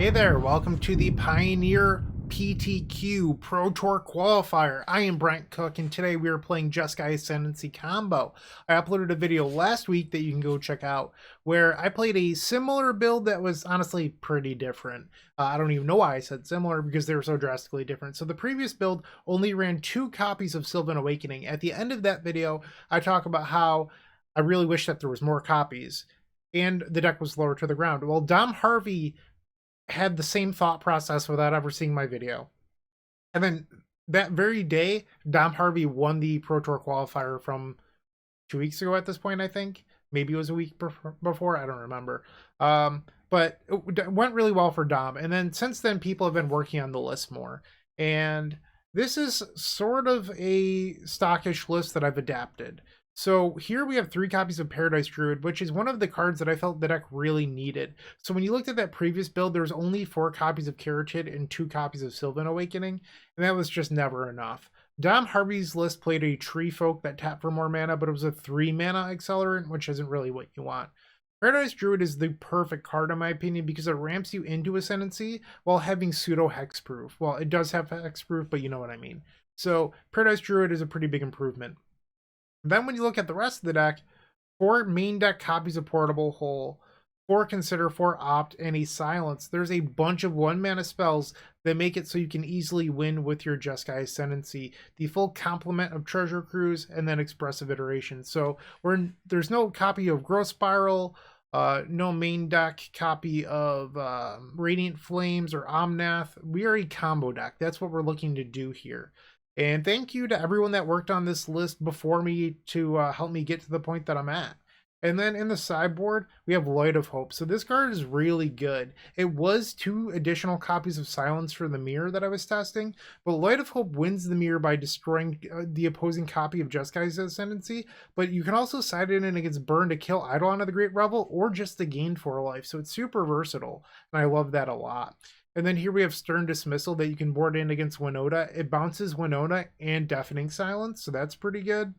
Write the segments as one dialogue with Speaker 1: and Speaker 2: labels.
Speaker 1: Hey there, welcome to the Pioneer PTQ Pro Tour Qualifier. I am Bryant Cook, and today we are playing Jeskai Ascendancy combo. I uploaded a video last week that you can go check out, where I played a similar build that was honestly pretty different. I don't even know why I said similar, because they were so drastically different. So the previous build only ran 2 copies of Sylvan Awakening. At the end of that video, I talk about how I really wish that there was more copies, and the deck was lower to the ground. Well, Dom Harvey had the same thought process without ever seeing my video. And then that very day, Dom Harvey won the Pro Tour Qualifier from 2 weeks ago at this point, I think. Maybe it was a week before, I don't remember. But it went really well for Dom. And then since then, people have been working on the list more. And this is sort of a stockish list that I've adapted. So here we have 3 copies of Paradise Druid, which is one of the cards that I felt the deck really needed. So when you looked at that previous build, there was only 4 copies of Carotid and 2 copies of Sylvan Awakening, and that was just never enough. Dom Harvey's list played a Tree Folk that tapped for more mana, but it was a 3 mana accelerant, which isn't really what you want. Paradise Druid is the perfect card in my opinion because it ramps you into Ascendancy while having pseudo hexproof. Well, it does have hexproof, but you know what I mean. So Paradise Druid is a pretty big improvement. Then when you look at the rest of the deck, 4 main deck copies of Portable Hole, 4 Consider, 4 Opt, and a Silence. There's a bunch of 1-mana spells that make it so you can easily win with your Jeskai Ascendancy. The full complement of Treasure Cruise and then Expressive Iteration. So there's no copy of Growth Spiral, no main deck copy of Radiant Flames or Omnath. We are a combo deck. That's what we're looking to do here. And thank you to everyone that worked on this list before me to help me get to the point that I'm at. And then in the sideboard, we have Light of Hope. So this card is really good. It was 2 additional copies of Silence for the Mirror that I was testing, but Light of Hope wins the mirror by destroying the opposing copy of Jeskai's Ascendancy, but you can also side it in against Burn to kill Eidolon of the Great Revel or just to gain 4 life. So it's super versatile, and I love that a lot. And then here we have Stern Dismissal that you can board in against Winota. It bounces Winota and Deafening Silence, so that's pretty good.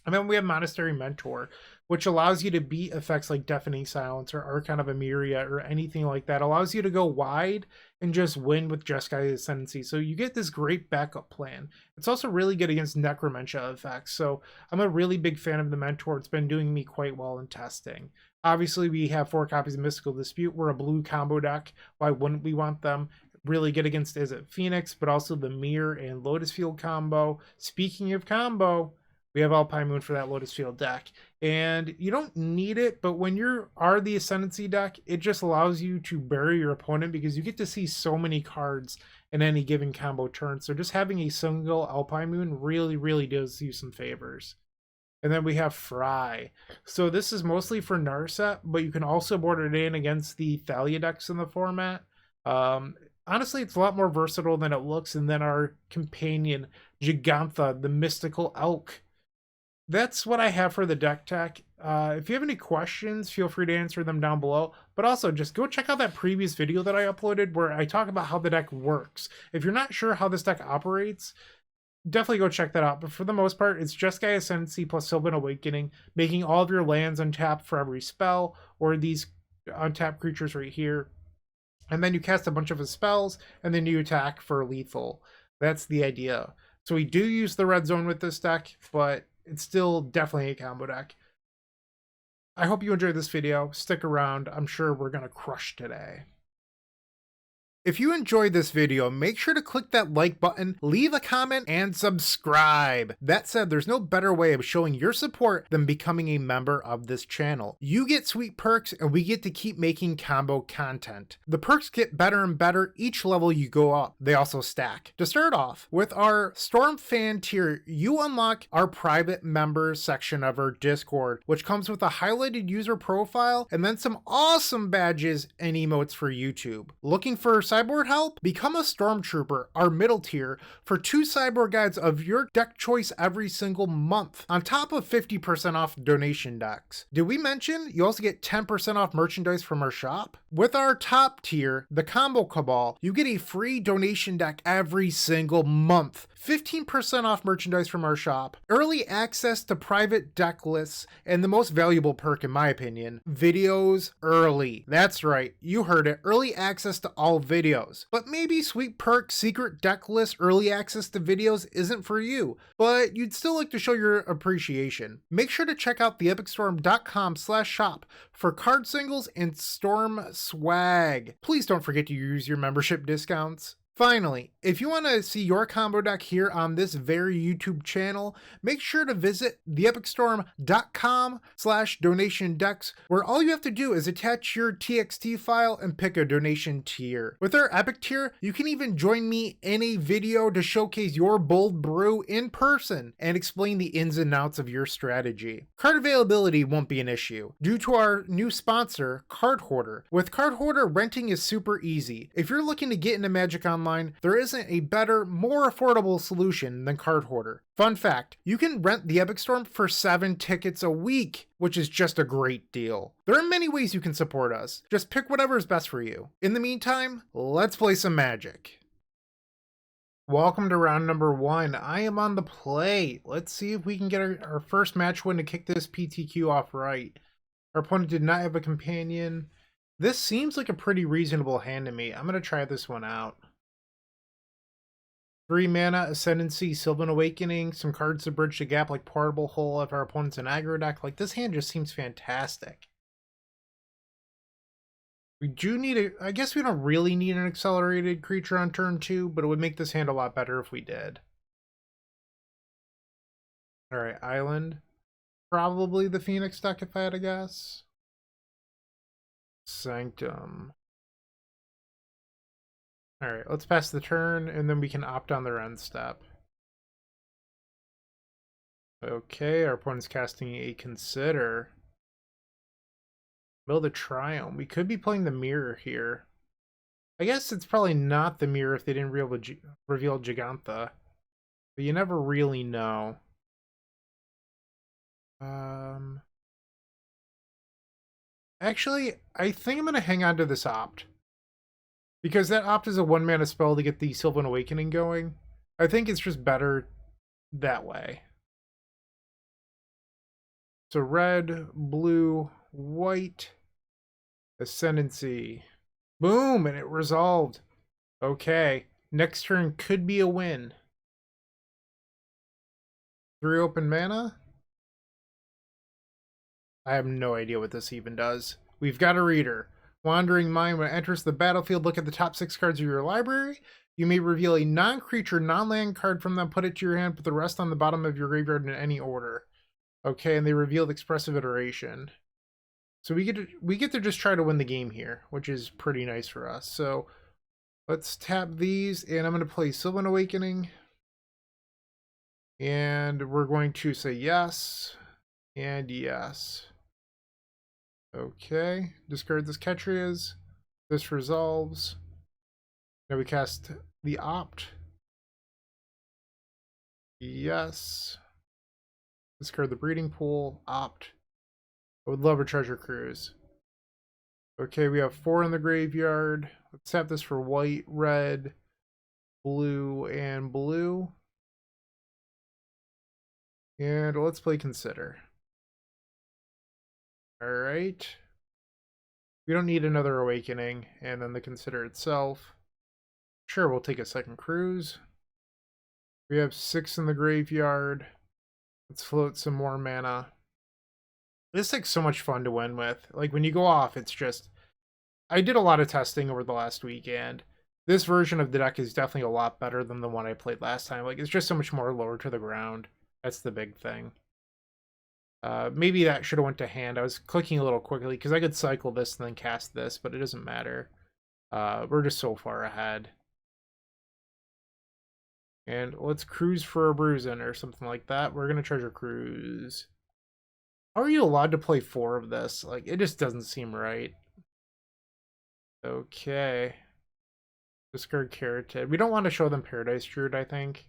Speaker 1: And then we have Monastery Mentor, which allows you to beat effects like Deafening Silence or Archon of Emeria or anything like that. Allows you to go wide and just win with Jeskai Ascendancy. So you get this great backup plan. It's also really good against Necromentia effects. So I'm a really big fan of the Mentor. It's been doing me quite well in testing. Obviously, we have 4 copies of Mystical Dispute. We're a blue combo deck. Why wouldn't we want them? Really good against Is It Phoenix, but also the Mirror and Lotus Field combo. Speaking of combo, we have Alpine Moon for that Lotus Field deck. And you don't need it, but when you are the Ascendancy deck, it just allows you to bury your opponent because you get to see so many cards in any given combo turn. So just having a single Alpine Moon really does you some favors. And then we have Fry. So this is mostly for Narset, but you can also board it in against the Thalia decks in the format. Honestly, it's a lot more versatile than it looks. And then our companion, Gigantha, the Mystical Elk. That's what I have for the deck tech. If you have any questions, feel free to answer them down below. But also, just go check out that previous video that I uploaded where I talk about how the deck works. If you're not sure how this deck operates, definitely go check that out. But for the most part, it's Jeskai Ascendancy plus Sylvan Awakening, making all of your lands untap for every spell, or these untapped creatures right here. And then you cast a bunch of his spells, and then you attack for lethal. That's the idea. So we do use the red zone with this deck, but it's still definitely a combo deck. I hope you enjoyed this video. Stick around. I'm sure we're going to crush today. If you enjoyed this video, make sure to click that like button, leave a comment, and subscribe. That said, there's no better way of showing your support than becoming a member of this channel. You get sweet perks, and we get to keep making combo content. The perks get better and better each level you go up. They also stack. To start off, with our Storm Fan tier, you unlock our private members section of our Discord, which comes with a highlighted user profile and then some awesome badges and emotes for YouTube. Looking for sideboard help? Become a Stormtrooper, our middle tier, for 2 sideboard guides of your deck choice every single month, on top of 50% off donation decks. Did we mention you also get 10% off merchandise from our shop? With our top tier, the Combo Cabal, you get a free donation deck every single month, 15% off merchandise from our shop, early access to private deck lists, and the most valuable perk in my opinion, videos early. That's right, you heard it, early access to all videos. But maybe sweet perk, secret deck list, early access to videos isn't for you, but you'd still like to show your appreciation. Make sure to check out theepicstorm.com/shop for card singles and Storm swag. Please don't forget to use your membership discounts. Finally, if you want to see your combo deck here on this very YouTube channel, make sure to visit theepicstorm.com/donation decks, where all you have to do is attach your TXT file and pick a donation tier. With our Epic tier, you can even join me in a video to showcase your bold brew in person and explain the ins and outs of your strategy. Card availability won't be an issue due to our new sponsor, Card Hoarder. With Card Hoarder, renting is super easy. If you're looking to get into Magic Online, there isn't a better, more affordable solution than Card Hoarder. Fun fact, you can rent the Epic Storm for 7 tickets a week, which is just a great deal. There are many ways you can support us. Just pick whatever is best for you. In the meantime, let's play some Magic. Welcome to round number 1. I am on the play. Let's see if we can get our first match win to kick this PTQ off right. Our opponent did not have a companion. This seems like a pretty reasonable hand to me. I'm going to try this one out. 3 mana, Ascendancy, Sylvan Awakening, some cards to bridge the gap like Portable Hole if our opponent's an aggro deck. Like, this hand just seems fantastic. We do need I guess we don't really need an accelerated creature on turn 2, but it would make this hand a lot better if we did. Alright, Island. Probably the Phoenix deck if I had to guess. Sanctum. Alright, let's pass the turn, and then we can opt on their end step. Okay, our opponent's casting a Consider. Will the Triumph. We could be playing the Mirror here. I guess it's probably not the Mirror if they didn't reveal Gigantha. But you never really know. Actually, I think I'm going to hang on to this Opt. Because that Opt is a 1-mana spell to get the Sylvan Awakening going. I think it's just better that way. So red, blue, white, Ascendancy. Boom! And it resolved. Okay. Next turn could be a win. 3 open mana? I have no idea what this even does. We've got a reader. Wandering Mind, when it enters the battlefield, look at the top 6 cards of your library. You may reveal a non-creature, non-land card from them, put it to your hand, put the rest on the bottom of your graveyard in any order. Okay, and they revealed Expressive Iteration. So we get to just try to win the game here, which is pretty nice for us. So let's tap these, and I'm going to play Sylvan Awakening. And we're going to say yes, and yes. Okay, discard this Ketrias. This resolves. Now we cast the Opt. Yes. Discard the Breeding Pool. Opt. I would love a Treasure Cruise. Okay, we have 4 in the graveyard. Let's tap this for white, red, blue, and blue. And let's play Consider. Alright. We don't need another Awakening, and then the Consider itself. Sure, we'll take a second cruise. We have 6 in the graveyard. Let's float some more mana. This is like so much fun to win with. Like when you go off, it's just... I did a lot of testing over the last week, and this version of the deck is definitely a lot better than the one I played last time. Like, it's just so much more lower to the ground. That's the big thing. Maybe that should have went to hand. I was clicking a little quickly because I could cycle this and then cast this, but it doesn't matter. We're just so far ahead. And let's cruise for a bruising or something like that. We're going to treasure cruise. How are you allowed to play 4 of this? Like, it just doesn't seem right. Okay. Discard Carotid. We don't want to show them Paradise Druid, I think.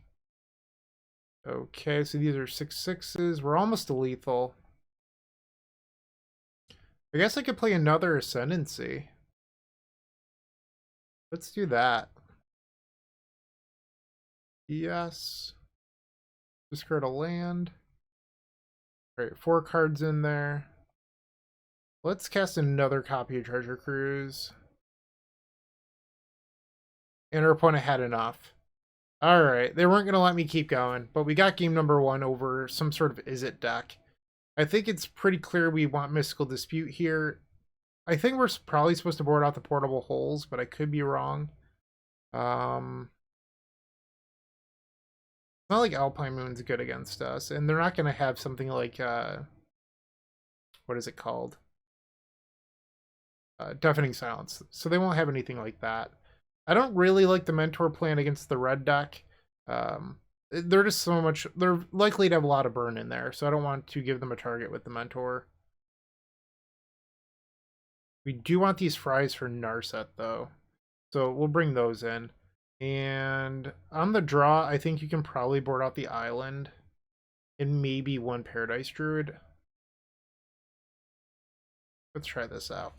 Speaker 1: Okay, so these are 6/6s. We're almost to lethal. I guess I could play another Ascendancy. Let's do that. Yes. Discard a land. All right, 4 cards in there. Let's cast another copy of Treasure Cruise. And our opponent had enough. Alright, they weren't going to let me keep going, but we got game number 1 over some sort of Is-It deck. I think it's pretty clear we want Mystical Dispute here. I think we're probably supposed to board out the Portable Holes, but I could be wrong. It's not like Alpine Moon's good against us, and they're not going to have something like, what is it called? Deafening Silence. So they won't have anything like that. I don't really like the Mentor plan against the red deck. They're just so much, they're likely to have a lot of burn in there, so I don't want to give them a target with the Mentor. We do want these fries for Narset, though, so we'll bring those in. And on the draw, I think you can probably board out the island and maybe 1 Paradise Druid. Let's try this out.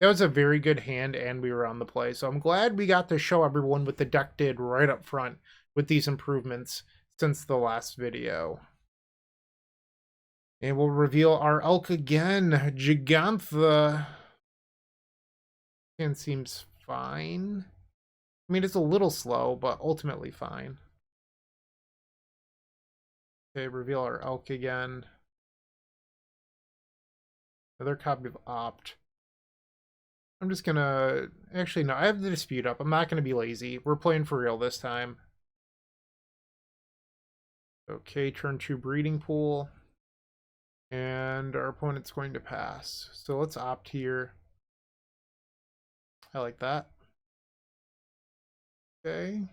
Speaker 1: That was a very good hand, and we were on the play, so I'm glad we got to show everyone what the deck did right up front with these improvements since the last video. And we'll reveal our elk again, Gigantha. And seems fine. I mean, it's a little slow, but ultimately fine. Okay, reveal our elk again. Another copy of Opt. I'm just gonna... Actually, no, I have the Dispute up. I'm not gonna be lazy. We're playing for real this time. Okay, turn 2 Breeding Pool. And our opponent's going to pass. So let's Opt here. I like that. Okay.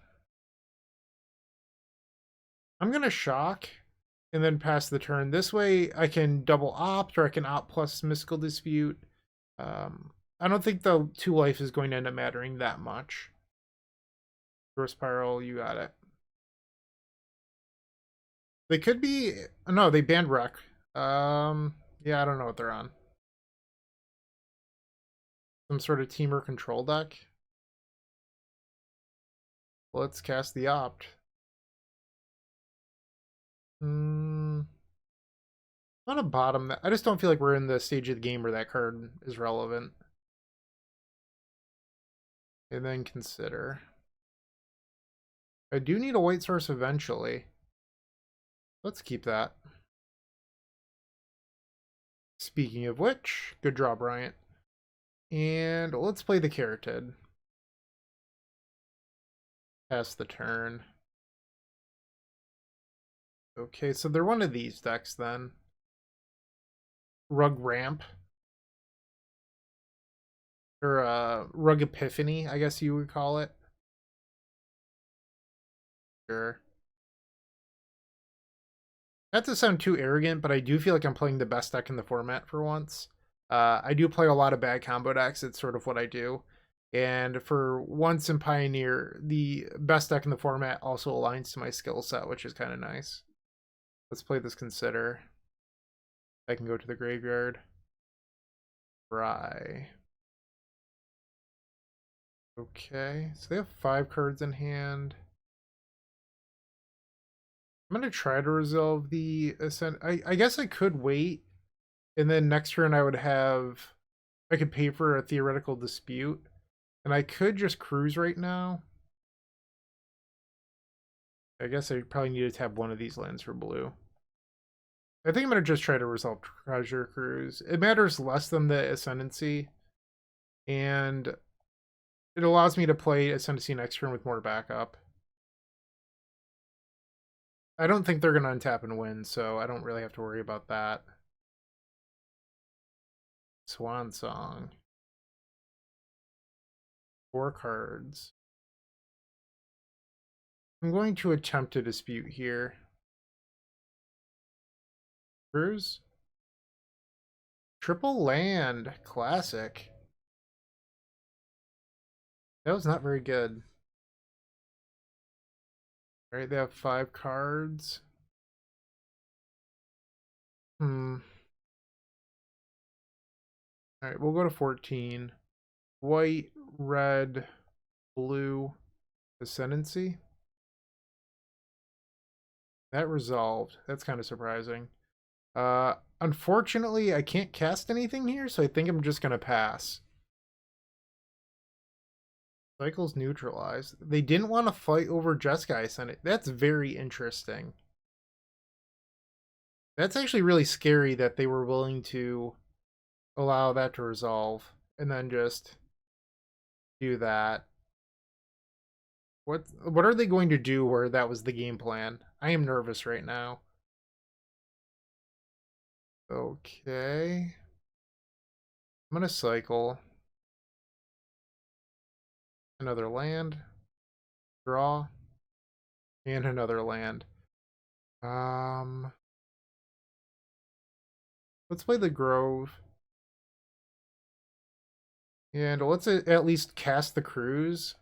Speaker 1: I'm gonna Shock and then pass the turn. This way I can double Opt, or I can Opt plus Mystical Dispute. I don't think the 2 life is going to end up mattering that much. Growth Spiral, you got it. They could be... No, they banned Wreck. Yeah, I don't know what they're on. Some sort of Temur control deck. Let's cast the Opt. I want to bottom that. I just don't feel like we're in the stage of the game where that card is relevant. And then consider. I do need a white source eventually. Let's keep that. Speaking of which, good draw, Bryant. And let's play the Carotid. Pass the turn. Okay, so they're one of these decks then. Rug Ramp. Or Rug Epiphany, I guess you would call it. Sure. Not to sound too arrogant, but I do feel like I'm playing the best deck in the format for once. I do play a lot of bad combo decks. It's sort of what I do. And for once in Pioneer, the best deck in the format also aligns to my skill set, which is kind of nice. Let's play this Consider. I can go to the graveyard. Try. Okay, so they have 5 cards in hand. I'm going to try to resolve the Ascend. I guess I could wait, and then next turn I would have... I could pay for a Theoretical Dispute, and I could just cruise right now. I guess I probably need to tap one of these lands for blue. I think I'm going to just try to resolve Treasure Cruise. It matters less than the Ascendancy, and it allows me to play Ascendancy next turn with more backup. I don't think they're going to untap and win, so I don't really have to worry about that. Swan Song. 4 cards. I'm going to attempt a dispute here. Cruise. Triple land. Classic. That was not very good. Alright, they have 5 cards. Alright, we'll go to 14. White, red, blue Ascendancy. That resolved. That's kind of surprising. Unfortunately, I can't cast anything here, so I think I'm just gonna pass. Cycle's neutralized. They didn't want to fight over Jeskai Ascendancy. That's very interesting. That's actually really scary that they were willing to allow that to resolve and then just do that. What are they going to do where that was the game plan? I am nervous right now. Okay. I'm gonna cycle. Another land. Draw. And another land. Let's play the Grove. And let's at least cast the Cruise.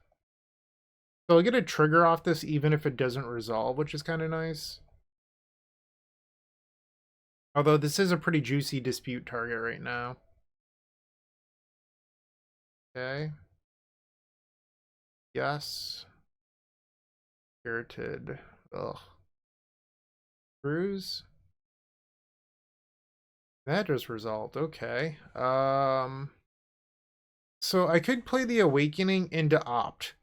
Speaker 1: So I'll get a trigger off this even if it doesn't resolve, which is kind of nice. Although this is a pretty juicy dispute target right now. Okay. Yes. Spirited. Ugh. Cruise. That just resolved. Okay. So I could play the Awakening into Opt.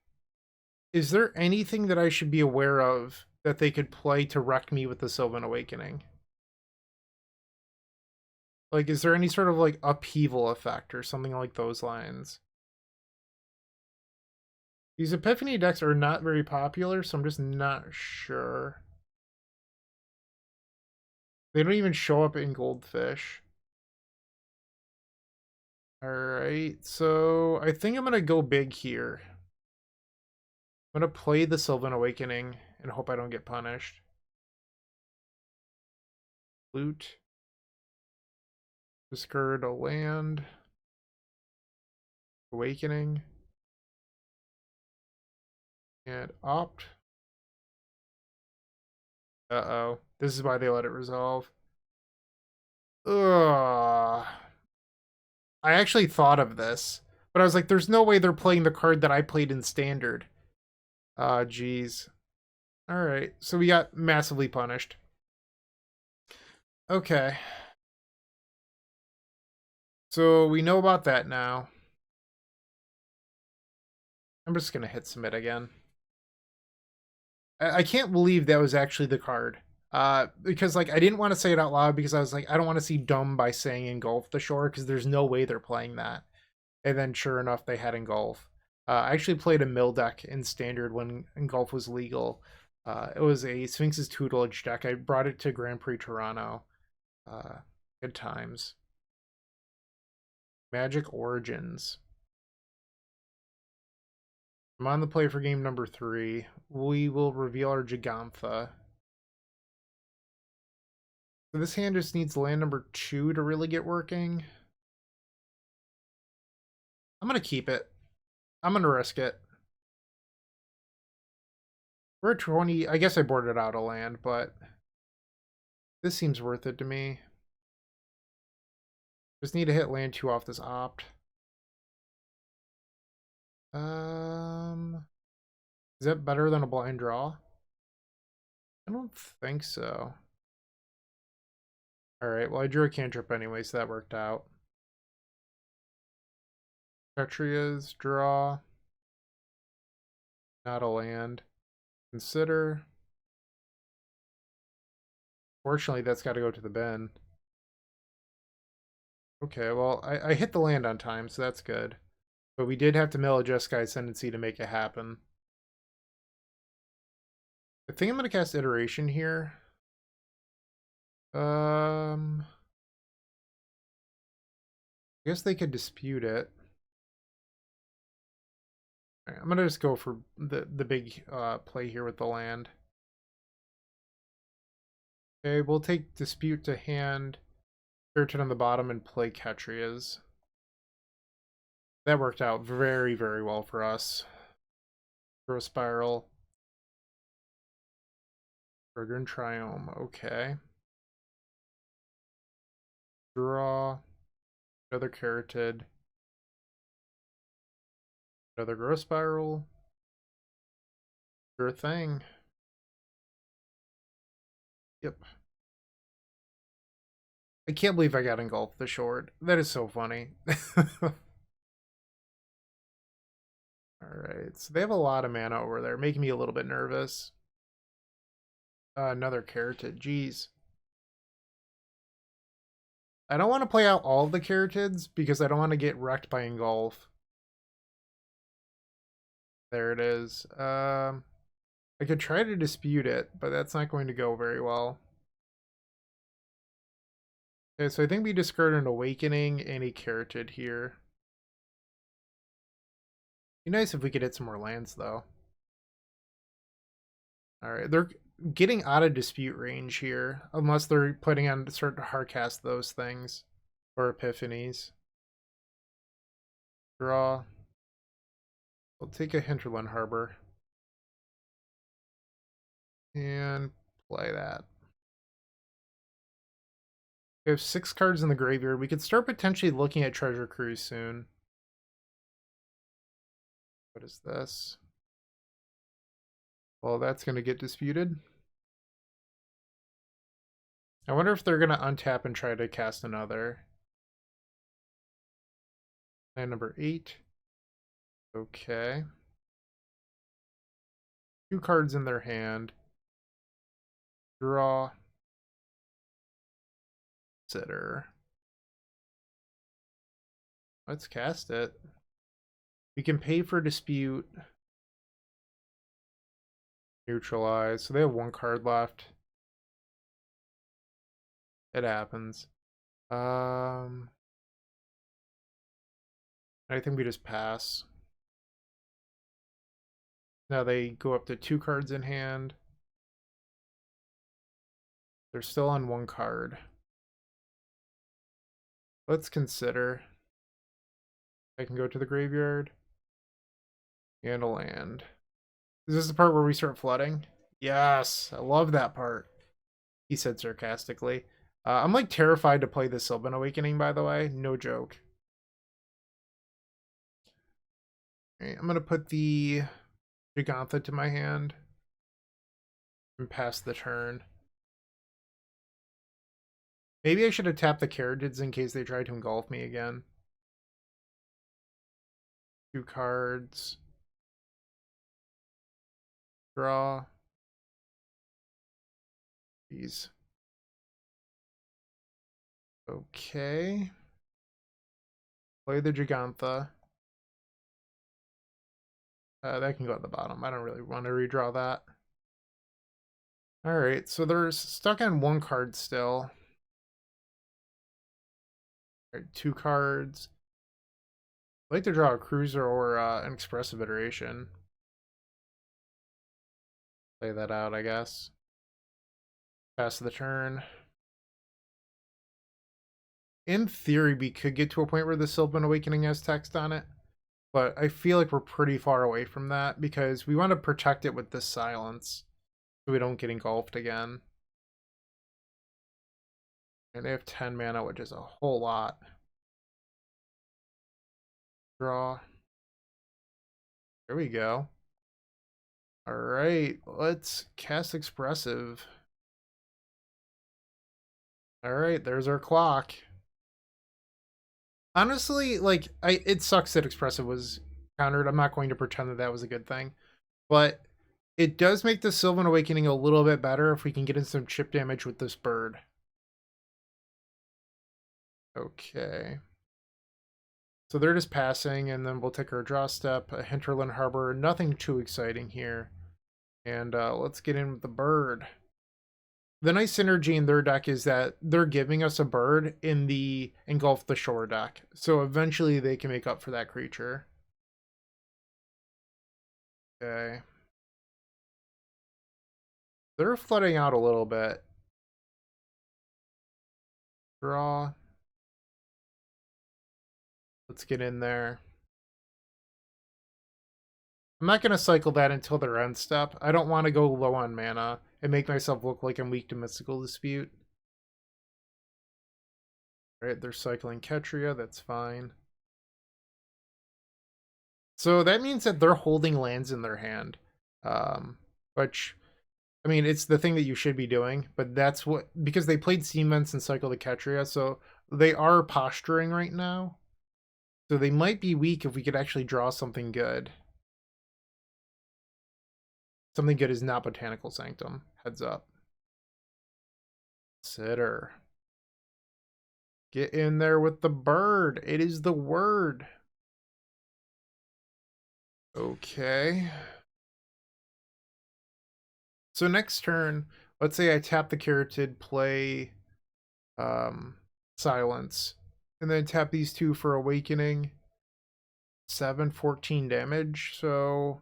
Speaker 1: Is there anything that I should be aware of that they could play to wreck me with the Sylvan Awakening? Like, is there any sort of, like, upheaval effect or something like those lines? These Epiphany decks are not very popular, so I'm just not sure. They don't even show up in Goldfish. Alright, so I think I'm going to go big here. I'm going to play the Sylvan Awakening and hope I don't get punished. Loot. Discard a land. Awakening. And Opt. Uh-oh. This is why they let it resolve. Ugh. I actually thought of this, but I was like, there's no way they're playing the card that I played in Standard. Ah, jeez. Alright, so we got massively punished. Okay. So we know about that now. I'm just gonna hit submit again. I can't believe that was actually the card. Because like I didn't want to say it out loud because I was like, I don't want to see dumb by saying engulf the shore because there's no way they're playing that. And then sure enough, they had engulf. I actually played a mill deck in Standard when engulf was legal. It was a Sphinx's Tutelage deck. I brought it to Grand Prix Toronto. Good times. Magic Origins. I'm on the play for game number 3. We will reveal our Gigantha. So this hand just needs land number 2 to really get working. I'm going to keep it. I'm going to risk it. We're at 20. I guess I boarded out a land, but this seems worth it to me. Just need to hit land 2 off this Opt. Is that better than a blind draw? I don't think so. Alright, well I drew a cantrip anyway, so that worked out. Petria's draw. Not a land. Consider. Fortunately, that's got to go to the bin. Okay, well, I hit the land on time, so that's good. But we did have to mill a Jeskai Ascendancy to make it happen. I think I'm going to cast Iteration here. I guess they could dispute it. Right, I'm going to just go for the big play here with the land. Okay, we'll take Dispute to hand, Spirited on the bottom, and play Ketrias. That worked out very, very well for us. Throw a Spiral. Burger and Triome, okay. Draw. Another Carotid. Another Growth Spiral. Sure thing. Yep. I can't believe I got engulfed the short. That is so funny. Alright, so they have a lot of mana over there, making me a little bit nervous. Another Carotid, jeez. I don't want to play out all of the Carotids because I don't want to get wrecked by engulf. There it is. I could try to dispute it, but that's not going to go very well. Okay, so I think we discard an Awakening and a Carotid here. Be nice if we could hit some more lands, though. Alright, they're getting out of dispute range here, unless they're planning on starting to hardcast those things. Or Epiphanies. Draw. We'll take a Hinterland Harbor. And play that. We have 6 cards in the graveyard. We could start potentially looking at Treasure Cruise soon. What is this? Well, that's going to get disputed. I wonder if they're going to untap and try to cast another. Land number 8. Okay. 2 cards in their hand. Draw. Sitter. Let's cast it. We can pay for dispute. Neutralize. So they have 1 card left. It happens. I think we just pass. Now they go up to 2 cards in hand. They're still on 1 card. Let's consider. I can go to the graveyard. And a land. Is this the part where we start flooding? Yes, I love that part. He said sarcastically. I'm like terrified to play the Sylvan Awakening, by the way. No joke. All right, I'm going to put the Gigantha to my hand. And pass the turn. Maybe I should have tapped the Carotids in case they tried to engulf me again. 2 cards. Draw. Jeez. Okay. Play the Gigantha. That can go at the bottom. I don't really want to redraw that. Alright, so they're stuck on 1 card still. Alright, 2 cards. I'd like to draw a Cruiser or an Expressive Iteration. Play that out, I guess. Pass the turn. In theory, we could get to a point where the Sylvan Awakening has text on it. But I feel like we're pretty far away from that because we want to protect it with this silence so we don't get engulfed again. And they have 10 mana, which is a whole lot. Draw. There we go. Alright, let's cast Expressive. Alright, there's our clock. Honestly, like, it sucks that Expressive was countered. I'm not going to pretend that that was a good thing. But it does make the Sylvan Awakening a little bit better if we can get in some chip damage with this bird. Okay. So they're just passing, and then we'll take our draw step, a Hinterland Harbor. Nothing too exciting here. And let's get in with the bird. The nice synergy in their deck is that they're giving us a bird in the Engulf the Shore deck. So eventually they can make up for that creature. Okay. They're flooding out a little bit. Draw. Let's get in there. I'm not going to cycle that until their end step. I don't want to go low on mana and make myself look like I'm weak to Mystical Dispute. Alright, they're cycling Ketria, that's fine. So that means that they're holding lands in their hand. which, I mean, it's the thing that you should be doing, but that's what, because they played Steam Vents and Cycle the Ketria, so they are posturing right now. So they might be weak if we could actually draw something good. Something good is not Botanical Sanctum. Heads up. Sitter. Get in there with the bird. It is the word. Okay. So next turn, let's say I tap the Carotid, play Silence, and then tap these two for Awakening. 14 damage, so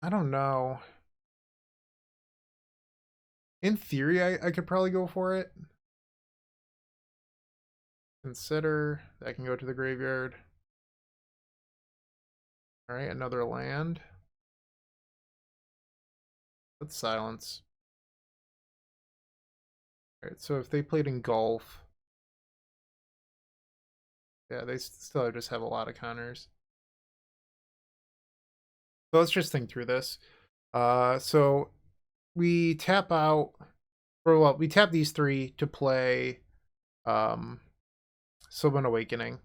Speaker 1: I don't know. In theory, I could probably go for it. Consider. That can go to the graveyard. Alright, another land. Let's silence. Alright, so if they played Engulf, yeah, they still just have a lot of counters. So let's just think through this. So we tap out, or well, we tap these three to play Sylvan Awakening.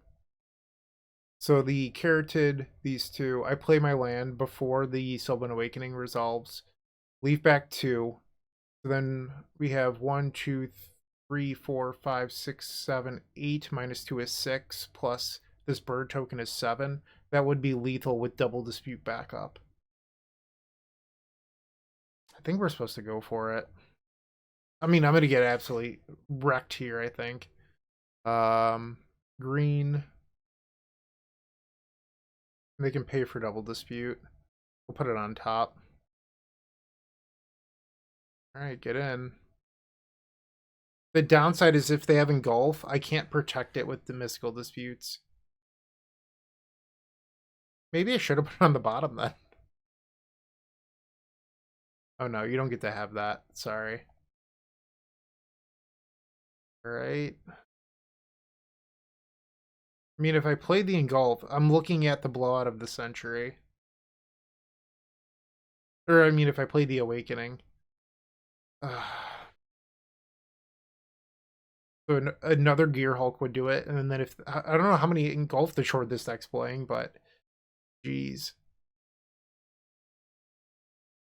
Speaker 1: So the Carotid, these two, I play my land before the Sylvan Awakening resolves. Leave back 2. So then we have 1, 2, 3, 4, 5, 6, 7, 8. -2 is 6. Plus this bird token is 7. That would be lethal with double dispute backup. I think we're supposed to go for it. I mean, I'm going to get absolutely wrecked here, I think. Green. They can pay for double dispute. We'll put it on top. Alright, get in. The downside is if they have Engulf, I can't protect it with the Mystical Disputes. Maybe I should have put it on the bottom then. Oh no, you don't get to have that. Sorry. Alright. I mean, if I play the Engulf, I'm looking at the blowout of the century. Or, I mean, if I play the Awakening. So another Gear Hulk would do it, and then if... I don't know how many Engulf the short this deck's playing, but... Jeez.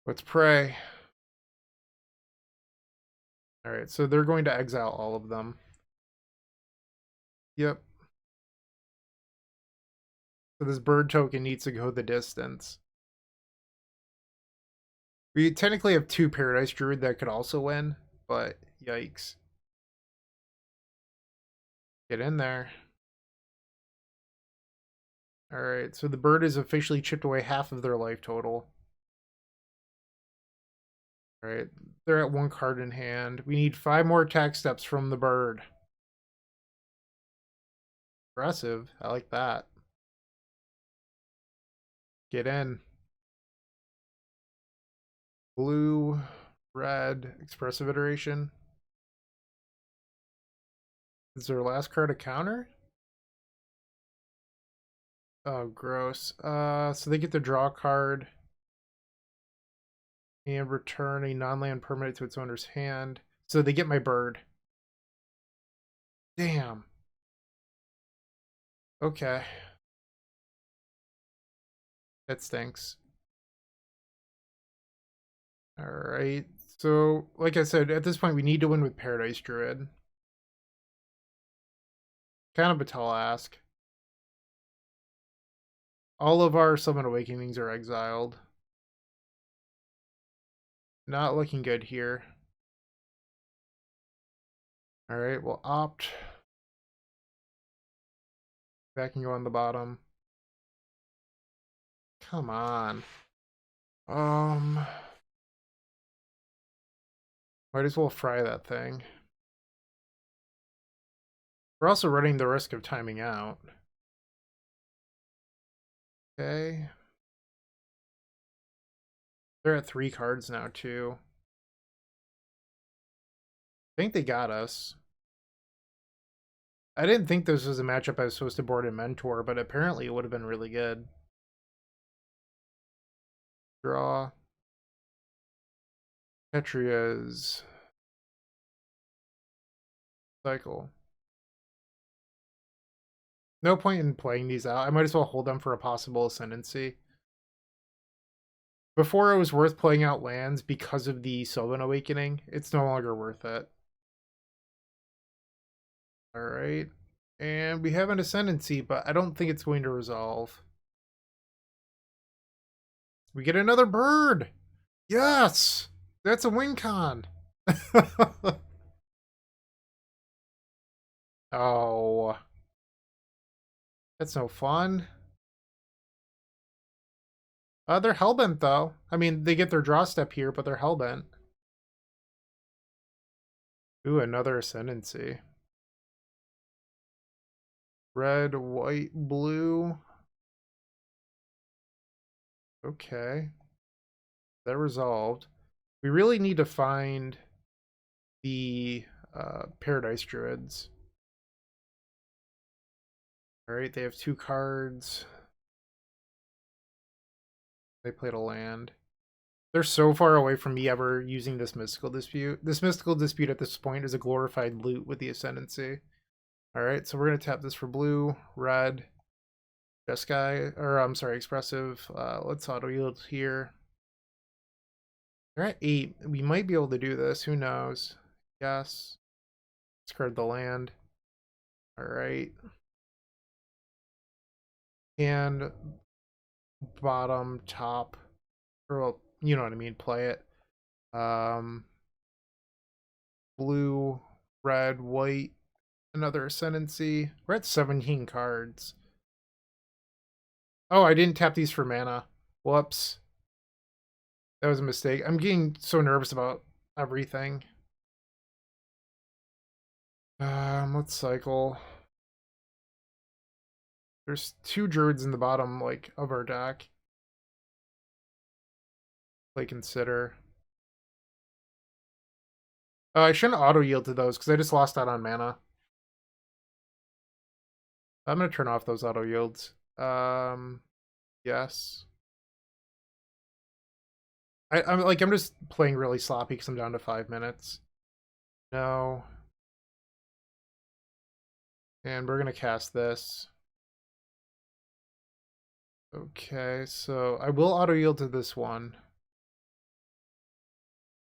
Speaker 1: Let's pray. Alright, so they're going to exile all of them. Yep. So this bird token needs to go the distance. We technically have 2 Paradise Druid that could also win, but yikes. Get in there. Alright, so the bird is officially chipped away half of their life total. Alright, they're at 1 card in hand. We need 5 more attack steps from the bird. Aggressive. I like that. Get in. Blue, red, Expressive Iteration. Is their last card a counter? Oh, gross. So they get to draw a card and return a non-land permanent to its owner's hand. So they get my bird. Damn. Okay. That stinks. Alright. So, like I said, at this point we need to win with Paradise Druid. Kind of a tall ask. All of our Sylvan Awakenings are exiled. Not looking good here. Alright, we'll opt. That can go on the bottom. Come on. Might as well fry that thing. We're also running the risk of timing out. Okay. They're at 3 cards now, too. I think they got us. I didn't think this was a matchup I was supposed to board and mentor, but apparently it would have been really good. Draw. Petria's cycle. No point in playing these out. I might as well hold them for a possible ascendancy. Before it was worth playing out lands because of the Sylvan Awakening. It's no longer worth it. Alright. And we have an ascendancy, but I don't think it's going to resolve. We get another bird! Yes! That's a win con! Oh. That's no fun. They're hellbent, though. I mean, they get their draw step here, but they're hellbent. Ooh, another ascendancy. Red, white, blue. Okay. That resolved. We really need to find the Paradise Druids. Alright, they have 2 cards. They played a land. They're so far away from me ever using this Mystical Dispute. This Mystical Dispute at this point is a glorified loot with the Ascendancy. Alright, so we're going to tap this for blue, red, Jeskai, or I'm sorry, Expressive. Let's auto yield here. They're at 8. We might be able to do this. Who knows? Yes. Discard the land. Alright. And bottom, top, or you know what I mean, play it. Blue, red, white, another ascendancy. We're at 17 cards. Oh, I didn't tap these for mana. Whoops. That was a mistake. I'm getting so nervous about everything. Let's cycle. There's 2 Druids in the bottom, like, of our deck. Play Consider. I shouldn't auto-yield to those, because I just lost out on mana. I'm going to turn off those auto-yields. Yes. I'm just playing really sloppy because I'm down to 5 minutes. No. And we're going to cast this. Okay, so I will auto-yield to this one.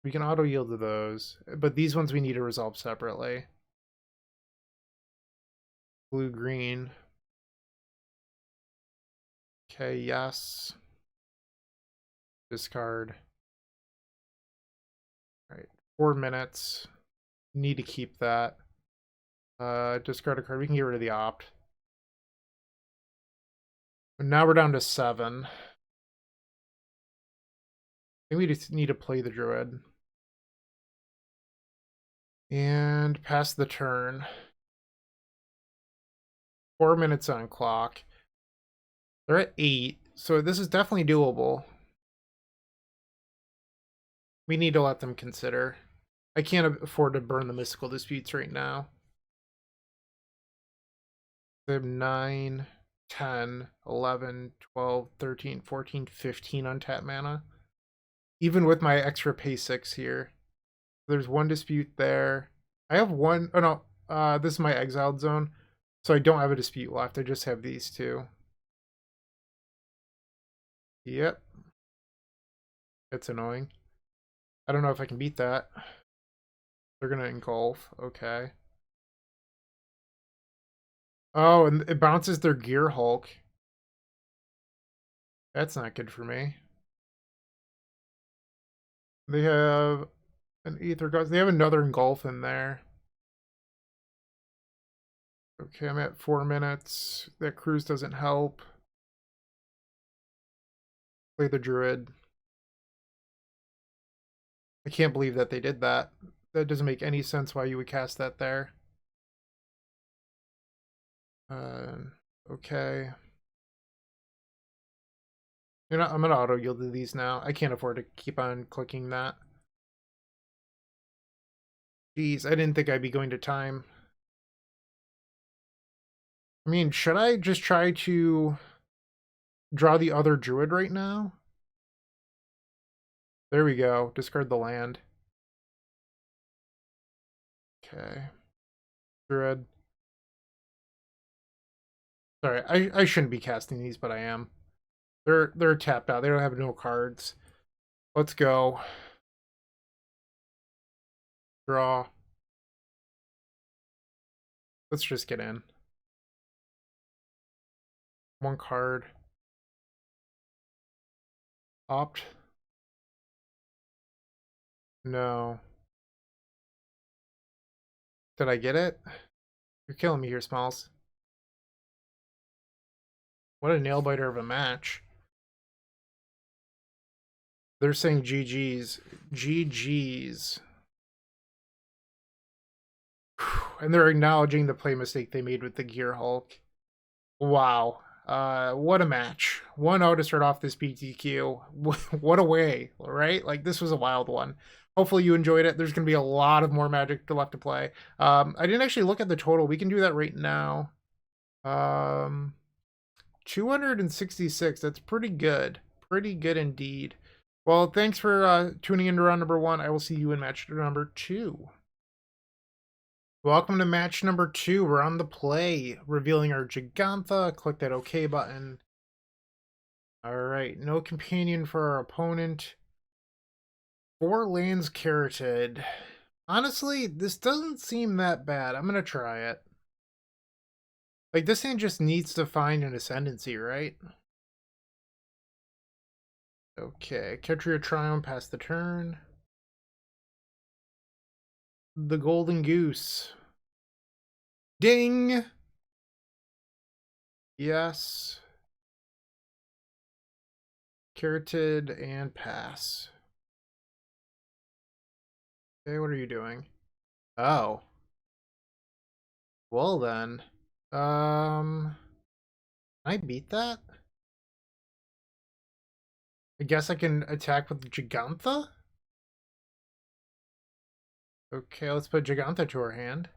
Speaker 1: We can auto-yield to those, but these ones we need to resolve separately. Blue-green. Okay, yes. Discard. Alright, 4 minutes. Need to keep that. Discard a card. We can get rid of the opt. And now we're down to 7. I think we just need to play the Druid. And pass the turn. 4 minutes on clock. They're at 8, so this is definitely doable. We need to let them consider. I can't afford to burn the Mystical Disputes right now. They have 9, 10, 11, 12, 13, 14, 15 untapped mana. Even with my extra pay 6 here. There's 1 dispute there. I have 1, oh no, this is my exiled zone. So I don't have a dispute left, I just have these 2. Yep. It's annoying. I don't know if I can beat that. They're gonna engulf, okay. Oh, and it bounces their Gear Hulk. That's not good for me. They have an Aether Gods. They have another engulf in there. Okay, I'm at 4 minutes. That cruise doesn't help. Play the Druid. I can't believe that they did that. That doesn't make any sense why you would cast that there. Okay. You know, I'm gonna auto yield to these now. I can't afford to keep on clicking that. Jeez, I didn't think I'd be going to time. I mean, should I just try to draw the other Druid right now? There we go. Discard the land. Okay. Druid. Sorry, I shouldn't be casting these, but I am. They're tapped out. They don't have no cards. Let's go. Draw. Let's just get in. One card. Opt. No. Did I get it? You're killing me here, Smalls. What a nail biter of a match. They're saying GG's. GG's. And they're acknowledging the play mistake they made with the Gear Hulk. Wow. What a match. 1-0 to start off this PTQ. What a way, right? Like, this was a wild one. Hopefully you enjoyed it. There's going to be a lot of more Magic left to play. I didn't actually look at the total. We can do that right now. 266. That's pretty good. Pretty good indeed. Well, thanks for tuning into round number 1. I will see you in match number 2. Welcome to match number 2. We're on the play, revealing our Gigantha. Click that OK button. Alright, no companion for our opponent. 4 lands carroted. Honestly, this doesn't seem that bad. I'm gonna try it. Like, this hand just needs to find an Ascendancy, right? Okay, Ketria Triumph, pass the turn. The Golden Goose. Ding! Yes. Carroted and pass. Okay, what are you doing? Oh. Well then. Can I beat that? I guess I can attack with Gigantha? Okay, let's put Gigantha to our hand.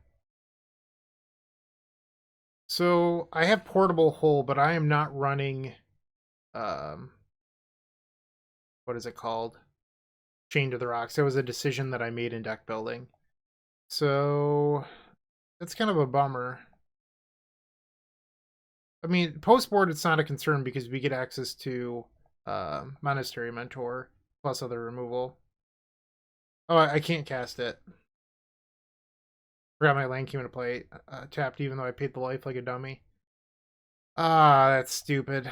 Speaker 1: So, I have Portable Hull, but I am not running, what is it called? Chain to the Rocks. That was a decision that I made in deck building. So, that's kind of a bummer. I mean, post-board it's not a concern because we get access to Monastery Mentor plus other removal. Oh, I can't cast it. Forgot my land came into play. Tapped even though I paid the life like a dummy. Ah, that's stupid.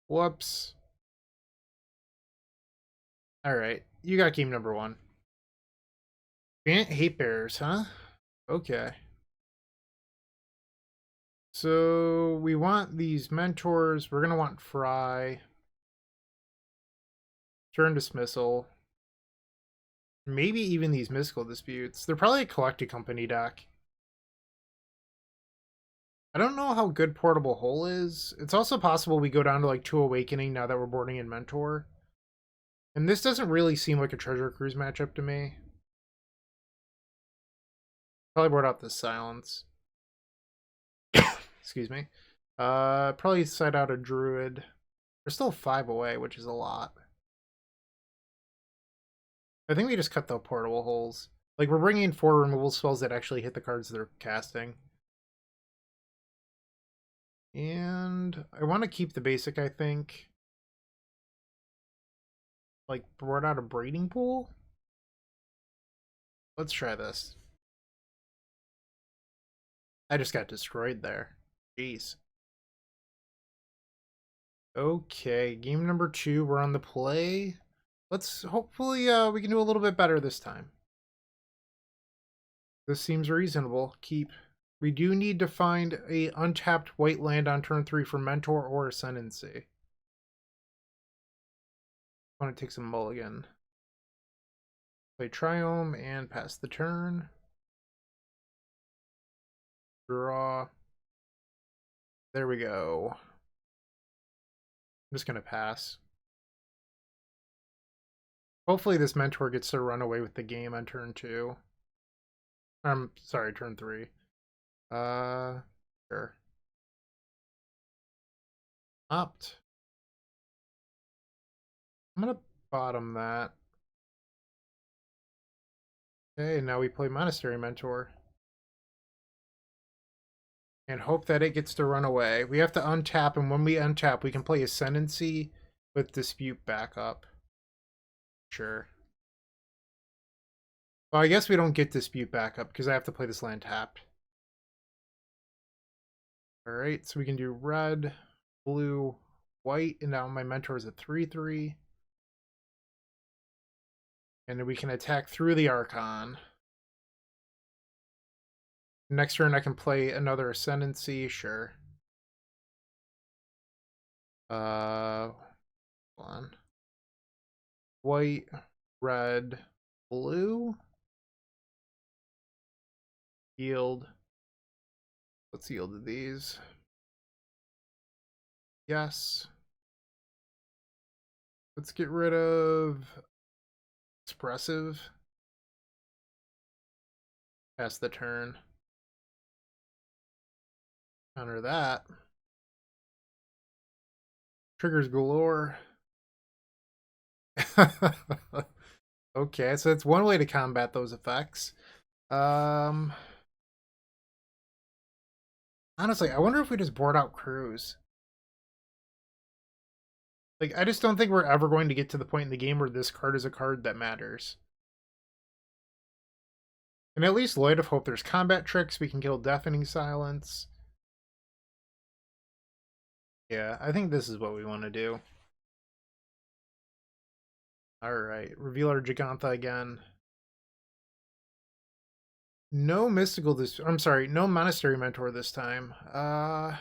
Speaker 1: Whoops. Alright, you got game number 1. Bant Hate Bears, huh? Okay. So, we want these mentors. We're going to want Fry. Turn Dismissal. Maybe even these Mystical Disputes. They're probably a Collected Company deck. I don't know how good Portable Hull is. It's also possible we go down to like 2 Awakening now that we're boarding in Mentor. And this doesn't really seem like a Treasure Cruise matchup to me. Probably board out this Silence. Excuse me. Probably side out a Druid. We're still 5 away, which is a lot. I think we just cut the Portable Hulls. Like, we're bringing in 4 removal spells that actually hit the cards they're casting. And I want to keep the basic, I think. Like, board out a Breeding Pool? Let's try this. I just got destroyed there. Jeez. Okay, game number 2. We're on the play. Let's hopefully we can do a little bit better this time. This seems reasonable. Keep. We do need to find a untapped white land on turn 3 for Mentor or Ascendancy. I want to take some mulligan. Play Triome and pass the turn. Draw. There we go. I'm just going to pass. Hopefully this Mentor gets to run away with the game on turn 2. Sorry, turn 3. Sure. Opt. I'm gonna bottom that. Okay, now we play Monastery Mentor. And hope that it gets to run away. We have to untap, and when we untap, we can play Ascendancy with Dispute backup. Sure. Well, I guess we don't get Dispute backup because I have to play this land tapped. Alright, so we can do red, blue, white, and now my mentor is a 3/3. And then we can attack through the Archon. Next turn I can play another Ascendancy, sure. Hold on. White, red, blue. Yield. Let's yield to these. Yes. Let's get rid of Expressive. Pass the turn. Counter that. Triggers galore. Okay, so it's one way to combat those effects. Honestly, I wonder if we just board out crews. Like, I just don't think we're ever going to get to the point in the game where this card is a card that matters. And at least Light of Hope, there's combat tricks. We can kill Deafening Silence. Yeah, I think this is what we want to do. Alright, reveal our Gigantha again. No mystical this I'm sorry, no Monastery Mentor this time. I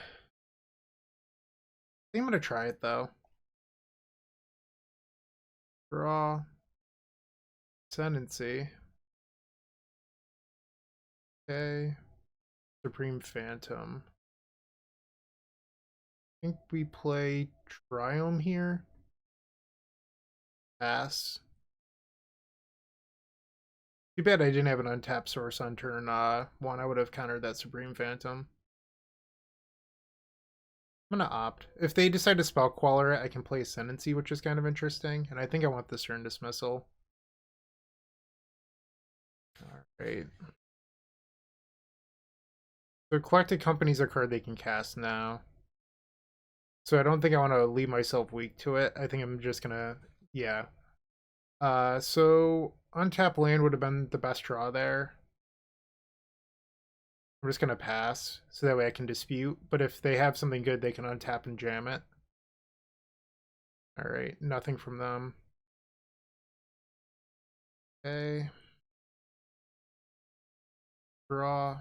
Speaker 1: think I'm gonna try it though. Draw. Ascendancy. Okay. Supreme Phantom. I think we play Triome here. Pass. Too bad I didn't have an untapped source on turn 1. I would have countered that Supreme Phantom. I'm gonna opt. If they decide to spell Queller it, I can play Ascendancy, which is kind of interesting. And I think I want this turn dismissal. Alright. So Collected Company's a card they can cast now. So I don't think I want to leave myself weak to it. I think I'm just gonna, yeah. So untap land would have been the best draw there. I'm just gonna pass, so that way I can dispute. But if they have something good, they can untap and jam it. Alright, nothing from them. Okay. Draw.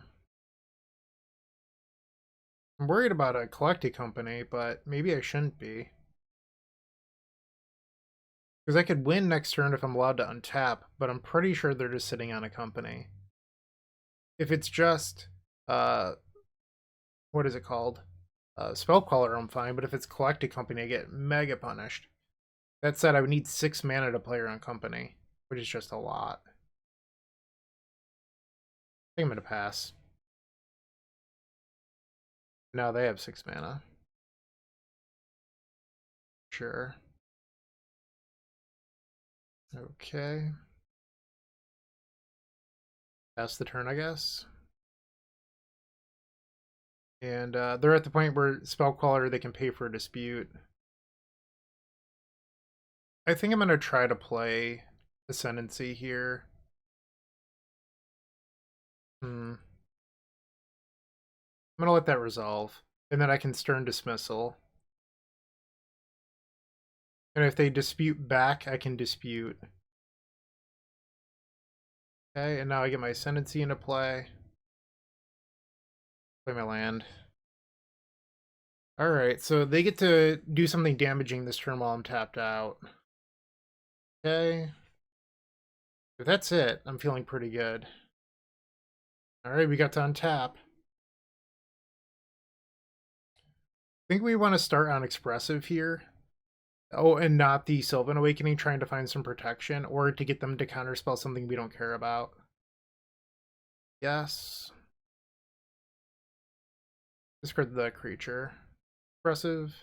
Speaker 1: I'm worried about a Collected Company, but maybe I shouldn't be. Because I could win next turn if I'm allowed to untap, but I'm pretty sure they're just sitting on a company. If it's just, what is it called? Spellcaller, I'm fine, but if it's Collected Company, I get mega punished. That said, I would need 6 mana to play around Company, which is just a lot. I think I'm going to pass. No, they have 6 mana. Sure. Okay. Pass the turn, I guess. And they're at the point where Spellcaller, they can pay for a dispute. I think I'm going to try to play Ascendancy here. I'm going to let that resolve. And then I can Stern Dismissal. And if they dispute back, I can dispute. Okay, and now I get my Ascendancy into play. Play my land. Alright, so they get to do something damaging this turn while I'm tapped out. Okay. If that's it, I'm feeling pretty good. Alright, we got to untap. I think we want to start on Expressive here. Oh, and not the Sylvan Awakening, trying to find some protection, or to get them to counterspell something we don't care about. Yes. Discard the creature. Expressive.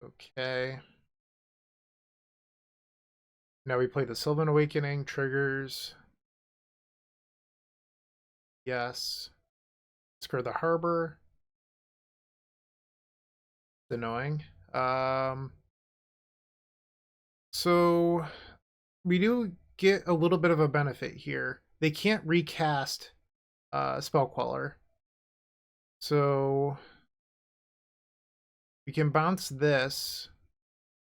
Speaker 1: Okay. Now we play the Sylvan Awakening, triggers. Yes. Discard the Harbor. It's annoying. So we do get a little bit of a benefit here. They can't recast Spell Queller. So we can bounce this,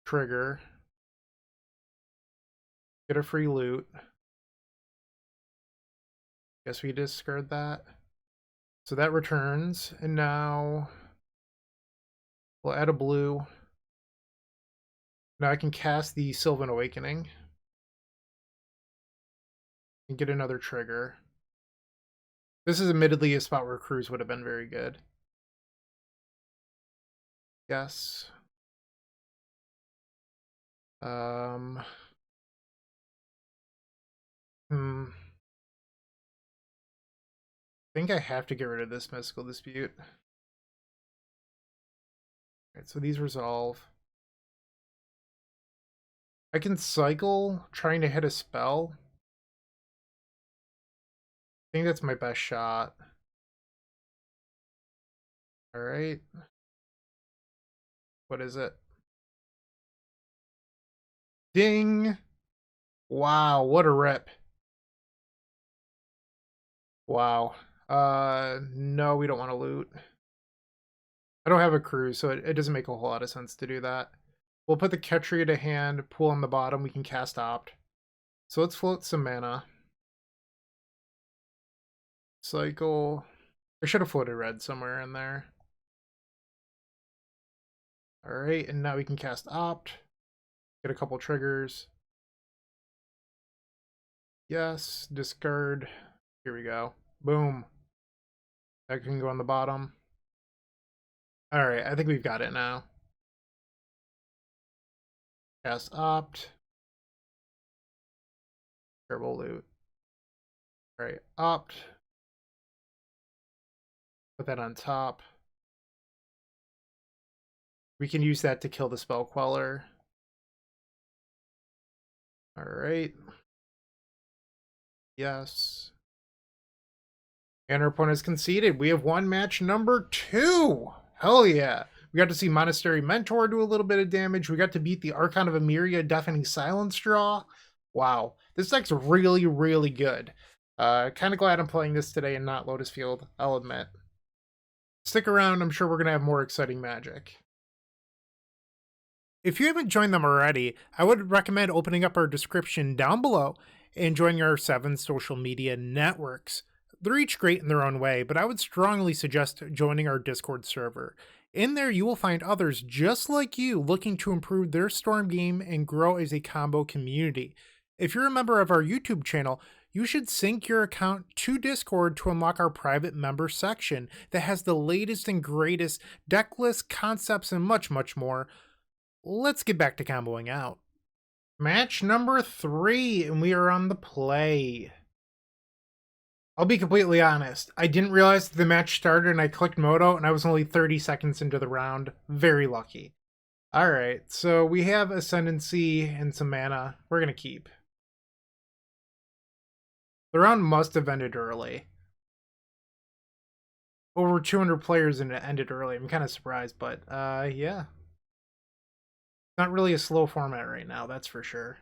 Speaker 1: trigger, get a free loot. Guess we discard that. So that returns, and now we'll add a blue. Now I can cast the Sylvan Awakening and get another trigger. This is admittedly a spot where Cruise would have been very good. Yes. I think I have to get rid of this Mystical Dispute. Alright, so these resolve. I can cycle trying to hit a spell. I think that's my best shot. Alright. What is it? Ding! Wow, what a rip. Wow. No, we don't want to loot. I don't have a Cruise, so it doesn't make a whole lot of sense to do that. We'll put the Ketria to hand, pool on the bottom, we can cast Opt. So let's float some mana. Cycle. I should have floated red somewhere in there. Alright, and now we can cast Opt. Get a couple triggers. Yes, discard. Here we go. Boom. That can go on the bottom. Alright, I think we've got it now. Cast Opt. Terrible loot. Alright, Opt. Put that on top. We can use that to kill the Spell Queller. Alright. Yes. And our opponent has conceded. We have won match number 2. Hell yeah. We got to see Monastery Mentor do a little bit of damage. We got to beat the Archon of Emeria Deafening Silence draw. Wow. This deck's really, really good. Kind of glad I'm playing this today and not Lotus Field, I'll admit. Stick around, I'm sure we're going to have more exciting magic. If you haven't joined them already, I would recommend opening up our description down below and joining our 7 social media networks. They're each great in their own way, but I would strongly suggest joining our Discord server. In there, you will find others just like you looking to improve their Storm game and grow as a combo community. If you're a member of our YouTube channel, you should sync your account to Discord to unlock our private member section that has the latest and greatest deck lists, concepts, and much, much more. Let's get back to comboing out. Match number 3, and we are on the play. I'll be completely honest. I didn't realize the match started and I clicked Moto and I was only 30 seconds into the round. Very lucky. Alright, so we have Ascendancy and some mana. We're going to keep. The round must have ended early. Over 200 players and it ended early. I'm kind of surprised, but yeah. Not really a slow format right now, that's for sure.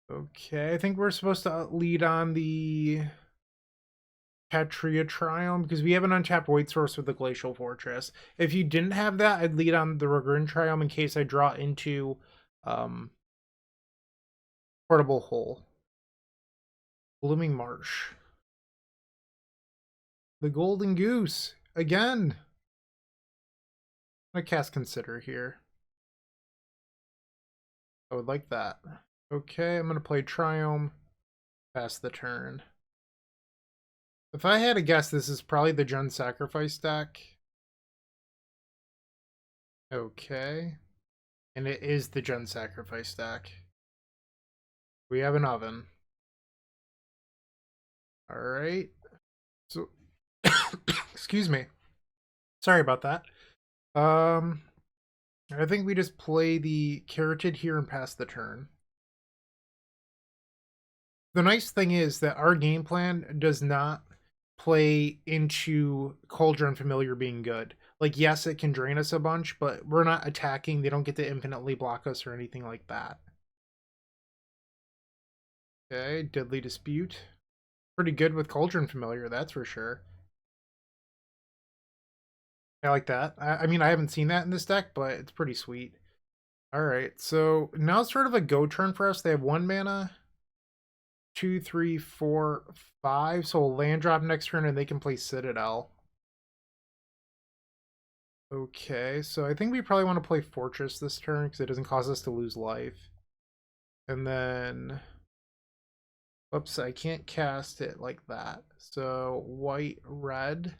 Speaker 1: Okay, I think we're supposed to lead on the Ketria Triumph because we have an untapped white source with the Glacial Fortress. If you didn't have that, I'd lead on the Regrin Triumph in case I draw into Portable Hole. Blooming Marsh. The Golden Goose. Again. I'm going to cast Consider here. I would like that. Okay, I'm going to play Triumph. Pass the turn. If I had to guess, this is probably the Jund Sacrifice deck. Okay. And it is the Jund Sacrifice deck. We have an oven. Alright. So, excuse me. Sorry about that. I think we just play the Carotid here and pass the turn. The nice thing is that our game plan does not play into Cauldron Familiar being good. Like, yes, it can drain us a bunch, but we're not attacking. They don't get to infinitely block us or anything like that. Okay, Deadly Dispute. Pretty good with Cauldron Familiar, that's for sure. I like that. I mean, I haven't seen that in this deck, but it's pretty sweet. Alright, so now it's sort of a go turn for us. They have 1 mana, 2, 3, 4, 5. So we'll land drop next turn and they can play Citadel. Okay, so I think we probably want to play Fortress this turn because it doesn't cause us to lose life. And then... Oops, I can't cast it like that. So white, red.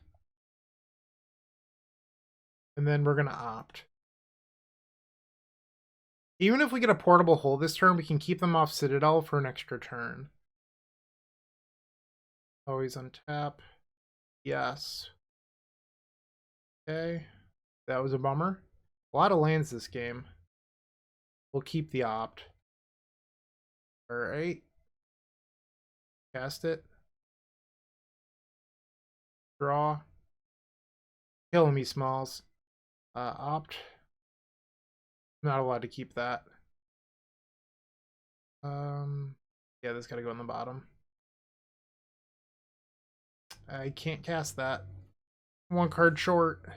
Speaker 1: And then we're going to opt. Even if we get a portable hole this turn, we can keep them off Citadel for an extra turn. Always untap. Yes. Okay. That was a bummer. A lot of lands this game. We'll keep the opt. Alright. Cast it. Draw. Killing me, Smalls. Opt. Not allowed to keep that. Yeah, this gotta go on the bottom. I can't cast that. 1 card short.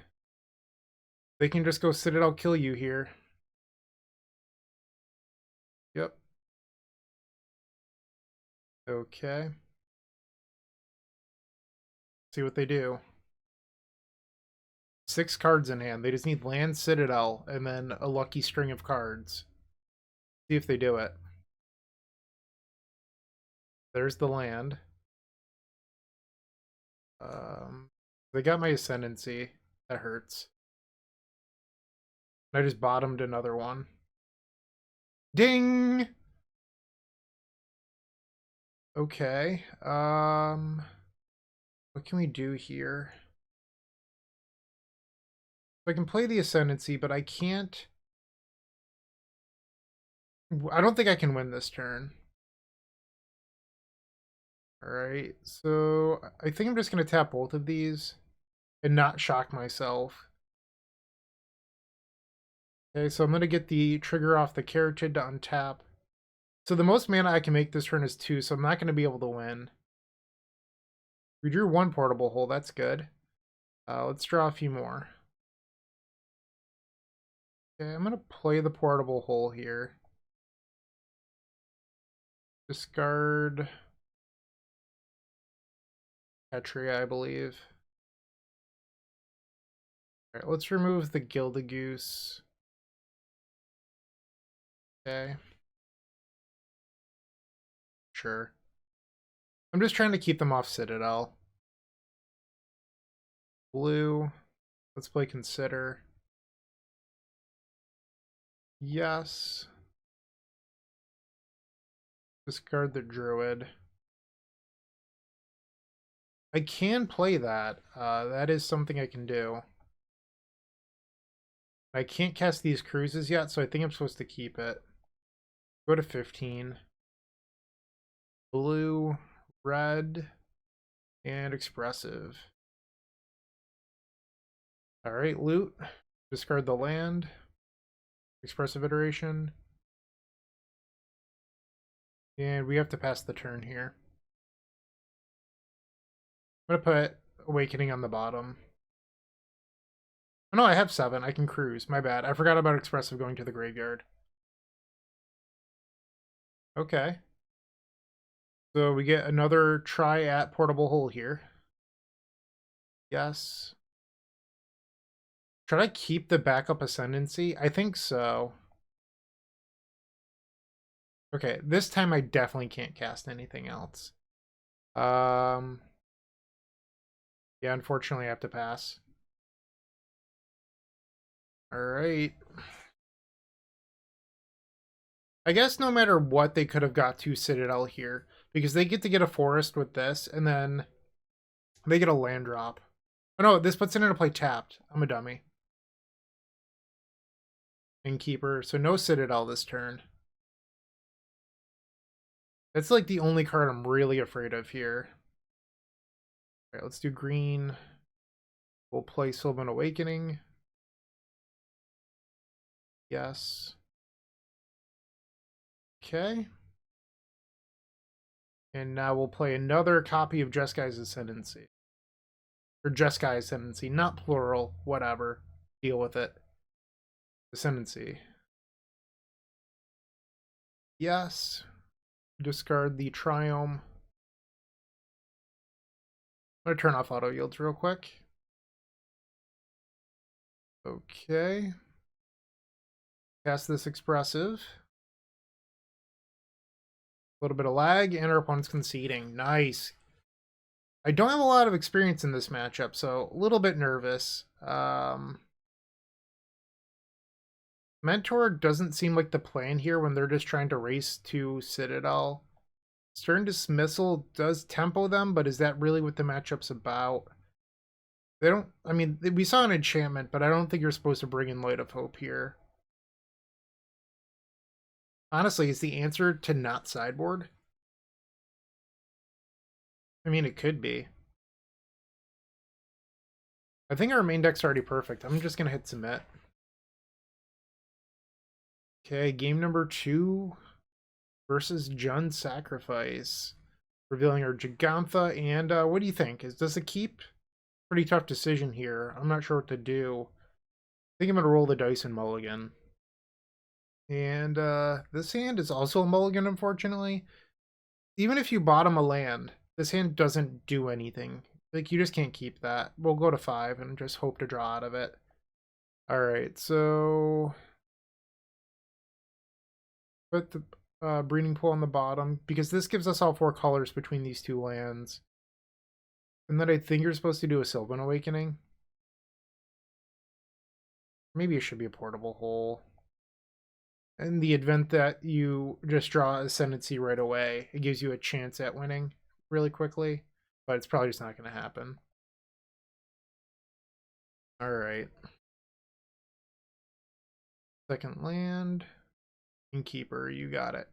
Speaker 1: They can just go Citadel kill you here. Yep. Okay. See what they do. 6 cards in hand. They just need land, Citadel, and then a lucky string of cards. See if they do it. There's the land. They got my Ascendancy. That hurts. I just bottomed another one. Ding! Okay. What can we do here? I can play the Ascendancy, but I can't... I don't think I can win this turn. Alright, so I think I'm just going to tap both of these and not shock myself. Okay, so I'm going to get the trigger off the Carotid to untap. So the most mana I can make this turn is 2, so I'm not going to be able to win. We drew 1 portable hole, that's good. Let's draw a few more. Okay, I'm going to play the portable hole here. Discard Petria, I believe. Alright, let's remove the Gildagoose. Okay. Sure. I'm just trying to keep them off Citadel. Blue. Let's play Consider. Yes. Discard the Druid. I can play that. That is something I can do. I can't cast these cruises yet, so I think I'm supposed to keep it. Go to 15. Blue, red, and expressive. Alright, loot. Discard the land. Expressive iteration. And we have to pass the turn here. I'm going to put Awakening on the bottom. Oh, no, I have 7. I can cruise. My bad. I forgot about Expressive going to the graveyard. Okay. So we get another try at Portable Hole here. Yes. Should I keep the backup Ascendancy? I think so. Okay, this time I definitely can't cast anything else. Yeah, unfortunately I have to pass. Alright. I guess no matter what, they could have got 2 Citadel here, because they get to get a forest with this, and then they get a land drop. Oh no, this puts it into play tapped. I'm a dummy. Innkeeper. So no Citadel this turn. That's like the only card I'm really afraid of here. All right, let's do green. We'll play Sylvan Awakening. Yes. Okay. And now we'll play another copy of Jeskai's Ascendancy. Or Jeskai Ascendancy, not plural, whatever. Deal with it. Ascendancy. Yes. Discard the Triome. I'm going to turn off auto yields real quick. Okay. Cast this Expressive. A little bit of lag, and our opponent's conceding. Nice. I don't have a lot of experience in this matchup, so a little bit nervous. Mentor doesn't seem like the plan here when they're just trying to race to Citadel. Stern Dismissal does tempo them, but is that really what the matchup's about? They don't, I mean, we saw an enchantment, but I don't think you're supposed to bring in Light of Hope here. Honestly, is the answer to not sideboard? I mean, it could be. I think our main deck's already perfect. I'm just going to hit submit. Okay, game number 2 versus Jund Sacrifice. Revealing our Gigantha, and what do you think? Is this a keep? Pretty tough decision here. I'm not sure what to do. I think I'm going to roll the dice and mulligan. And this hand is also a mulligan, unfortunately. Even if you bottom a land, this hand doesn't do anything. Like, you just can't keep that. We'll go to 5 and just hope to draw out of it. Alright, so put the breeding pool on the bottom, because this gives us all 4 colors between these 2 lands. And then I think you're supposed to do a Sylvan Awakening. Maybe it should be a portable hole. In the event that you just draw Ascendancy right away, it gives you a chance at winning really quickly, but it's probably just not going to happen. Alright. Second land. Innkeeper, you got it.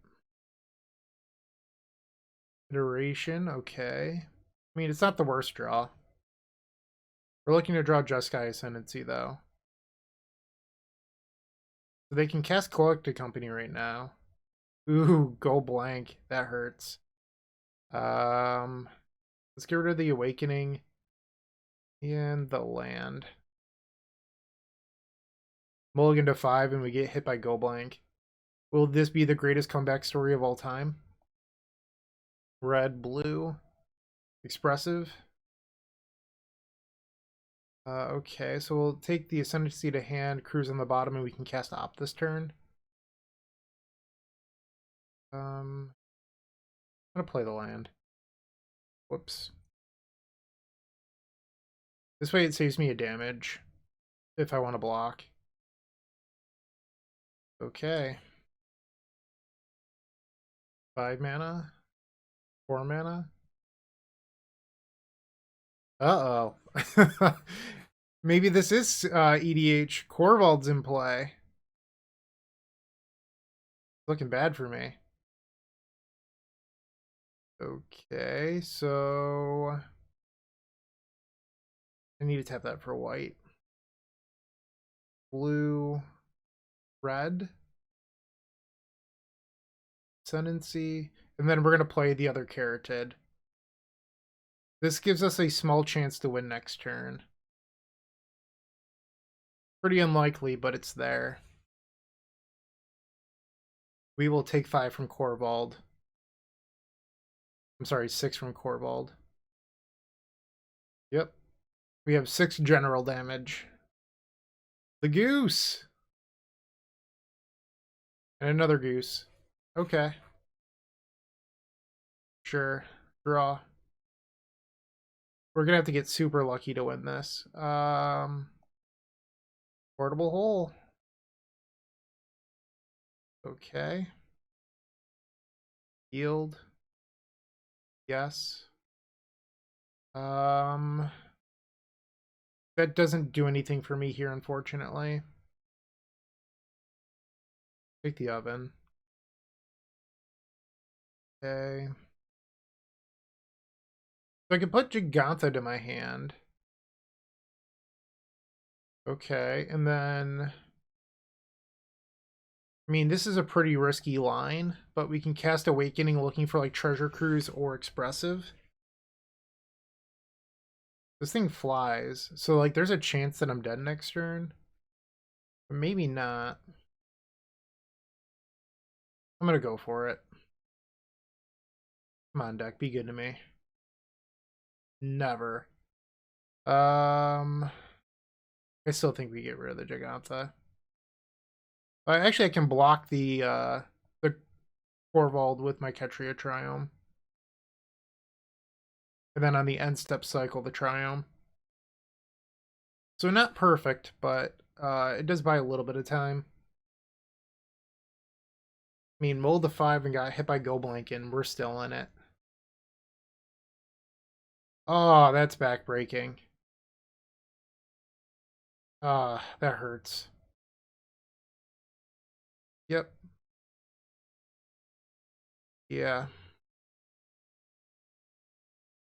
Speaker 1: Iteration, okay. I mean, it's not the worst draw. We're looking to draw Jeskai Ascendancy, though. So they can cast Collected Company right now. Ooh, go blank. That hurts. Let's get rid of the Awakening and the land. Mulligan to 5 and we get hit by go blank. Will this be the greatest comeback story of all time? Red, blue, Expressive. Okay, so we'll take the Ascendancy to hand, cruise on the bottom, and we can cast Opt this turn. I'm gonna play the land. Whoops. This way it saves me a damage if I want to block. Okay. 5 mana. 4 mana. Uh-oh. Maybe this is EDH. Corvald's in play. Looking bad for me. Okay, so I need to tap that for white. Blue, red, Ascendancy, and then we're going to play the other Carotid. This gives us a small chance to win next turn. Pretty unlikely, but it's there. We will take 5 from Corvald. I'm sorry, 6 from Corvald. Yep. We have 6 general damage. The goose! And another goose. Okay. Sure. Draw. We're gonna have to get super lucky to win this. Portable hole. Okay. Yield. Yes. That doesn't do anything for me here, unfortunately. Take the oven. Okay. So I can put Giganta to my hand. Okay, and then... I mean, this is a pretty risky line, but we can cast Awakening looking for, like, Treasure Cruise or Expressive. This thing flies, so, like, there's a chance that I'm dead next turn. But maybe not. I'm gonna go for it. Come on, deck, be good to me. Never. I still think we get rid of the Giganta. Actually, I can block the Corvold with my Ketria Triome. And then on the end step cycle, the Triome. So not perfect, but it does buy a little bit of time. I mean, mulled to 5 and got hit by Goblank, and we're still in it. Oh, that's backbreaking. That hurts. Yep. Yeah.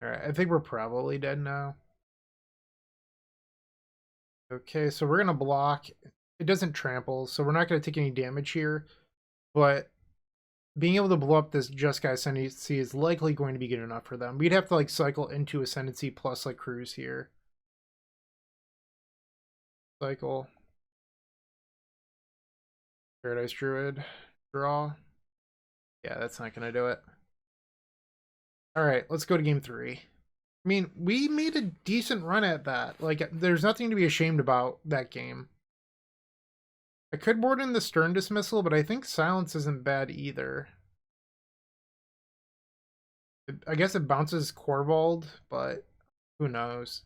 Speaker 1: Alright, I think we're probably dead now. Okay, so we're going to block. It doesn't trample, so we're not going to take any damage here. But being able to blow up this Jeskai Ascendancy is likely going to be good enough for them. We'd have to, like, cycle into Ascendancy plus, like, Cruise here. Cycle. Paradise Druid. Draw. Yeah, that's not going to do it. Alright, let's go to game 3. I mean, we made a decent run at that. Like, there's nothing to be ashamed about that game. I could board in the Stern Dismissal, but I think Silence isn't bad either. I guess it bounces Corvold, but who knows.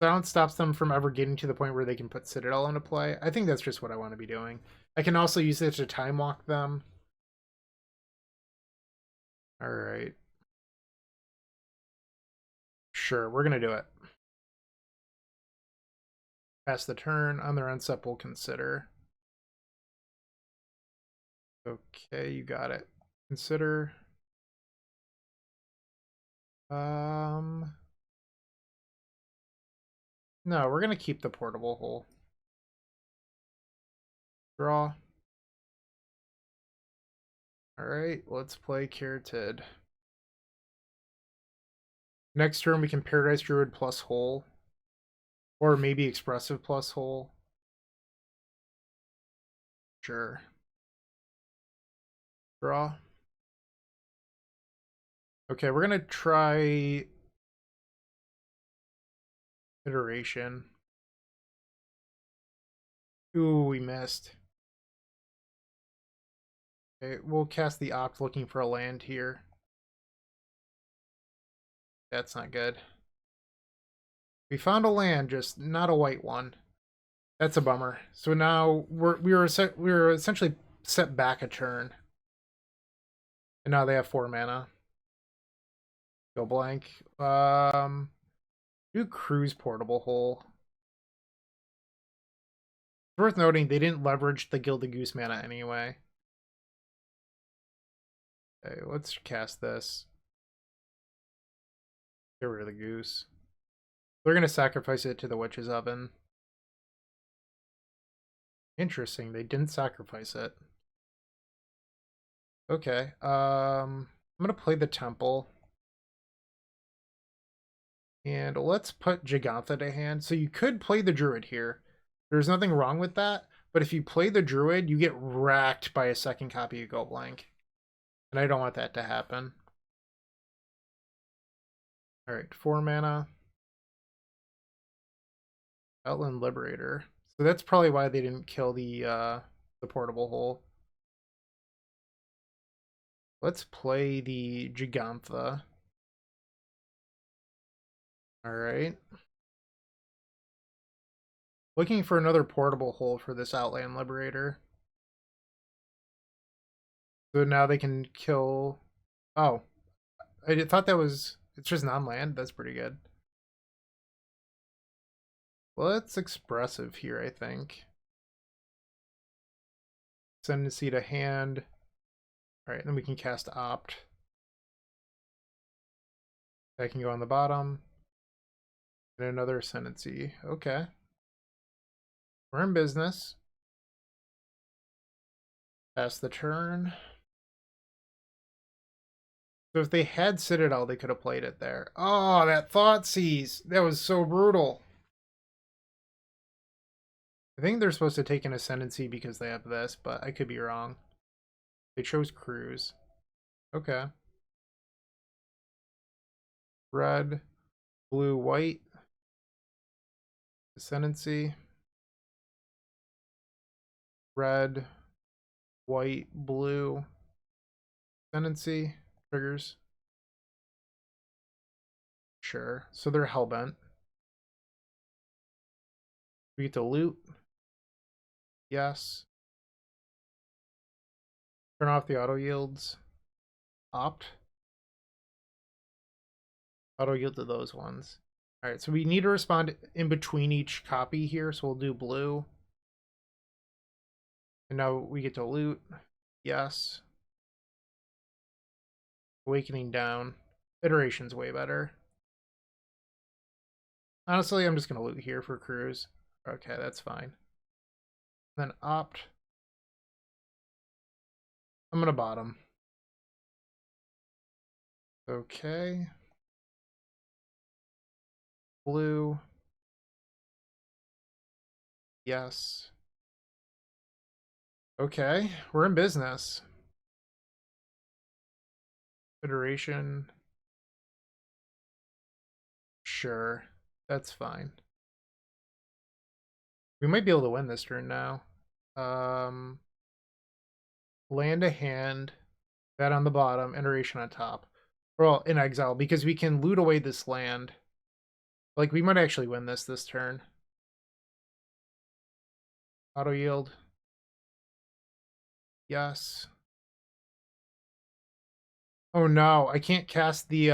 Speaker 1: Silence stops them from ever getting to the point where they can put Citadel into play. I think that's just what I want to be doing. I can also use it to time walk them. Alright. Sure, we're going to do it. Pass the turn. On their end step, we'll consider. Okay, you got it. Consider. No, we're going to keep the portable hole. Draw. Alright, let's play Caratid. Next turn, we can Paradise Druid plus Hole. Or maybe Expressive plus Hole. Sure. Draw. Okay, we're going to try Iteration. Ooh, we missed. Okay, we'll cast the Opt looking for a land here. That's not good. We found a land, just not a white one. That's a bummer. So now we were essentially set back a turn. And now they have 4 mana. Go blank. Do Cruise Portable Hole. It's worth noting they didn't leverage the Gilded Goose mana anyway. Okay, let's cast this. Get rid of the goose. They're going to sacrifice it to the Witch's Oven. Interesting, they didn't sacrifice it. Okay, I'm going to play the Temple. And let's put Giganta to hand. So you could play the Druid here. There's nothing wrong with that. But if you play the Druid, you get racked by a second copy of Go Blank. And I don't want that to happen. Alright, 4 mana. Outland Liberator. So that's probably why they didn't kill the portable hole. Let's play the Gigantha. Alright. Looking for another portable hole for this Outland Liberator. So now they can kill... Oh. I thought that was... It's just non-land? That's pretty good. Let's Expressive here, I think. Ascendancy to hand. Alright, then we can cast Opt. That can go on the bottom. And another Ascendancy. Okay. We're in business. Pass the turn. So if they had Citadel, they could have played it there. Oh, that Thoughtseize! That was so brutal. I think they're supposed to take an Ascendancy because they have this, but I could be wrong. They chose Cruise. Okay. Red, blue, white. Ascendancy. Red, white, blue. Ascendancy. Triggers. Sure. So they're Hellbent. We get to loot. Yes. Turn off the auto yields. Opt. Auto yield to those ones. Alright, so we need to respond in between each copy here, so we'll do blue. And now we get to loot. Yes. Awakening down. Iteration's way better. Honestly, I'm just going to loot here for Cruise. Okay, that's fine. Then Opt. I'm going to bottom. Okay. Blue. Yes. Okay, we're in business. Iteration. Sure, that's fine. We might be able to win this turn now. Land a hand, that on the bottom, iteration on top. Well, in exile, because we can loot away this land. Like, we might actually win this turn. Auto yield. Yes. Oh no, I can't cast the,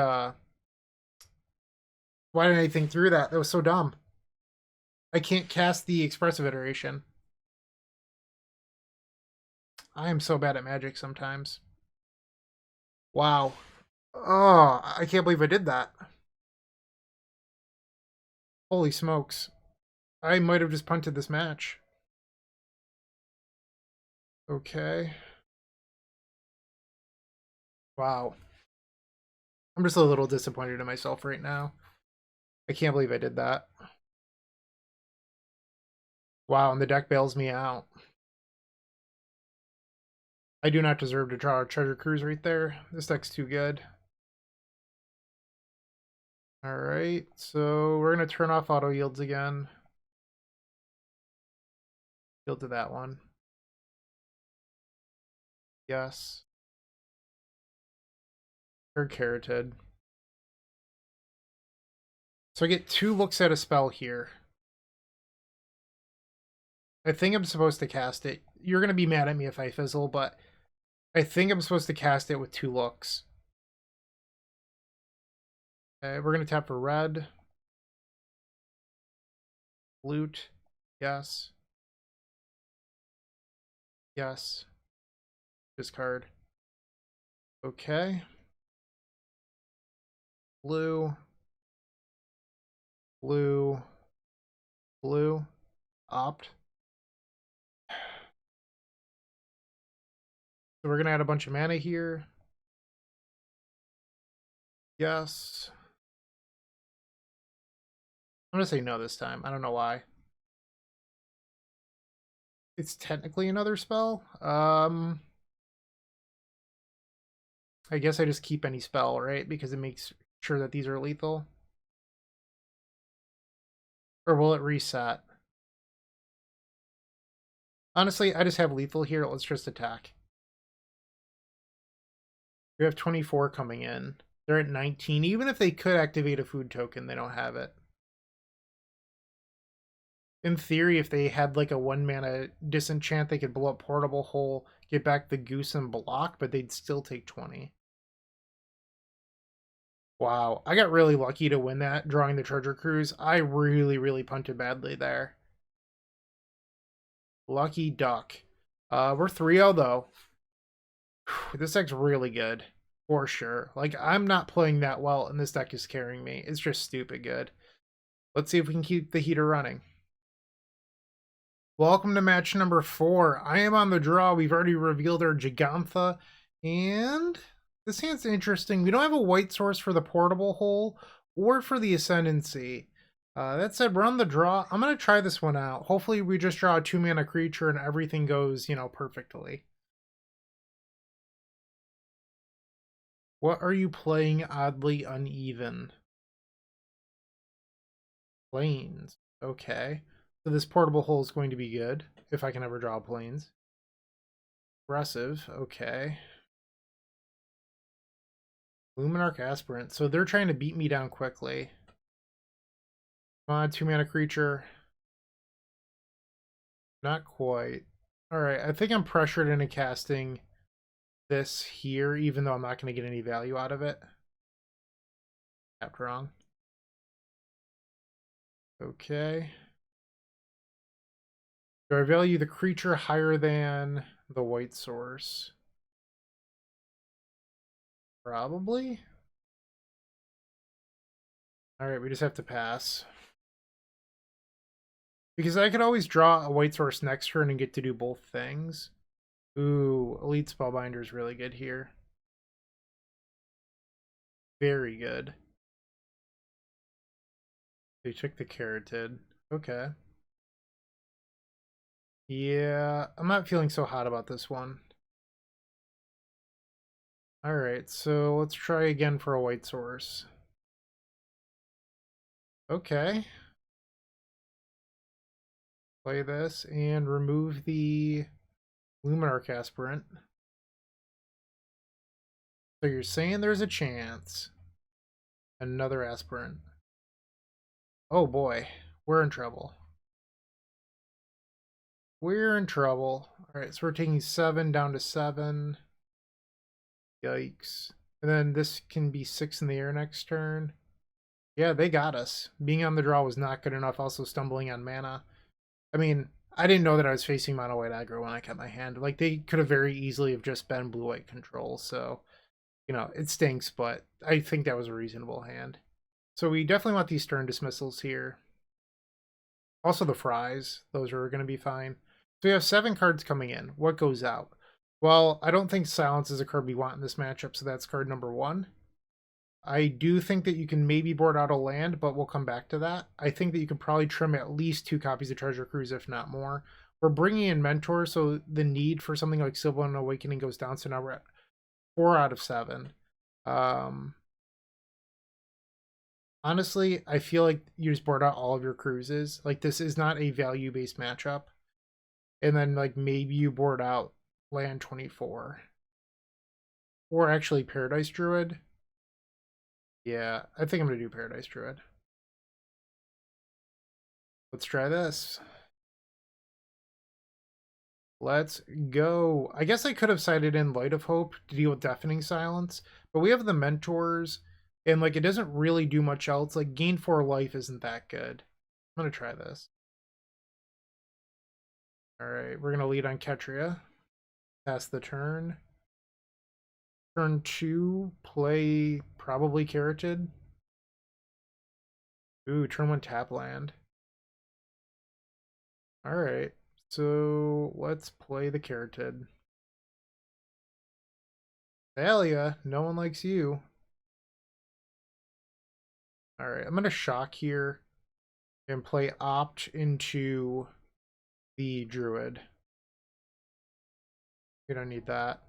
Speaker 1: Why didn't I think through that? That was so dumb. I can't cast the Expressive Iteration. I am so bad at Magic sometimes. Wow. Oh, I can't believe I did that. Holy smokes. I might have just punted this match. Okay. Wow. I'm just a little disappointed in myself right now. I can't believe I did that. Wow, and the deck bails me out. I do not deserve to draw a Treasure Cruise right there. This deck's too good. Alright, so we're going to turn off auto yields again. Yield to that one. Yes. Or Carotid. So I get 2 looks at a spell here. I think I'm supposed to cast it. You're going to be mad at me if I fizzle, but I think I'm supposed to cast it with 2 looks. Okay, we're going to tap for red. Loot. Yes. Yes. Discard. Okay. Blue. Blue. Blue. Opt. So we're going to add a bunch of mana here. Yes. I'm going to say no this time. I don't know why. It's technically another spell. I guess I just keep any spell, right? Because it makes sure that these are lethal. Or will it reset? Honestly, I just have lethal here. Let's just attack. We have 24 coming in. They're at 19. Even if they could activate a food token, they don't have it. In theory, if they had like a 1-mana disenchant, they could blow up Portable Hole, get back the Goose, and block, but they'd still take 20. Wow, I got really lucky to win that, drawing the Treasure Cruise. I really, really punted badly there. Lucky duck. We're 3-0 though. Whew, this deck's really good. For sure. Like, I'm not playing that well, and this deck is carrying me. It's just stupid good. Let's see if we can keep the heater running. Welcome to match number 4. I am on the draw. We've already revealed our Gigantha, and this hand's interesting. We don't have a white source for the portable hole or for the Ascendancy. That said, we're on the draw. I'm going to try this one out. Hopefully we just draw a 2-mana creature and everything goes, perfectly. What are you playing? Oddly uneven. Planes. Okay. So this portable hole is going to be good, if I can ever draw planes. Aggressive. Okay. Luminarch Aspirant. So they're trying to beat me down quickly. Come on, 2-mana creature. Not quite. Alright, I think I'm pressured into casting this here, even though I'm not going to get any value out of it. Tapped wrong. Okay. Do I value the creature higher than the white source? Probably. Alright, we just have to pass. Because I could always draw a white source next turn and get to do both things. Ooh, Elite Spellbinder is really good here. Very good. They took the Carotid. Okay. Yeah, I'm not feeling so hot about this one. Alright, so let's try again for a white source. Okay. Play this and remove the Luminarch Aspirant. So you're saying there's a chance. Another Aspirant. Oh boy, we're in trouble. We're in trouble. Alright, so we're taking 7 down to 7. Yikes. And then this can be 6 in the air next turn. Yeah, they got us. Being on the draw was not good enough, also stumbling on mana. I mean, I didn't know that I was facing mono white aggro when I kept my hand. Like, they could have very easily have just been blue-white control, so, it stinks, but I think that was a reasonable hand. So we definitely want these stern dismissals here. Also the fries, those are going to be fine. So we have 7 cards coming in. What goes out? Well, I don't think Silence is a card we want in this matchup, so that's card number 1. I do think that you can maybe board out a land, but we'll come back to that. I think that you can probably trim at least 2 copies of Treasure Cruise, if not more. We're bringing in Mentor, so the need for something like Sylvan Awakening goes down, so now we're at 4 out of 7. Honestly, I feel like you just board out all of your cruises. Like, this is not a value-based matchup. And then, like, maybe you board out land 24. Or actually Paradise Druid. Yeah, I think I'm going to do Paradise Druid. Let's try this. Let's go. I guess I could have sided in Light of Hope to deal with Deafening Silence, but we have the Mentors, and like it doesn't really do much else. Like gain 4 life isn't that good. I'm going to try this. Alright, we're going to lead on Ketria. Pass the turn. Turn 2, play probably Carotid. Ooh, turn 1 tap land. Alright, so let's play the Carotid. Thalia, no one likes you. Alright, I'm going to shock here and play Opt into the Druid. We don't need that.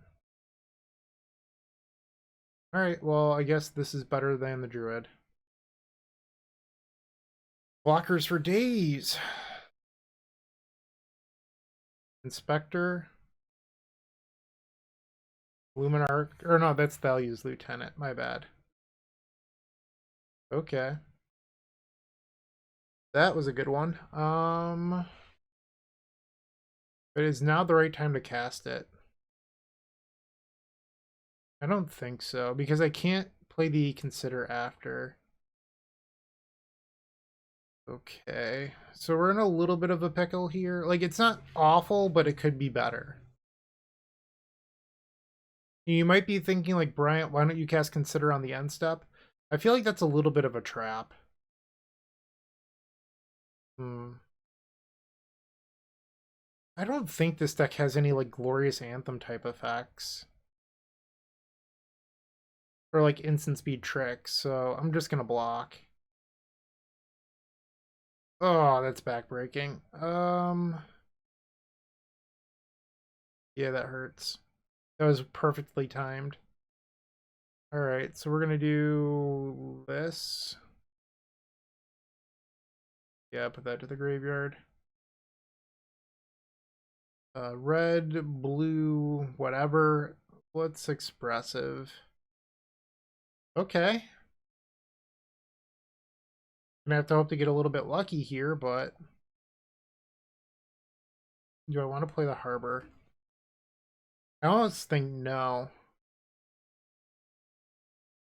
Speaker 1: Alright, well, I guess this is better than the Druid. Blockers for days. Inspector. Luminarch. Or no, that's Thalia's Lieutenant. My bad. Okay. That was a good one. But is now the right time to cast it? I don't think so, because I can't play the Consider after. Okay, so we're in a little bit of a pickle here. Like, it's not awful, but it could be better. You might be thinking like, Bryant, why don't you cast Consider on the end step? I feel like that's a little bit of a trap. I don't think this deck has any like Glorious Anthem type effects. Or like instant speed tricks, so I'm just gonna block. Oh, that's backbreaking. Yeah, that hurts. That was perfectly timed. Alright, so we're gonna do this. Yeah, put that to the graveyard. Red, blue, whatever. What's expressive? Okay. Gonna have to hope to get a little bit lucky here, but do I want to play the harbor? I almost think no.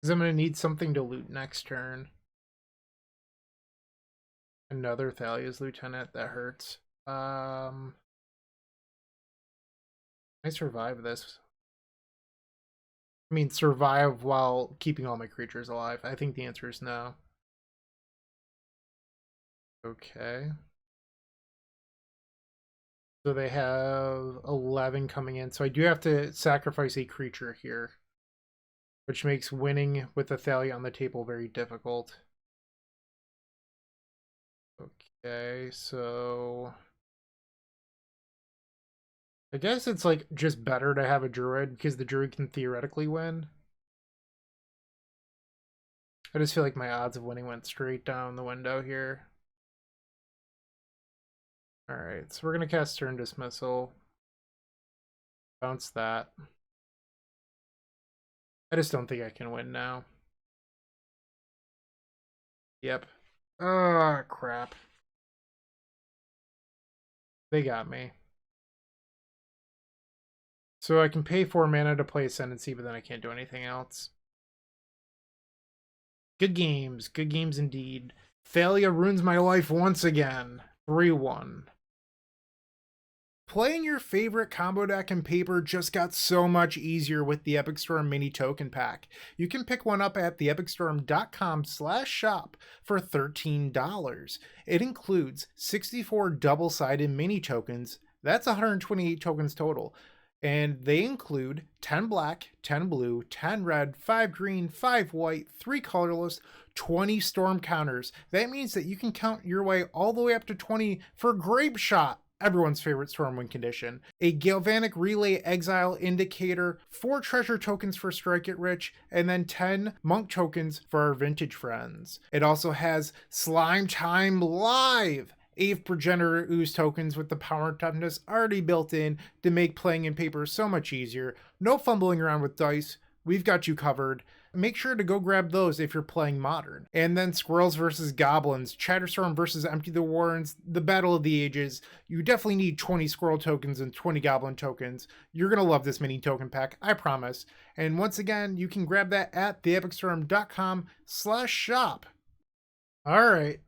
Speaker 1: Because I'm gonna need something to loot next turn. Another Thalia's Lieutenant, that hurts. I survive this. I mean, survive while keeping all my creatures alive. I think the answer is no. Okay. So they have 11 coming in. So I do have to sacrifice a creature here, which makes winning with the Thalia on the table very difficult. Okay, so I guess it's like just better to have a druid because the druid can theoretically win. I just feel like my odds of winning went straight down the window here. Alright, so we're going to cast Turn Dismissal. Bounce that. I just don't think I can win now. Yep. Ah, crap. They got me. So I can pay 4 mana to play Ascendancy, but then I can't do anything else. Good games indeed. Thalia ruins my life once again. 3-1. Playing your favorite combo deck in Paper just got so much easier with the Epic Storm Mini Token Pack. You can pick one up at theepicstorm.com/shop for $13. It includes 64 double-sided mini tokens. That's 128 tokens total. And they include 10 black, 10 blue, 10 red, 5 green, 5 white, 3 colorless, 20 storm counters. That means that you can count your way all the way up to 20 for Grape Shot, everyone's favorite Stormwind condition, a Galvanic Relay Exile Indicator, 4 treasure tokens for Strike It Rich, and then 10 monk tokens for our vintage friends. It also has Slime Time Live, Ave Progenitor Ooze tokens with the power and toughness already built in to make playing in Paper so much easier. No fumbling around with dice. We've got you covered. Make sure to go grab those if you're playing Modern. And then Squirrels versus Goblins, Chatterstorm versus Empty the Warrens, the Battle of the Ages. You definitely need 20 Squirrel tokens and 20 Goblin tokens. You're going to love this mini token pack, I promise. And once again, you can grab that at theepicstorm.com/shop. All right.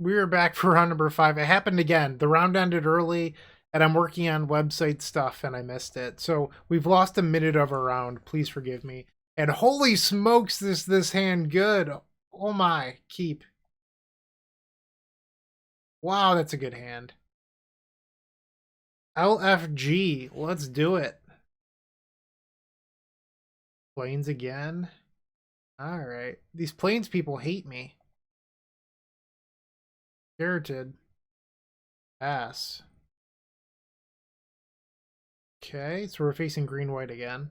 Speaker 1: We are back for round number 5. It happened again. The round ended early, and I'm working on website stuff, and I missed it. So we've lost a minute of a round. Please forgive me. And holy smokes, this hand good. Oh my, keep. Wow, that's a good hand. LFG, let's do it. Plains again. All right. These Plains people hate me. Spirited. Pass. Okay, so we're facing green-white again.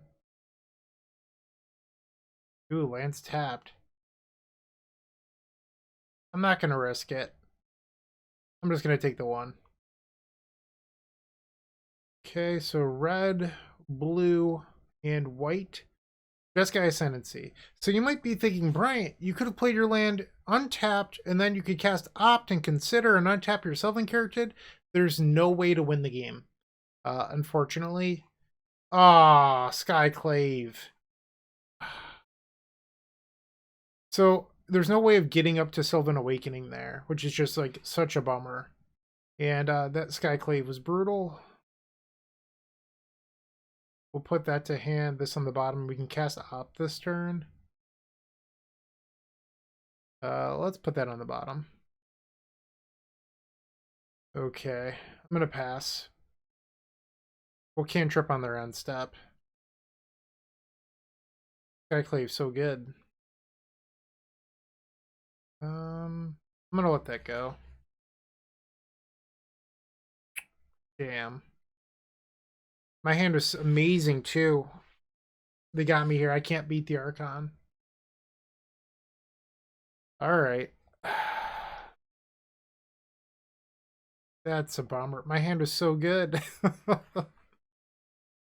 Speaker 1: Ooh, land's tapped. I'm not going to risk it. I'm just going to take the 1. Okay, so red, blue, and white. Jeskai Ascendancy. So you might be thinking, Bryant, you could have played your land untapped, and then you could cast Opt and Consider and untap your Sylvan character. There's no way to win the game. Unfortunately. Ah, Skyclave. So there's no way of getting up to Sylvan Awakening there, which is just like such a bummer. And that Skyclave was brutal. We'll put that to hand, this on the bottom. We can cast Op this turn. Let's put that on the bottom. Okay, I'm gonna pass. We'll cantrip on their end step. Skyclave, so good. I'm gonna let that go. Damn. My hand was amazing too. They got me here. I can't beat the Archon. Alright. That's a bummer. My hand was so good.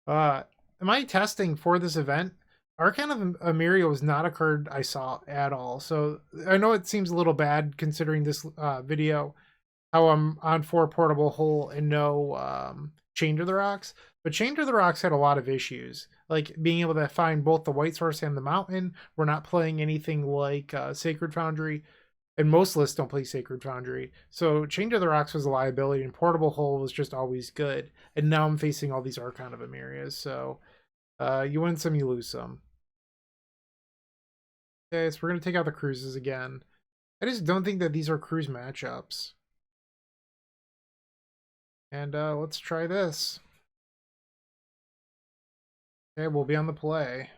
Speaker 1: Am I testing for this event? Archon of Amiria was not a card I saw at all. So I know it seems a little bad considering this video, how I'm on 4 Portable Hole and no Chain to the Rocks. But Chain to the Rocks had a lot of issues. Like being able to find both the White Source and the Mountain. We're not playing anything like Sacred Foundry. And most lists don't play Sacred Foundry. So Chain to the Rocks was a liability and Portable Hole was just always good. And now I'm facing all these Archon of Amirias. So you win some, you lose some. Okay, so we're going to take out the cruises again. I just don't think that these are cruise matchups. And let's try this. Okay, we'll be on the play.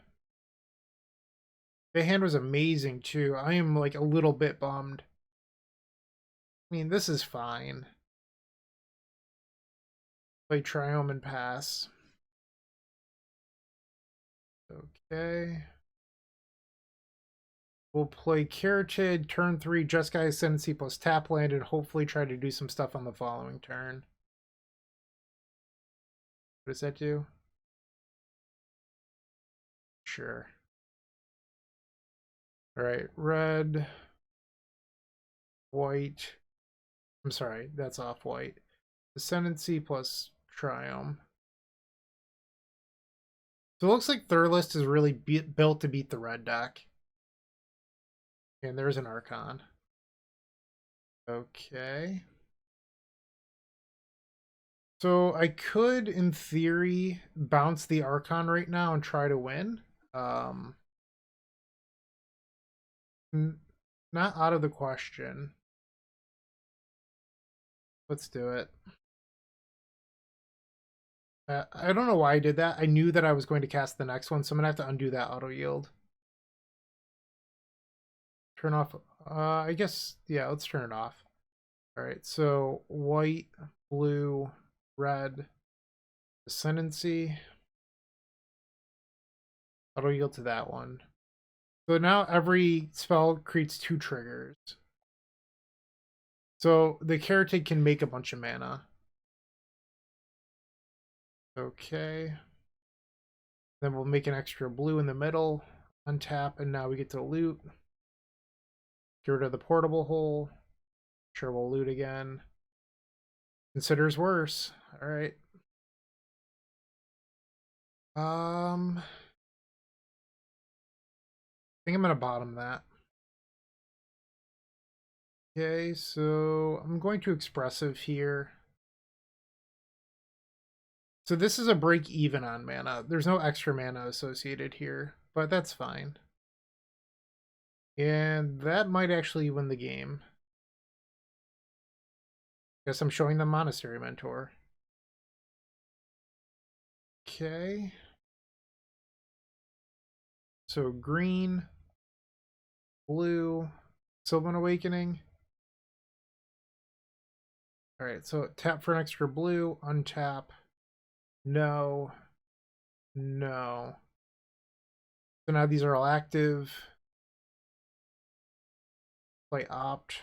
Speaker 1: The hand was amazing too. I am like a little bit bummed. I mean, this is fine. Play Triome and pass. Okay. We'll play Caryatid, turn 3, Jeskai Ascendancy plus tap land, and hopefully try to do some stuff on the following turn. What does that do? Sure. Alright, red, white. I'm sorry, that's off-white. Ascendancy plus Triome. So it looks like their list is really built to beat the red deck. And there's an Archon. Okay. So I could, in theory, bounce the Archon right now and try to win. Not out of the question. Let's do it. I don't know why I did that. I knew that I was going to cast the next one, so I'm going to have to undo that auto yield. Turn off. I guess, yeah, let's turn it off. All right, so white, blue, red, Ascendancy. Auto yield to that one. So now every spell creates 2 triggers. So the Caryatid can make a bunch of mana. Okay. Then we'll make an extra blue in the middle, untap, and now we get to loot. Get rid of the Portable Hole. Sure, we'll loot again. Considers worse. All right. I think I'm gonna bottom that. Okay, so I'm going to Expressive here. So this is a break even on mana. There's no extra mana associated here, but that's fine. And that might actually win the game. Guess I'm showing them Monastery Mentor. Okay. So green, blue, Sylvan Awakening. Alright, so tap for an extra blue, untap. No. No. So now these are all active. Play opt.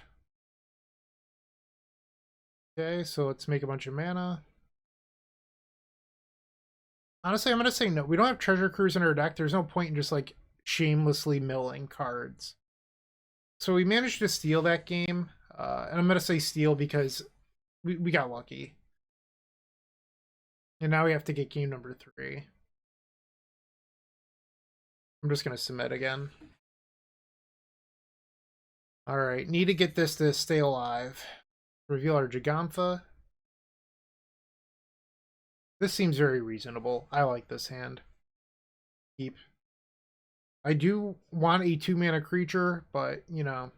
Speaker 1: Okay, so let's make a bunch of mana. Honestly, I'm going to say no. We don't have Treasure Cruise in our deck. There's no point in just like shamelessly milling cards. So we managed to steal that game. And I'm going to say steal because we got lucky. And now we have to get game number 3. I'm just going to submit again. Alright, need to get this to stay alive. Reveal our Gigantha. This seems very reasonable. I like this hand. Keep. I do want a 2-mana creature, but, you know,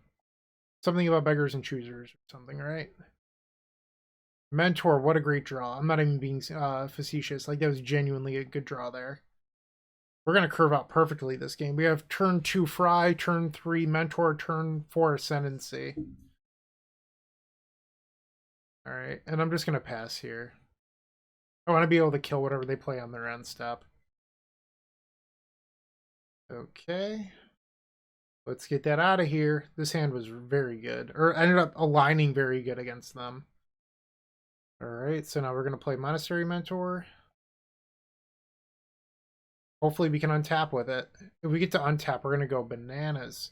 Speaker 1: something about beggars and choosers or something, right? Mentor, what a great draw. I'm not even being facetious. Like, that was genuinely a good draw there. We're going to curve out perfectly this game. We have turn 2 Fry, turn 3 Mentor, turn 4 Ascendancy. Alright, and I'm just going to pass here. I want to be able to kill whatever they play on their end step. Okay. Let's get that out of here. This hand was very good. Or ended up aligning very good against them. Alright, so now we're going to play Monastery Mentor. Hopefully we can untap with it. If we get to untap, we're going to go bananas.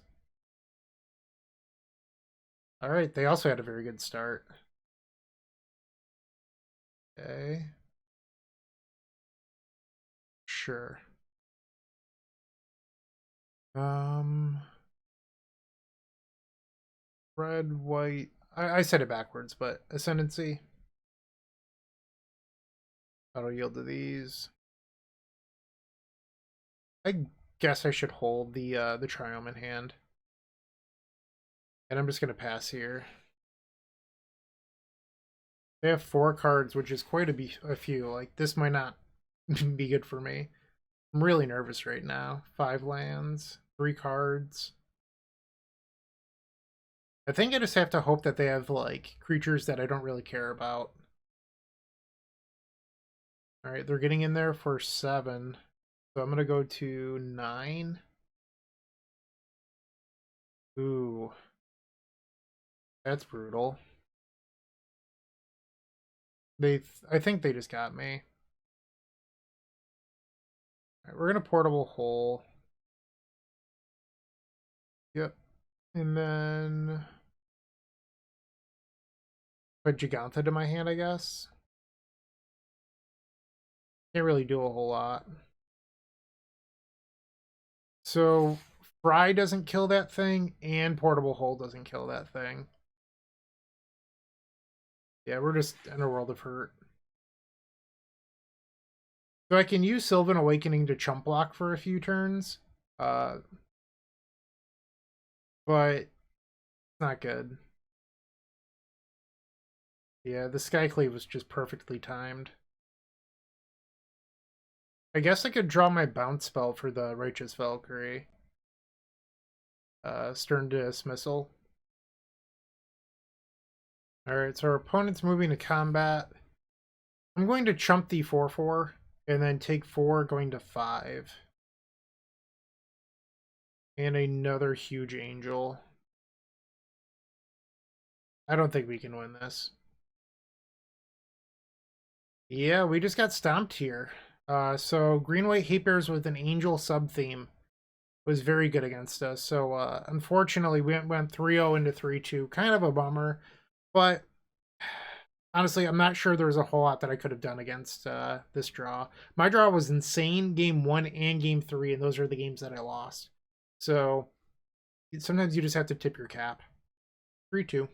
Speaker 1: Alright, they also had a very good start. Okay. Sure. Red, white. I said it backwards, but Ascendancy. That'll yield to these. I guess I should hold the Triome in hand. And I'm just gonna pass here. They have 4 cards, which is quite a few. Like, this might not be good for me. I'm really nervous right now. 5 lands, 3 cards. I think I just have to hope that they have, like, creatures that I don't really care about. Alright, they're getting in there for 7. So I'm going to go to 9. Ooh. That's brutal. I think they just got me. Alright, we're going to Portable Hole. Yep. And then put Giganta to my hand, I guess. Can't really do a whole lot. So Fry doesn't kill that thing, and Portable Hole doesn't kill that thing. Yeah, we're just in a world of hurt. So I can use Sylvan Awakening to chump block for a few turns. But it's not good. Yeah, the Skyclave was just perfectly timed. I guess I could draw my bounce spell for the Righteous Valkyrie. Stern Dismissal. Alright, so our opponent's moving to combat. I'm going to chump the 4/4 and then take 4, going to 5. And another huge angel. I don't think we can win this. Yeah, we just got stomped here. So green-white hate bears with an angel sub-theme was very good against us. So unfortunately, we went 3-0 into 3-2. Kind of a bummer. But honestly, I'm not sure there's a whole lot that I could have done against this draw. My draw was insane game 1 and game 3, and those are the games that I lost. So sometimes you just have to tip your cap. 3-2.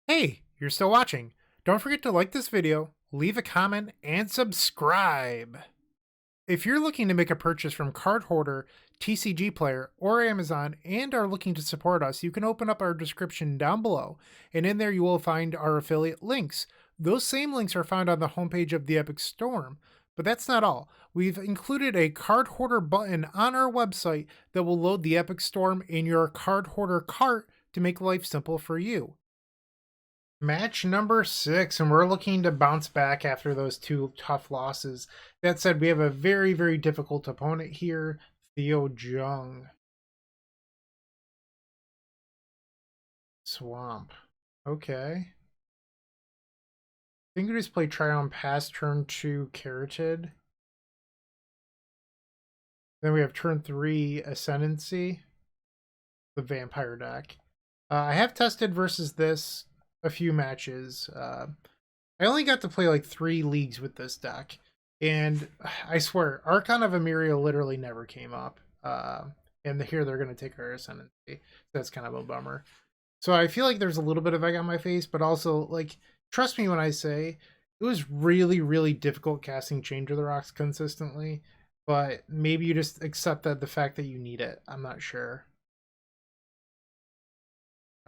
Speaker 1: Hey, you're still watching. Don't forget to like this video, leave a comment, and subscribe. If you're looking to make a purchase from Card Hoarder, TCG Player, or Amazon and are looking to support us, you can open up our description down below, and in there you will find our affiliate links. Those same links are found on the homepage of the Epic Storm. But that's not all. We've included a Card Hoarder button on our website that will load the Epic Storm in your Card Hoarder cart to make life simple for you. Match number 6, and we're looking to bounce back after those 2 tough losses. That said, we have a very, very difficult opponent here, Theo Jung. Swamp. Okay. I think we just play Triumph past turn 2 Carotid. Then we have turn 3 Ascendancy, the Vampire deck. I have tested versus this a few matches. I only got to play like 3 leagues with this deck, and I swear Archon of Emeria literally never came up. And here they're going to take our Ascendancy. That's kind of a bummer. So I feel like there's a little bit of egg on my face, but also, like, trust me when I say It was really, really difficult casting Change of the Rocks consistently, but maybe you just accept that the fact that you need it. I'm not sure.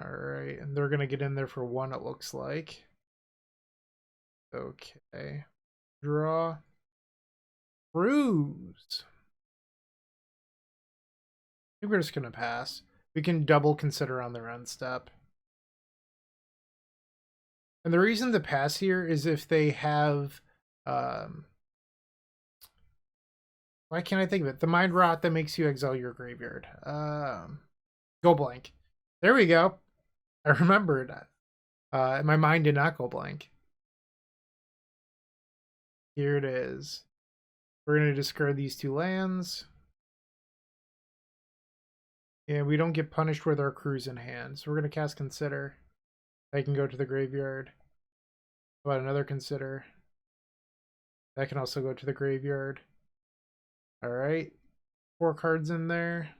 Speaker 1: All right, and they're going to get in there for 1, it looks like. Okay. Draw. Cruise. I think we're just going to pass. We can double consider on their end step. And the reason to pass here is if they have... why can't I think of it? The Mind Rot that makes you exile your graveyard. Go blank. There we go. I remembered. My mind did not go blank. Here it is. We're going to discard these 2 lands. And we don't get punished with our cruise in hand. So we're going to cast Consider. I can go to the graveyard. How about another Consider? That can also go to the graveyard. Alright. 4 cards in there.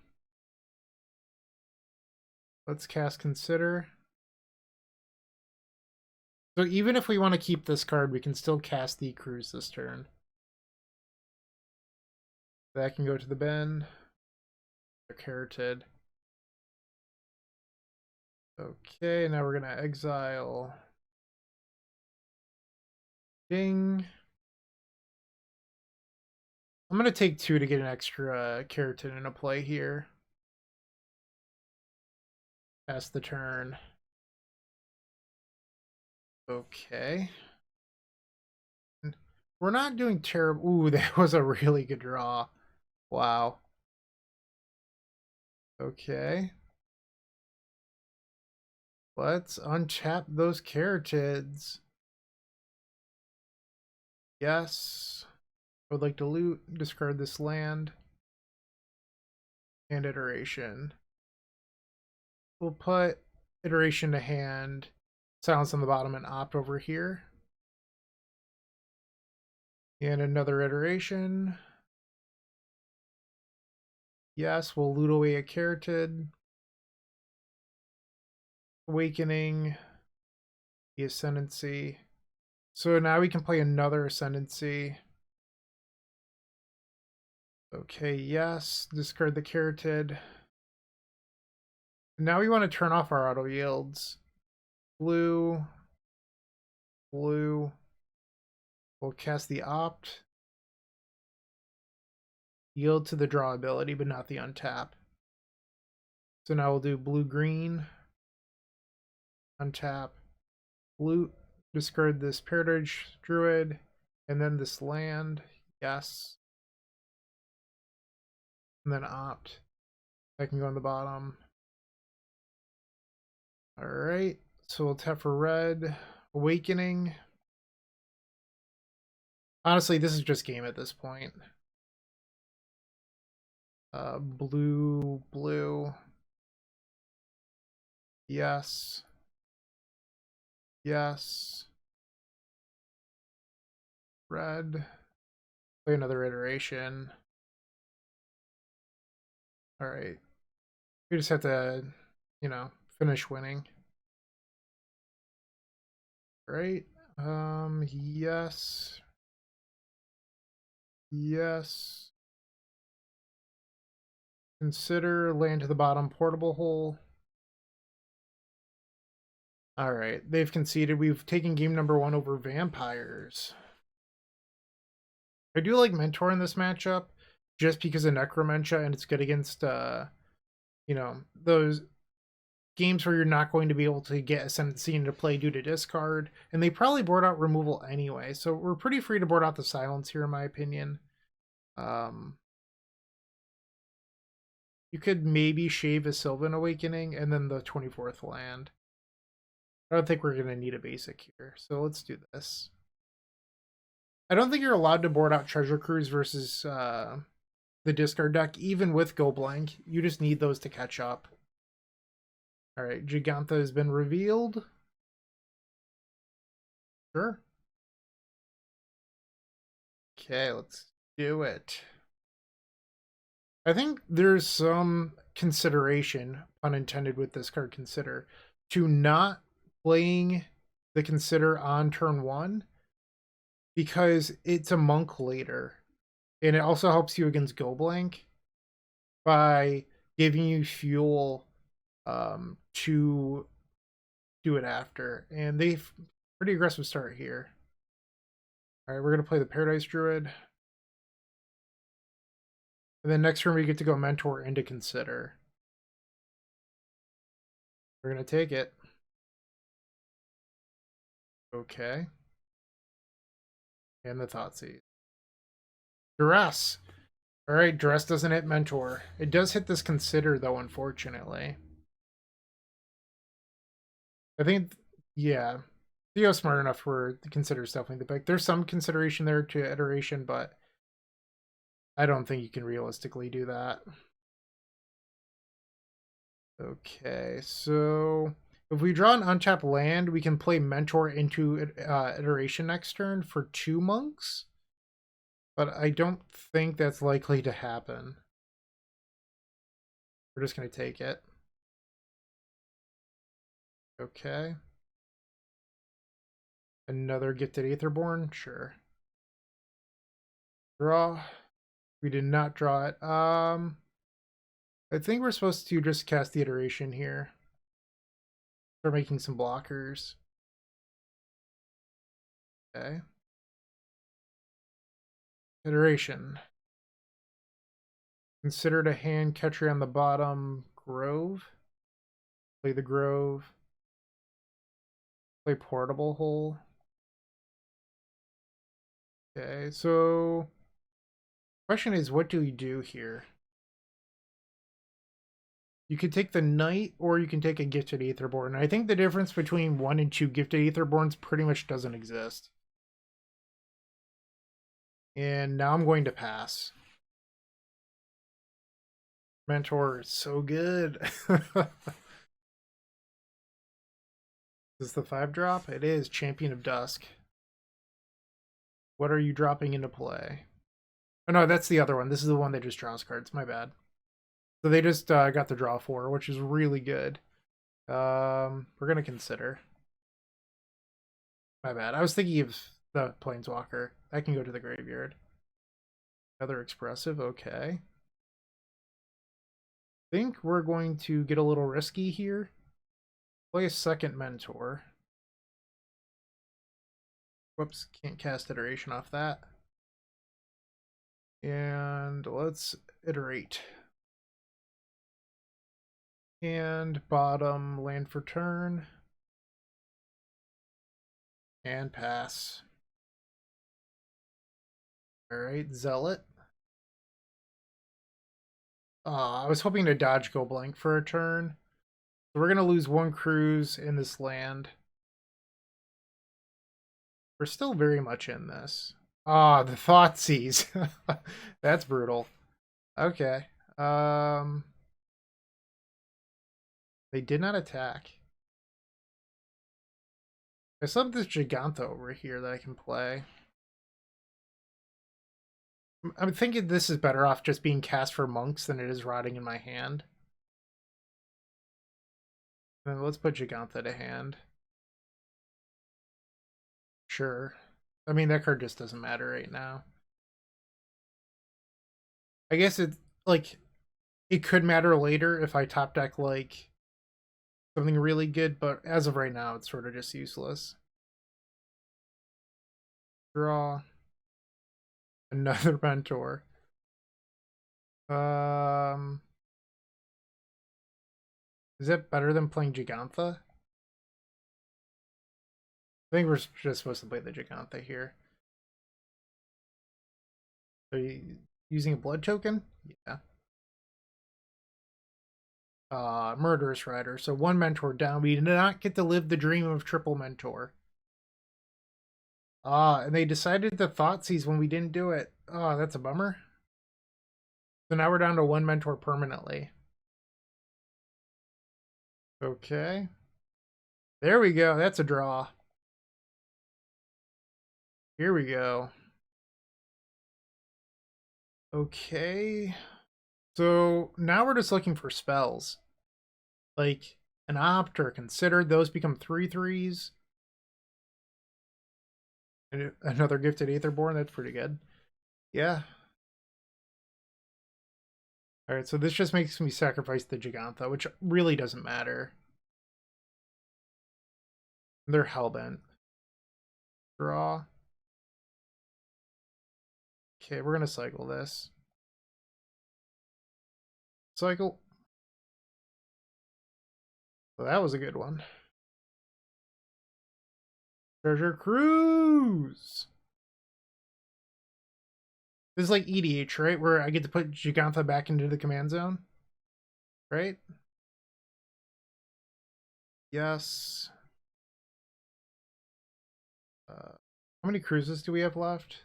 Speaker 1: Let's cast Consider. So even if we want to keep this card, we can still cast the Cruise this turn. That can go to the bin. They're carroted. Okay, now we're going to exile. Ding. I'm going to take 2 to get an extra keratin into play here. Pass the turn. Okay. We're not doing terrible. Ooh, that was a really good draw. Wow. Okay. Let's untap those keratids. Yes. I would like to loot, discard this land. And iteration. We'll put iteration to hand, silence on the bottom, and opt over here. And another iteration. Yes, we'll loot away a keratid. Awakening. The Ascendancy. So now we can play another Ascendancy. Okay, yes. Discard the keratid. Now we want to turn off our auto yields. Blue. Blue. We'll cast the opt. Yield to the draw ability, but not the untap. So now we'll do blue-green. Untap. Blue. Discard this Paradise Druid. And then this land. Yes. And then opt. That can go on the bottom. Alright. So we'll tap for red. Awakening. Honestly, this is just game at this point. Blue, blue. Yes. Yes. Red. Play another iteration. Alright. We just have to, you know, finish winning. Right? Yes. Yes. Consider land to the bottom portable hole. Alright, they've conceded. We've taken game number 1 over Vampires. I do like Mentor in this matchup, just because of Necromentia, and it's good against, you know, those games where you're not going to be able to get Ascendancy into play due to discard, and they probably board out removal anyway, so we're pretty free to board out the Silence here, in my opinion. You could maybe shave a Sylvan Awakening, and then the 24th land. I don't think we're going to need a basic here, so let's do this. I don't think you're allowed to board out Treasure Cruise versus the discard deck, even with Go Blank. You just need those to catch up. Alright, Giganta has been revealed. Sure. Okay, let's do it. I think there's some consideration, pun intended, with this card Consider, to not playing the Consider on turn 1 because it's a monk later. And it also helps you against Go Blank by giving you fuel to do it after. And they've pretty aggressive start here. All right, we're going to play the Paradise Druid. And then next turn we get to go Mentor into Consider. We're going to take it. Okay. And the Thoughtseize. Duress. Alright, Duress doesn't hit Mentor. It does hit this Consider, though, unfortunately. I think, yeah. Theo's smart enough for the Consider is definitely the pick. There's some consideration there to Iteration, but I don't think you can realistically do that. Okay, so if we draw an untapped land, we can play Mentor into Iteration next turn for 2 monks. But I don't think that's likely to happen. We're just going to take it. Okay. Another Gifted Aetherborn? Sure. Draw. We did not draw it. I think we're supposed to just cast the Iteration here. Start making some blockers. Okay. Iteration. Considered a hand catcher on the bottom. Grove. Play the Grove. Play Portable Hole. Okay, so question is, what do we do here? You could take the Knight, or you can take a Gifted Aetherborn. I think the difference between 1 and 2 Gifted Aetherborns pretty much doesn't exist. And now I'm going to pass. Mentor is so good. Is this the 5-drop? It is Champion of Dusk. What are you dropping into play? Oh no, that's the other one. This is the one that just draws cards. My bad. So they just got the draw 4, which is really good. We're going to consider. My bad. I was thinking of the Planeswalker. That can go to the graveyard. Another Expressive. Okay. I think we're going to get a little risky here. Play a second Mentor. Whoops, can't cast Iteration off that. And let's iterate. And bottom land for turn. And pass. Alright, Zealot. I was hoping to dodge Go Blank for a turn. So we're going to lose 1 cruise in this land. We're still very much in this. Ah, the Thoughtseize. That's brutal. Okay. They did not attack. I still have this Giganta over here that I can play. I'm thinking this is better off just being cast for monks than it is rotting in my hand. Then let's put Giganta to hand. Sure. I mean, that card just doesn't matter right now. I guess it, like, it could matter later if I top deck, like, something really good, but as of right now, it's sort of just useless. Draw. Another Mentor. Is it better than playing Giganta? I think we're just supposed to play the Giganta here. Are you using a blood token? Yeah. Murderous Rider. So 1 Mentor down. We did not get to live the dream of triple Mentor. And they decided to Thoughtseize when we didn't do it. Oh, that's a bummer. So now we're down to 1 Mentor permanently. Okay. There we go. That's a draw. Here we go. Okay. So now we're just looking for spells. Like an Opt or Consider. Those become 3/3s. And another Gifted Aetherborn, that's pretty good. Yeah. Alright, so this just makes me sacrifice the Gigantha, which really doesn't matter. They're Hellbent. Draw. Okay, we're gonna cycle this. Cycle. So that was a good one. Treasure Cruise! This is like EDH, right? Where I get to put Gigantha back into the command zone. Right? Yes. How many cruises do we have left?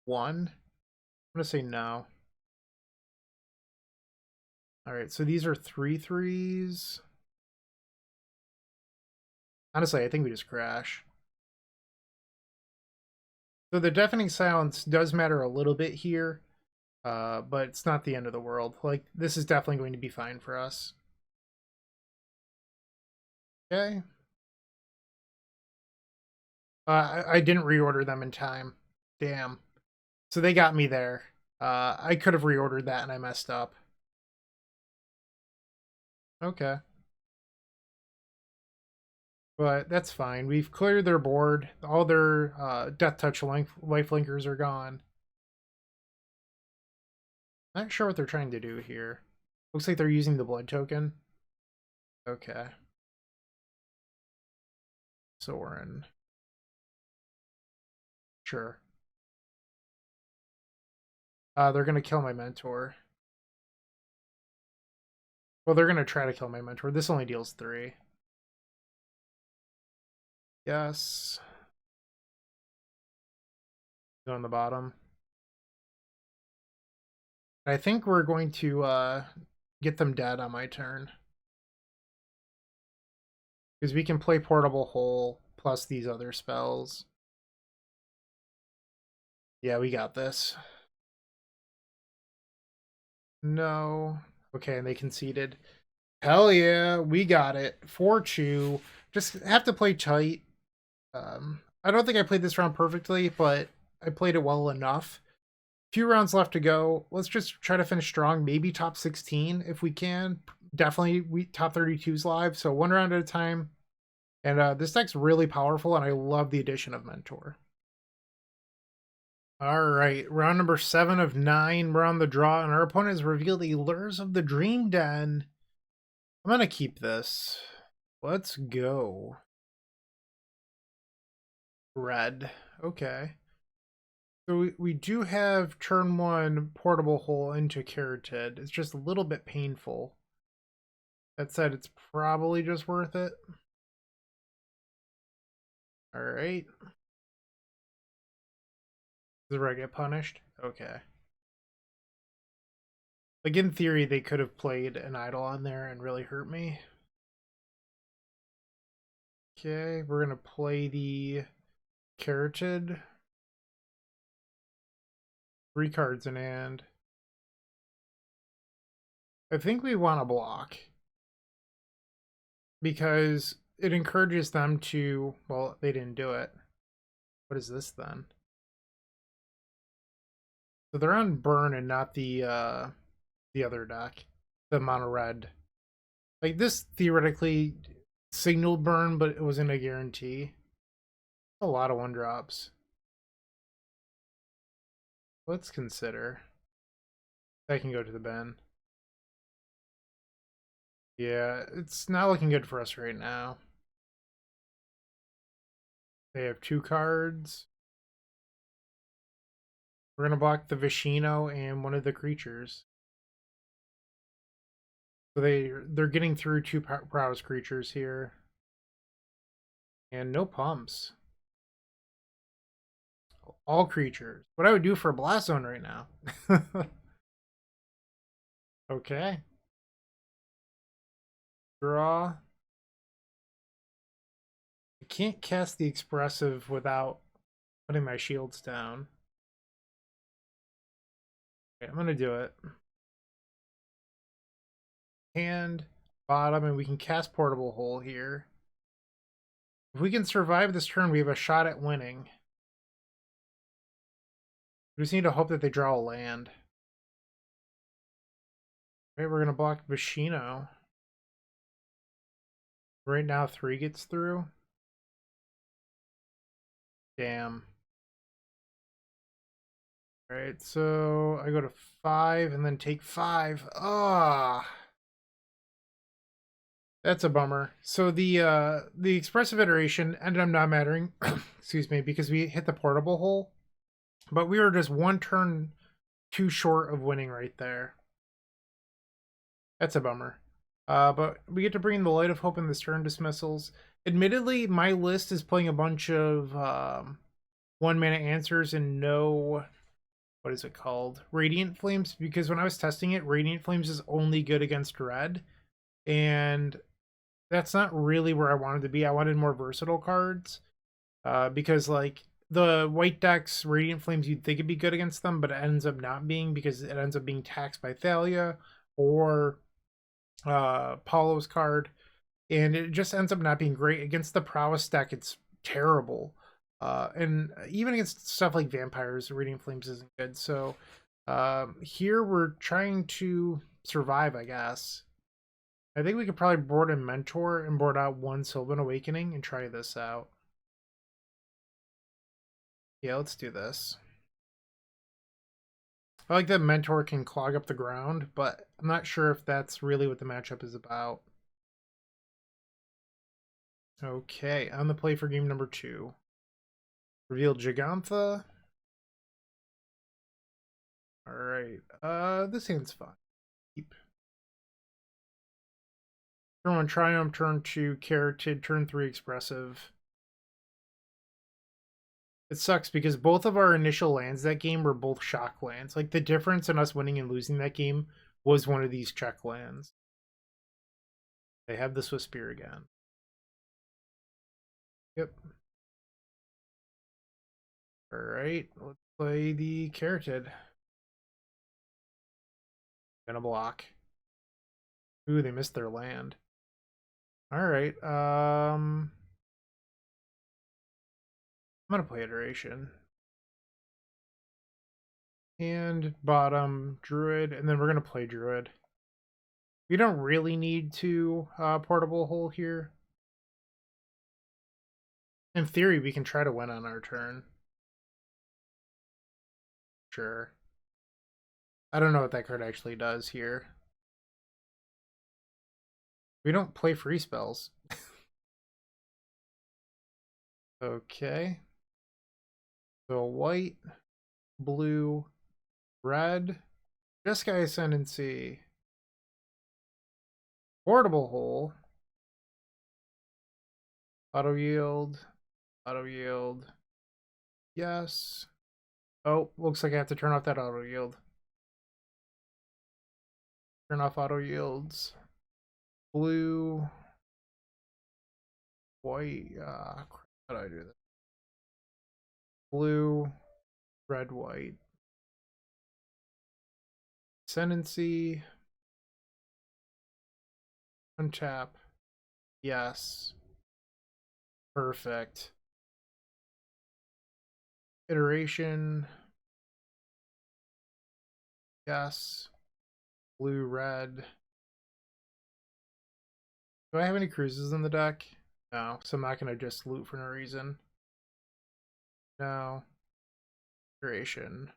Speaker 1: One. I'm gonna say no. Alright, so these are 3/3s. Honestly, I think we just crash. So the Deafening Silence does matter a little bit here, but it's not the end of the world. Like, this is definitely going to be fine for us. Okay. I didn't reorder them in time. Damn. So they got me there. I could have reordered that and I messed up. Okay. But that's fine. We've cleared their board. All their Death Touch lifelinkers are gone. Not sure what they're trying to do here. Looks like they're using the blood token. Okay. Soren. Sure. They're gonna kill my mentor. Well, they're gonna try to kill my mentor. This only deals 3. Yes. Go on the bottom. I think we're going to get them dead on my turn. Because we can play Portable Hole plus these other spells. Yeah, we got this. No. Okay, and they conceded. Hell yeah, we got it. 4-2. Just have to play tight. I don't think I played this round perfectly, but I played it well enough. Few rounds left to go. Let's just try to finish strong. Maybe top 16 if we can. Definitely we top 32's live. So one round at a time. And this deck's really powerful, and I love the addition of Mentor. All right, round number 7 of 9. We're on the draw, and our opponent has revealed the Lures of the Dream Den. I'm going to keep this. Let's go. Red. Okay. So we do have turn 1 Portable Hole into Carotid. It's just a little bit painful. That said, it's probably just worth it. All right. Does I get punished? Okay. Like, in theory, they could have played an idol on there and really hurt me. Okay, we're going to play the Carotid. 3 cards in hand. I think we want to block. Because it encourages them to... Well, they didn't do it. What is this, then? So they're on Burn and not the other deck. The mono red. Like, this theoretically signaled Burn, but it wasn't a guarantee. A lot of 1-drops. Let's consider. I can go to the bin. Yeah, it's not looking good for us right now. They have 2 cards. We're going to block the Vishino and one of the creatures. So they're getting through 2 prowess creatures here. And no pumps. All creatures. What I would do for a Blast Zone right now. Okay. Draw. I can't cast the Expressive without putting my shields down. Okay, I'm going to do it. Hand, bottom, and we can cast Portable Hole here. If we can survive this turn, we have a shot at winning. We just need to hope that they draw a land. Okay, we're gonna block Vishino. Right now 3 gets through. Damn. Alright, so I go to 5 and then take 5. Ah, that's a bummer. So the expressive iteration ended up not mattering, excuse me, because we hit the portable hole. But we were just 1 turn too short of winning right there. That's a bummer. But we get to bring the Light of Hope in this turn dismissals. Admittedly, my list is playing a bunch of 1-mana answers and no, what is it called? Radiant Flames, because when I was testing it, Radiant Flames is only good against red. And that's not really where I wanted to be. I wanted more versatile cards. Because like the white decks, Radiant Flames, you'd think it'd be good against them, but it ends up not being because it ends up being taxed by Thalia or Paulo's card, and it just ends up not being great against the prowess deck. It's terrible, and even against stuff like vampires, Radiant Flames isn't good. So here we're trying to survive, I guess. I think we could probably board a Mentor and board out 1 Sylvan Awakening and try this out. Yeah, let's do this. I like that Mentor can clog up the ground, but I'm not sure if that's really what the matchup is about. Okay, on the play for game number 2. Reveal Gigantha. Alright, this hand's fine. Keep. Turn 1 Triumph, turn 2 Carotid, turn 3 Expressive. It sucks because both of our initial lands that game were both shock lands. Like, the difference in us winning and losing that game was one of these check lands. They have the Swiss Spear again. Yep. Alright, let's play the Carotid. Gonna block. Ooh, they missed their land. Alright, I'm gonna play Iteration. And bottom, Druid, and then we're gonna play Druid. We don't really need to portable hole here. In theory, we can try to win on our turn. Sure. I don't know what that card actually does here. We don't play free spells. Okay. So white, blue, red, Jeskai Ascendancy, portable hole, auto yield, yes. Oh, looks like I have to turn off that auto yield. Turn off auto yields. Blue, white, how do I do this? Blue, red, white. Ascendancy. Untap. Yes. Perfect. Iteration. Yes. Blue, red. Do I have any cruises in the deck? No, so I'm not going to just loot for no reason. No. Iteration.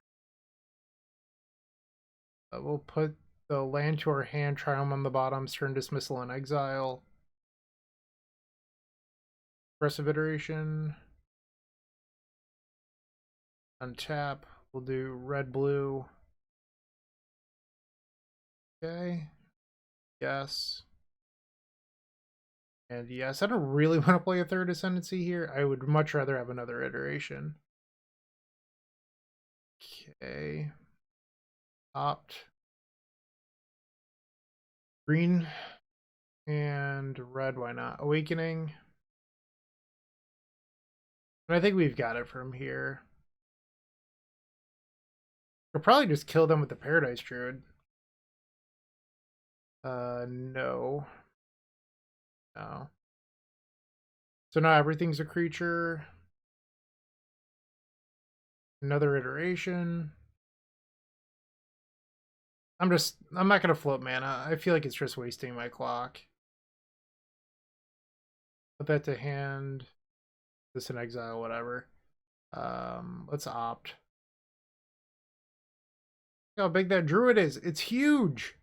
Speaker 1: We'll put the land to our hand, Triumph on the bottom, turn Dismissal and Exile. Expressive Iteration. Untap. We'll do red, blue. Okay. Yes. And yes, I don't really want to play a third Ascendancy here. I would much rather have another Iteration. Okay. Opt. Green and red, why not? Awakening. And I think we've got it from here. We'll probably just kill them with the Paradise Druid. No. No. So now everything's a creature. Another iteration. I'm not gonna float mana. I feel like it's just wasting my clock. Put that to hand. This in exile, whatever. Let's opt. Look how big that druid is. It's huge.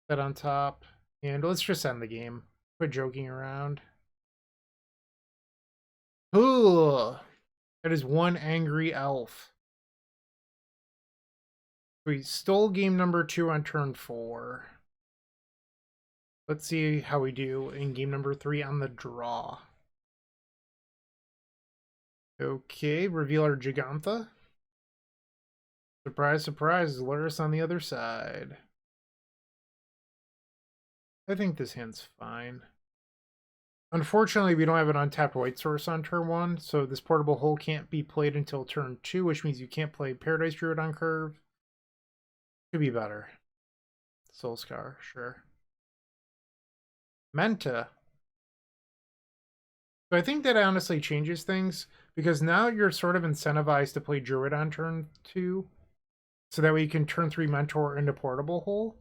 Speaker 1: That on top. And let's just end the game. Quit joking around. Ooh. That is one angry elf. We stole game number 2 on turn 4. Let's see how we do in game number 3 on the draw. Okay, reveal our Gigantha. Surprise, surprise, Luris on the other side. I think this hand's fine. Unfortunately, we don't have an untapped white source on turn 1, so this portable hole can't be played until turn 2, which means you can't play Paradise Druid on curve. Could be better. Soul Scar, sure. Menta. So I think that honestly changes things, because now you're sort of incentivized to play Druid on turn 2, so that way you can turn 3 Mentor into portable hole.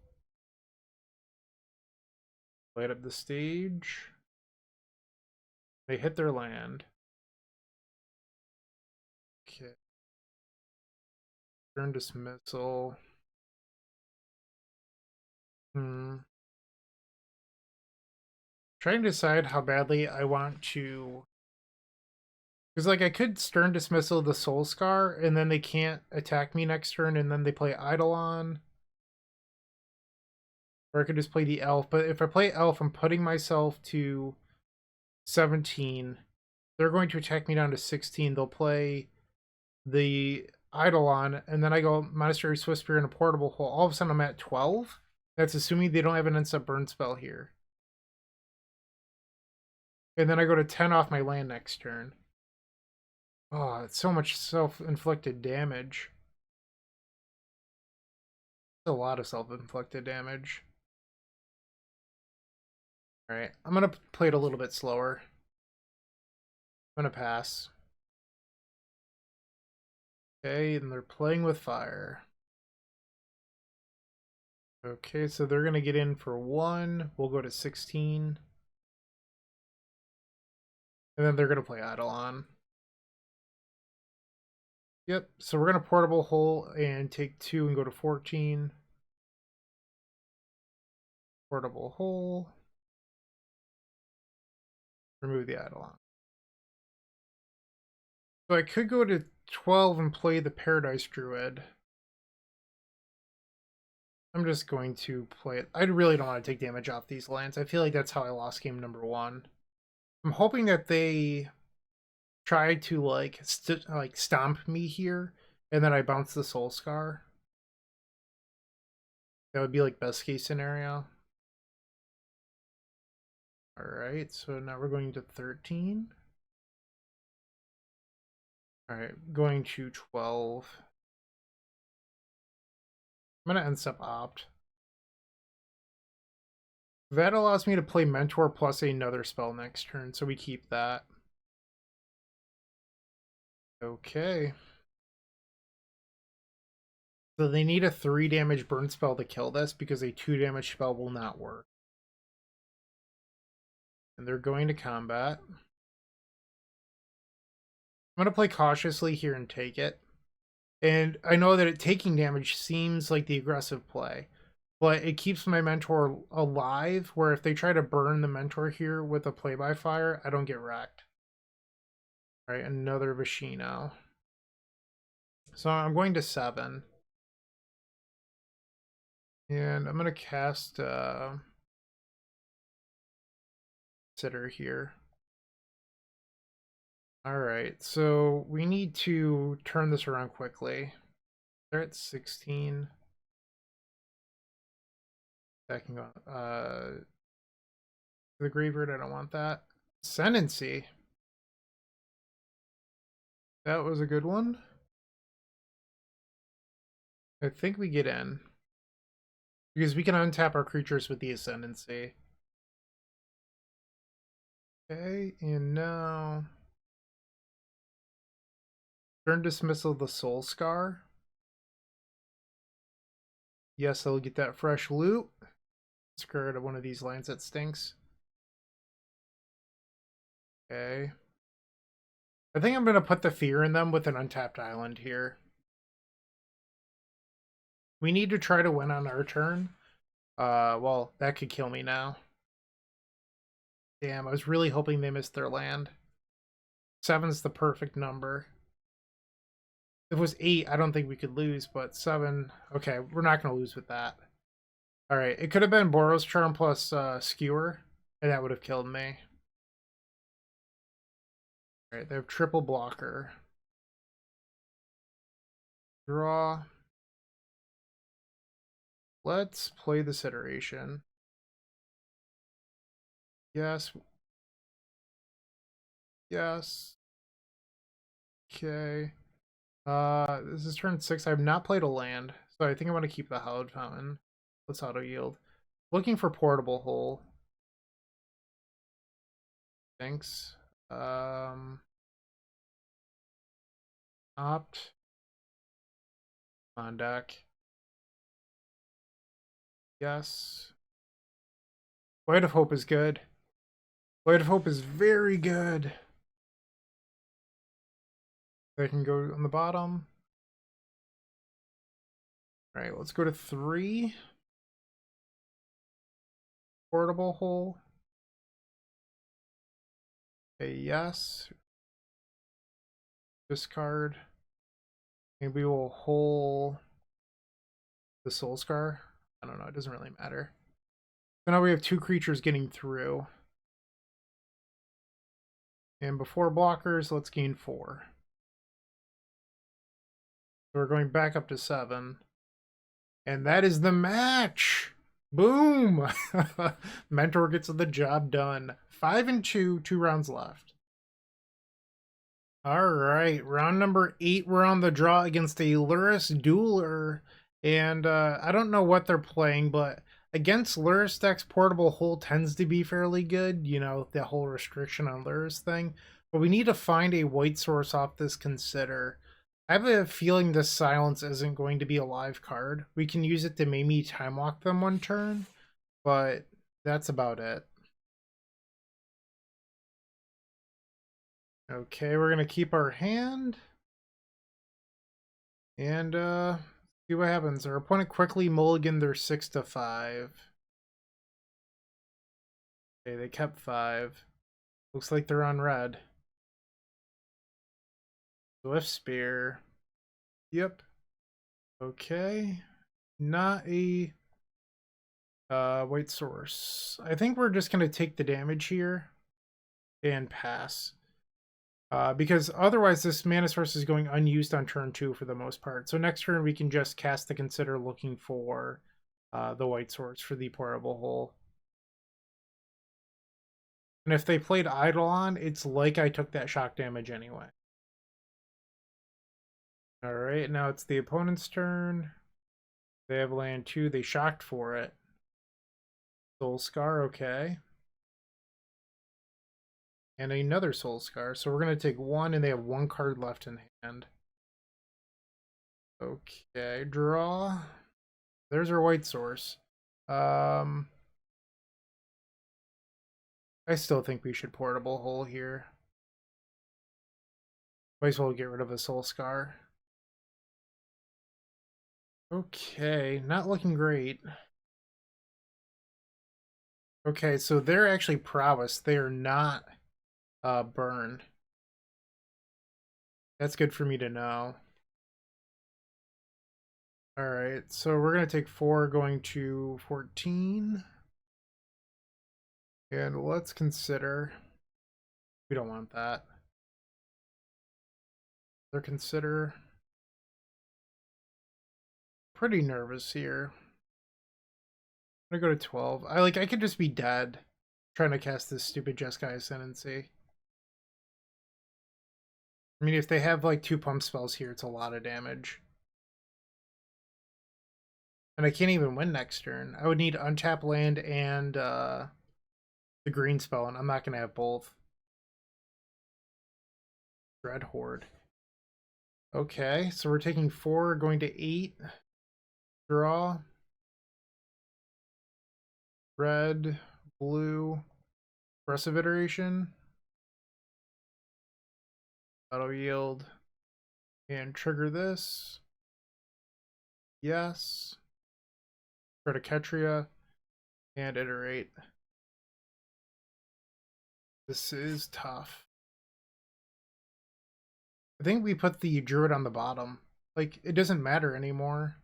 Speaker 1: Light up the stage. They hit their land. Okay. Turn dismissal. Trying to decide how badly I want to, because like I could stern dismissal the Soul Scar and then they can't attack me next turn and then they play Eidolon. Or I could just play the elf, but if I play elf, I'm putting myself to 17. They're going to attack me down to 16. They'll play the Eidolon, and then I go Monastery Swiftspear and a portable hole. All of a sudden I'm at 12. That's assuming they don't have an instant burn spell here. And then I go to 10 off my land next turn. Oh, it's so much self-inflicted damage. It's a lot of self-inflicted damage. Alright, I'm going to play it a little bit slower. I'm going to pass. Okay, and they're playing with fire. Okay, so they're going to get in for 1. We'll go to 16. And then they're going to play Eidolon. Yep, so we're going to portable hole and take 2 and go to 14. Portable hole. Remove the Eidolon. So I could go to 12 and play the Paradise Druid. I'm just going to play it. I really don't want to take damage off these lands. I feel like that's how I lost game number 1. I'm hoping that they try to like stomp me here, and then I bounce the Soul Scar. That would be like best case scenario. Alright, so now we're going to 13. Alright, going to 12. I'm going to end step opt. That allows me to play Mentor plus another spell next turn, so we keep that. Okay. So they need a 3 damage burn spell to kill this because a 2 damage spell will not work. And they're going to combat. I'm going to play cautiously here and take it. And I know that taking damage seems like the aggressive play, but it keeps my Mentor alive, where if they try to burn the Mentor here with a play by fire, I don't get wrecked. All right, another Vashino. So I'm going to 7. And I'm going to cast Sitter here. Alright, so we need to turn this around quickly. They're at 16. Backing on. The Graveyard, I don't want that. Ascendancy. That was a good one. I think we get in. Because we can untap our creatures with the Ascendancy. Okay, and now Turn dismissal of the Soul Scar. Yes, they'll get that fresh loot. Let's get rid of one of these lands that stinks. Okay. I think I'm going to put the fear in them with an untapped island here. We need to try to win on our turn. Well, that could kill me now. Damn, I was really hoping they missed their land. 7's the perfect number. If it was 8, I don't think we could lose, but 7... Okay, we're not going to lose with that. Alright, it could have been Boros Charm plus Skewer, and that would have killed me. Alright, they have triple blocker. Draw. Let's play this iteration. Yes. Yes. Okay. This is turn 6. I have not played a land, so I think I want to keep the Hallowed Fountain. Let's auto yield. Looking for Portable Hole. Thanks. Opt. On deck. Yes. Light of Hope is good. Light of Hope is very good. They can go on the bottom. Alright, let's go to 3. Portable Hole. Okay, yes. Discard. Maybe we'll hole the Soul Scar. I don't know, it doesn't really matter. So now we have 2 creatures getting through. And before blockers, let's gain 4. So we're going back up to 7. And that is the match! Boom! Mentor gets the job done. 5 and 2, 2 rounds left. Alright, round number 8, we're on the draw against a Lurrus Dueler. And I don't know what they're playing, but against Lurrus decks, Portable Hole tends to be fairly good. You know, the whole restriction on Lurrus thing. But we need to find a white source off this Consider. I have a feeling this Silence isn't going to be a live card. We can use it to maybe time walk them one turn, but that's about it. Okay, we're going to keep our hand. And see what happens. Our opponent quickly mulliganed their 6 to 5. Okay, they kept 5. Looks like they're on red. Swift Spear. Yep. Okay. Not a white source. I think we're just going to take the damage here and pass. Because otherwise this mana source is going unused on turn 2 for the most part. So next turn we can just cast the Consider looking for the white source for the Portable Hole. And if they played Eidolon, it's like I took that shock damage anyway. Alright, now it's the opponent's turn. They have land 2, they shocked for it. Soul Scar, okay. And another Soul Scar. So we're going to take 1, and they have 1 card left in hand. Okay, draw. There's our white source. I still think we should Portable Hole here. Might as well get rid of a Soul Scar. Okay, not looking great. Okay, so they're actually prowess. They are not burn. That's good for me to know. Alright, so we're going to take 4 going to 14. And let's consider... We don't want that. They're Consider... Pretty nervous here. I'm gonna go to 12. I could just be dead trying to cast this stupid Jeskai Ascendancy. I mean, if they have like 2 pump spells here, it's a lot of damage. And I can't even win next turn. I would need untap land and the green spell, and I'm not gonna have both. Dread Horde. Okay, so we're taking 4, going to 8. Draw. Red, blue. Expressive Iteration. That'll yield. And trigger this. Yes. Predicatria. And iterate. This is tough. I think we put the druid on the bottom. Like, it doesn't matter anymore.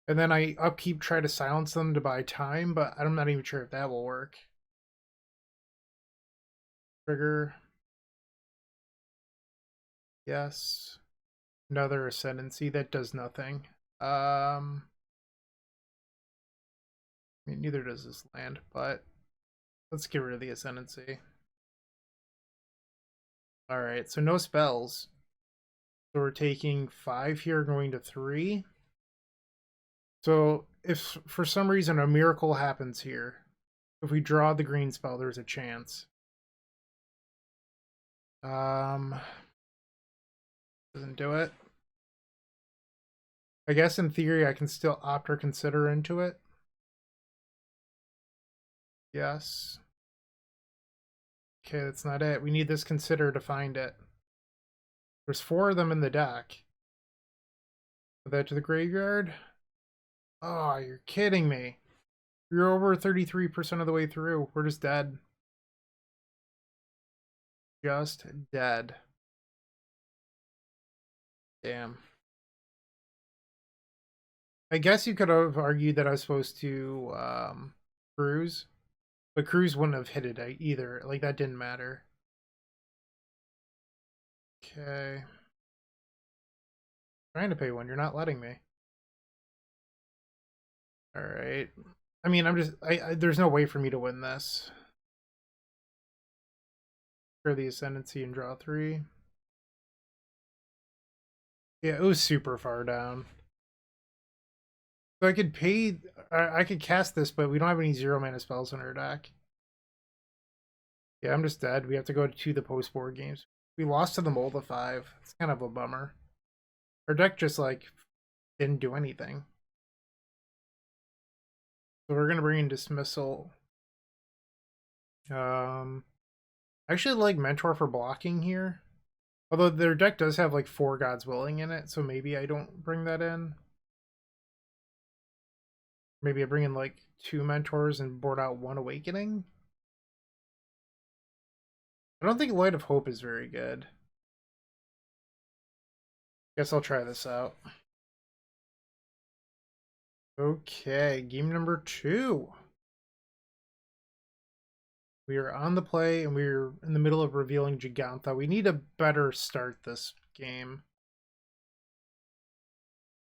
Speaker 1: And then I upkeep, try to silence them to buy time, but I'm not even sure if that will work. Trigger. Yes. Another Ascendancy. That does nothing. I mean, neither does this land, but let's get rid of the Ascendancy. Alright, so no spells. So we're taking 5 here, going to 3. So if for some reason a miracle happens here, if we draw the green spell, there's a chance. Doesn't do it. I guess in theory I can still opt or consider into it. Yes. Okay, that's not it. We need this consider to find it. There's 4 of them in the deck. Put that to the graveyard. Oh, you're kidding me. You're over 33% of the way through. We're just dead. Just dead. Damn. I guess you could have argued that I was supposed to cruise, but cruise wouldn't have hit it either. Like, that didn't matter. Okay. Trying to pay one. You're not letting me. All right. I mean, there's no way for me to win this. For the Ascendancy and draw 3. Yeah, it was super far down. So I could pay, I could cast this, but we don't have any 0-mana spells in our deck. Yeah, I'm just dead. We have to go to the post-board games. We lost to the Mold of 5. It's kind of a bummer. Our deck just, like, didn't do anything. So we're going to bring in Dismissal. I actually like Mentor for blocking here. Although their deck does have, like, 4 God's Willing in it, so maybe I don't bring that in. Maybe I bring in, like, 2 Mentors and board out 1 Awakening. I don't think Light of Hope is very good. Guess I'll try this out. Okay, game number 2. We are on the play, and we're in the middle of revealing Gigantha. We need a better start this game.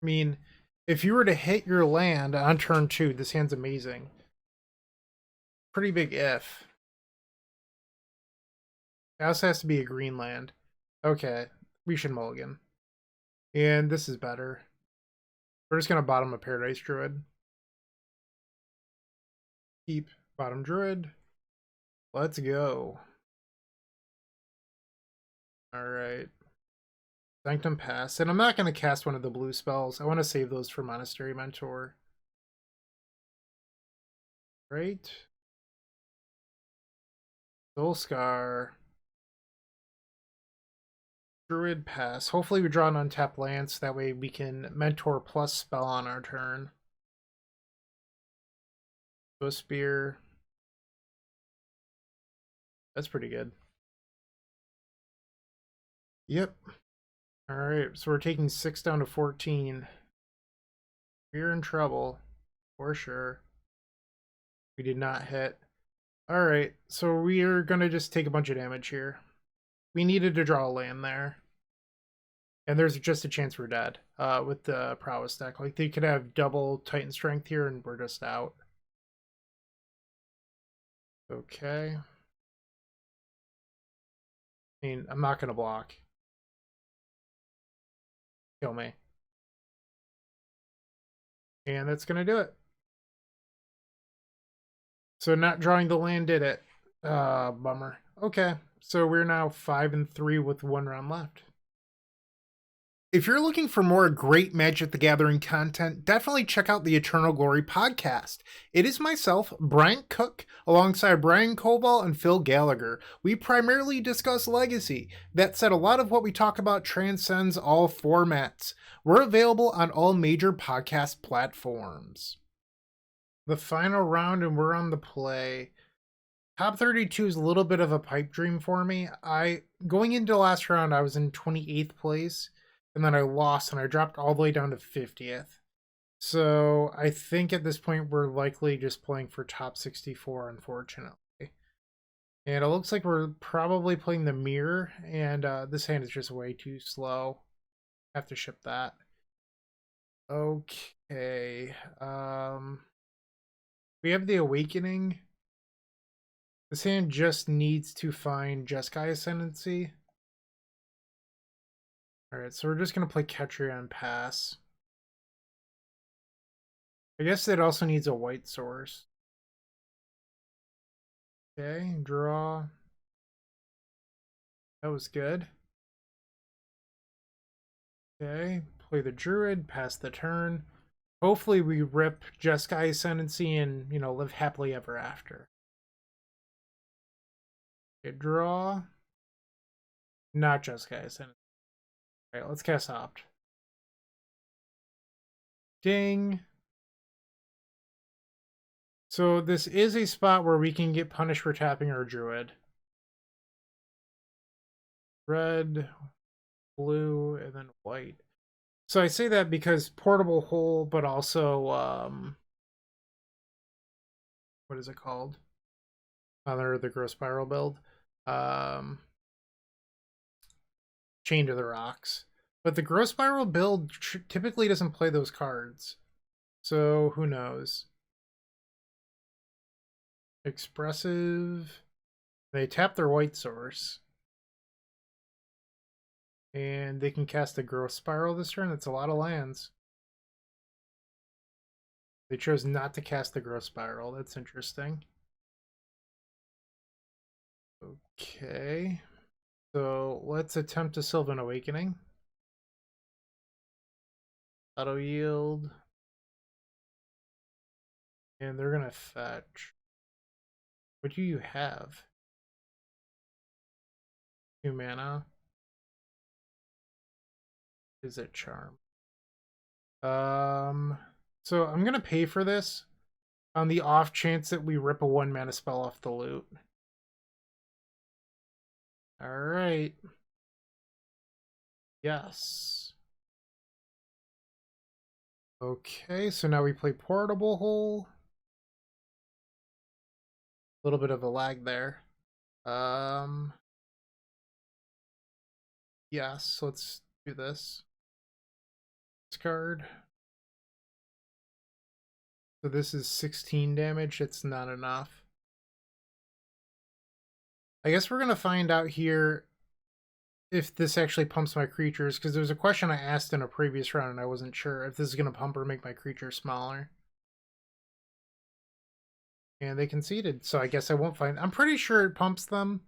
Speaker 1: I mean, if you were to hit your land on turn 2, this hand's amazing. Pretty big if. It also has to be a green land. Okay, we should mulligan. And this is better. We're just going to bottom a Paradise Druid. Keep bottom Druid. Let's go. Alright. Sanctum Pass. And I'm not going to cast one of the blue spells. I want to save those for Monastery Mentor. Right. Soul Scar. Druid Pass. Hopefully we draw an untapped land so that way we can Mentor plus spell on our turn. So Spear. That's pretty good. Yep. Alright, so we're taking 6 down to 14. We're in trouble. For sure. We did not hit. Alright, so we are going to just take a bunch of damage here. We needed to draw a land there. And there's just a chance we're dead with the Prowess deck. Like, they could have double Titan Strength here and we're just out. Okay. I mean, I'm not going to block. Kill me. And that's going to do it. So not drawing the land did it. Bummer. Okay, so we're now 5-3 with 1 round left. If you're looking for more great Magic the Gathering content, definitely check out the Eternal Glory podcast. It is myself, Bryant Cook, alongside Brian Koval and Phil Gallagher. We primarily discuss Legacy. That said, a lot of what we talk about transcends all formats. We're available on all major podcast platforms. The final round, and we're on the play. Top 32 is a little bit of a pipe dream for me. Going into the last round, I was in 28th place. And then I lost and I dropped all the way down to 50th. So I think at this point we're likely just playing for top 64, unfortunately. And it looks like we're probably playing the mirror, and this hand is just way too slow. Have to ship that. Okay. We have the Awakening. This hand just needs to find Jeskai Ascendancy. Alright, so we're just going to play Ketria and pass. I guess it also needs a white source. Okay, draw. That was good. Okay, play the Druid, pass the turn. Hopefully we rip Jeskai Ascendancy and, live happily ever after. Okay, draw. Not Jeskai Ascendancy. Alright, let's cast Opt. Ding. So this is a spot where we can get punished for tapping our Druid. Red, blue, and then white. So I say that because Portable Hole, but also, what is it called? Under the Growth Spiral build. Chain to the Rocks. But the Growth Spiral build typically doesn't play those cards. So who knows? Expressive. They tap their white source. And they can cast a Growth Spiral this turn. That's a lot of lands. They chose not to cast the Growth Spiral. That's interesting. Okay. So let's attempt a Sylvan Awakening. Auto yield. And they're going to fetch. What do you have? 2 mana. Is it Charm? So I'm going to pay for this on the off chance that we rip a 1 mana spell off the loot. Alright. Yes. Okay, so now we play Portable Hole. A little bit of a lag there. Yes, let's do this. Discard. So this is 16 damage. It's not enough. I guess we're going to find out here if this actually pumps my creatures, because there's a question I asked in a previous round and I wasn't sure if this is going to pump or make my creature smaller. And they conceded, so I guess I won't find... I'm pretty sure it pumps them,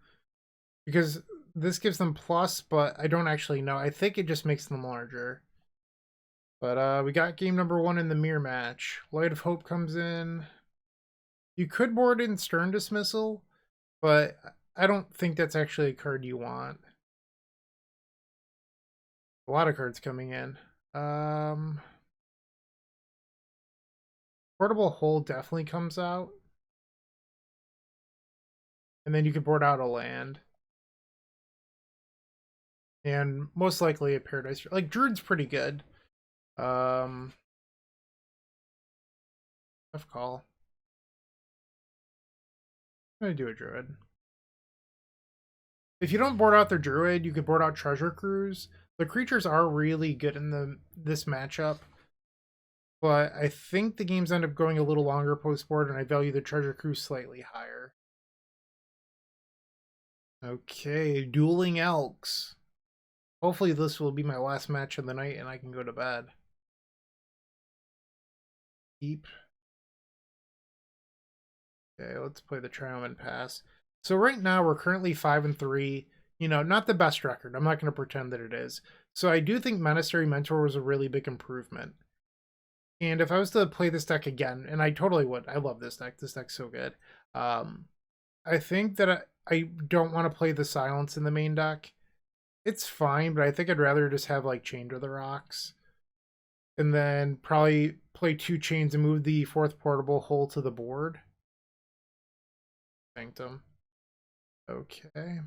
Speaker 1: because this gives them plus, but I don't actually know. I think it just makes them larger. But we got game number 1 in the mirror match. Light of Hope comes in. You could board in Stern Dismissal, but I don't think that's actually a card you want. A lot of cards coming in. Portable Hole definitely comes out. And then you can board out a land. And most likely a Paradise. Like, Druid's pretty good. Tough call. I'm gonna do a Druid. If you don't board out their Druid, you could board out Treasure Cruise. The creatures are really good in this matchup. But I think the games end up going a little longer post-board, and I value the Treasure Cruise slightly higher. Okay, Dueling Elks. Hopefully this will be my last match of the night and I can go to bed. Keep. Okay, let's play the Triumphant Pass. So right now we're currently 5-3. Not the best record. I'm not going to pretend that it is. So I do think Monastery Mentor was a really big improvement. And if I was to play this deck again, and I totally would, I love this deck. This deck's so good. I think that I don't want to play the Silence in the main deck. It's fine, but I think I'd rather just have like Chain to the Rocks. And then probably play 2 chains and move the 4th portable hull to the board. Sanctum. Okay.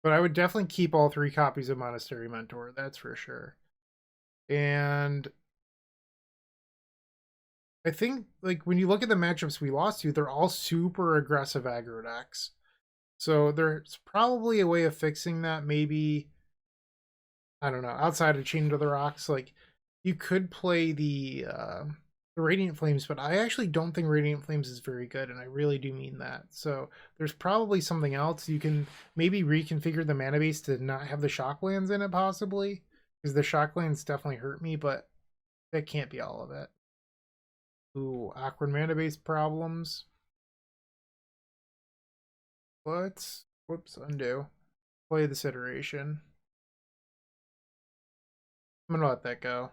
Speaker 1: But I would definitely keep all 3 copies of Monastery Mentor, that's for sure. And I think, like, when you look at the matchups we lost to, they're all super aggressive aggro decks. So there's probably a way of fixing that. Maybe, I don't know, outside of Chain to the Rocks, like, you could play the Radiant Flames, but I actually don't think Radiant Flames is very good, and I really do mean that. So there's probably something else. You can maybe reconfigure the mana base to not have the Shocklands in it, possibly, because the Shocklands definitely hurt me, but that can't be all of it. Ooh, awkward mana base problems. Let's, whoops, undo. Play this iteration. I'm gonna let that go.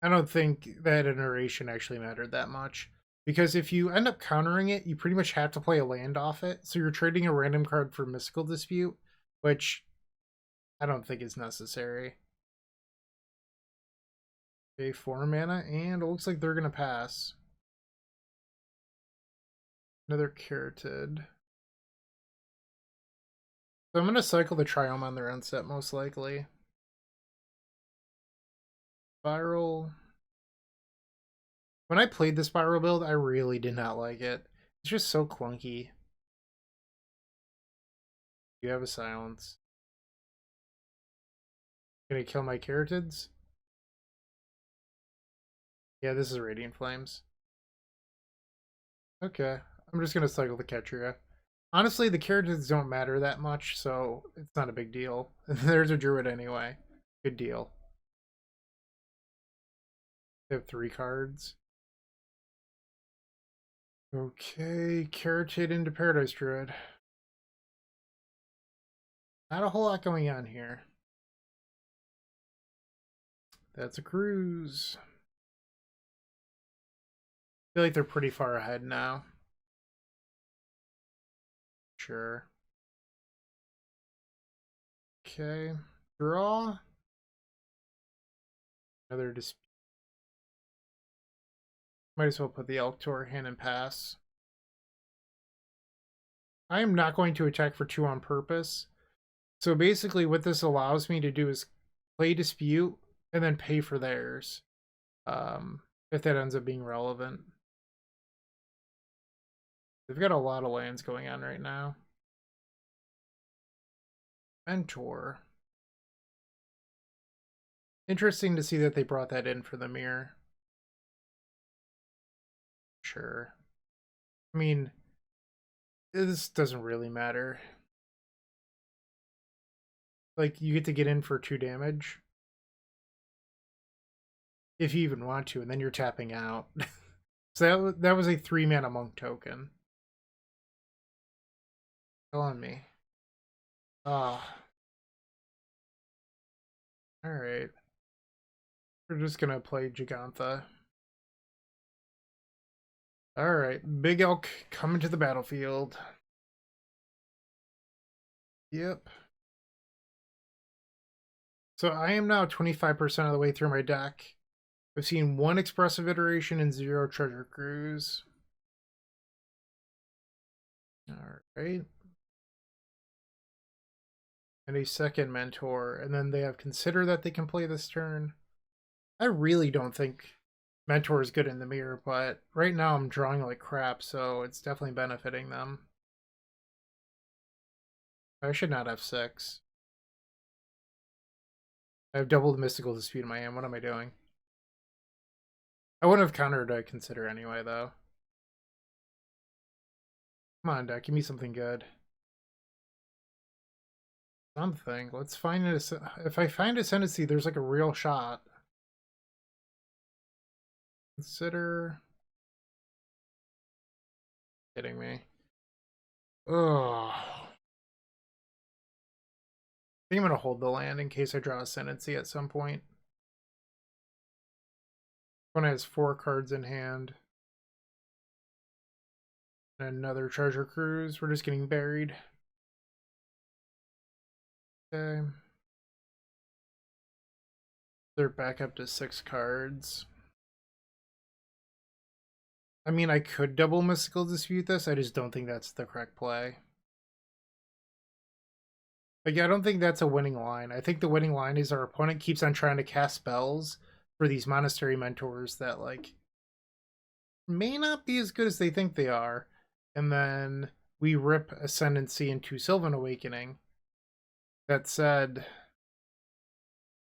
Speaker 1: I don't think that iteration actually mattered that much. Because if you end up countering it, you pretty much have to play a land off it. So you're trading a random card for Mystical Dispute, which I don't think is necessary. Okay, 4 mana, and it looks like they're gonna pass. Another Carotid. So I'm gonna cycle the Triome on their end set, most likely. Spiral. When I played the Spiral build, I really did not like it. It's just so clunky. You have a Silence. Gonna kill my Carotids? Yeah, this is Radiant Flames. Okay, I'm just gonna cycle the Ketria. Honestly, the Carotids don't matter that much, so it's not a big deal. There's a Druid anyway. Good deal. They have 3 cards. Okay, Carotid into Paradise Druid. Not a whole lot going on here. That's a cruise. I feel like they're pretty far ahead now. Sure. Okay. Draw. Another dispute. Might as well put the Elk to our hand and pass. I am not going to attack for 2 on purpose. So basically what this allows me to do is play Dispute and then pay for theirs. If that ends up being relevant. They've got a lot of lands going on right now. Mentor. Interesting to see that they brought that in for the mirror. Sure. I mean, this doesn't really matter. Like, you get to get in for 2 damage. If you even want to, and then you're tapping out. So that was a 3 mana monk token. Telling me. Ah. Alright. We're just gonna play Gigantha. Alright, Big Elk coming to the battlefield. Yep. So I am now 25% of the way through my deck. I've seen 1 Expressive Iteration and 0 Treasure Cruise. Alright. And a second Mentor, and then they have Consider that they can play this turn. I really don't think Mentor is good in the mirror, but right now I'm drawing like crap, so it's definitely benefiting them. I should not have 6. I have double the Mystical Dispute in my hand. What am I doing? I wouldn't have countered a Consider anyway, though. Come on, deck. Give me something good. Something. Let's find it. If I find Ascendancy, there's like a real shot. Consider. Kidding me. Oh. think I'm going to hold the land in case I draw Ascendancy at some point. One has 4 cards in hand. And another treasure cruise. We're just getting buried. Okay. They're back up to 6 cards. I mean, I could double Mystical Dispute this. I just don't think that's the correct play. But yeah, I don't think that's a winning line. I think the winning line is our opponent keeps on trying to cast spells for these Monastery Mentors that, like, may not be as good as they think they are. And then we rip Ascendancy into Sylvan Awakening. That said,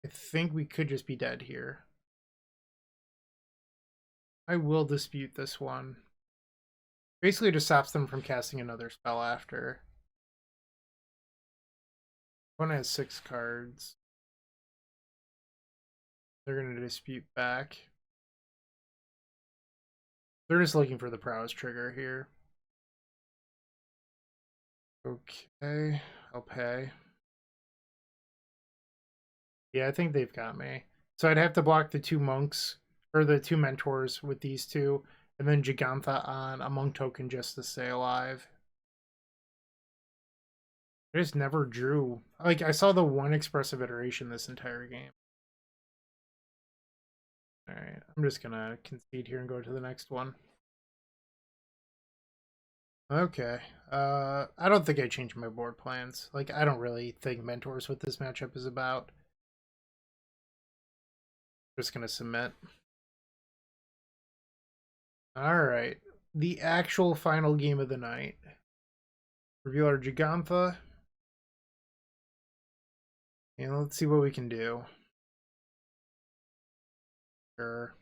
Speaker 1: I think we could just be dead here. I will dispute this one. Basically, it just stops them from casting another spell after. One has 6 cards. They're going to dispute back. They're just looking for the prowess trigger here. Okay, I'll pay. Yeah, I think they've got me. So I'd have to block the 2 monks, or the 2 mentors with these 2, and then Gigantha on a monk token just to stay alive. I just never drew. Like, I saw the 1 expressive iteration this entire game. Alright, I'm just gonna concede here and go to the next one. Okay. I don't think I changed my board plans. Like, I don't really think Mentors what this matchup is about. Just gonna submit. Alright. The actual final game of the night. Reveal our Gigantha. And let's see what we can do. Sure.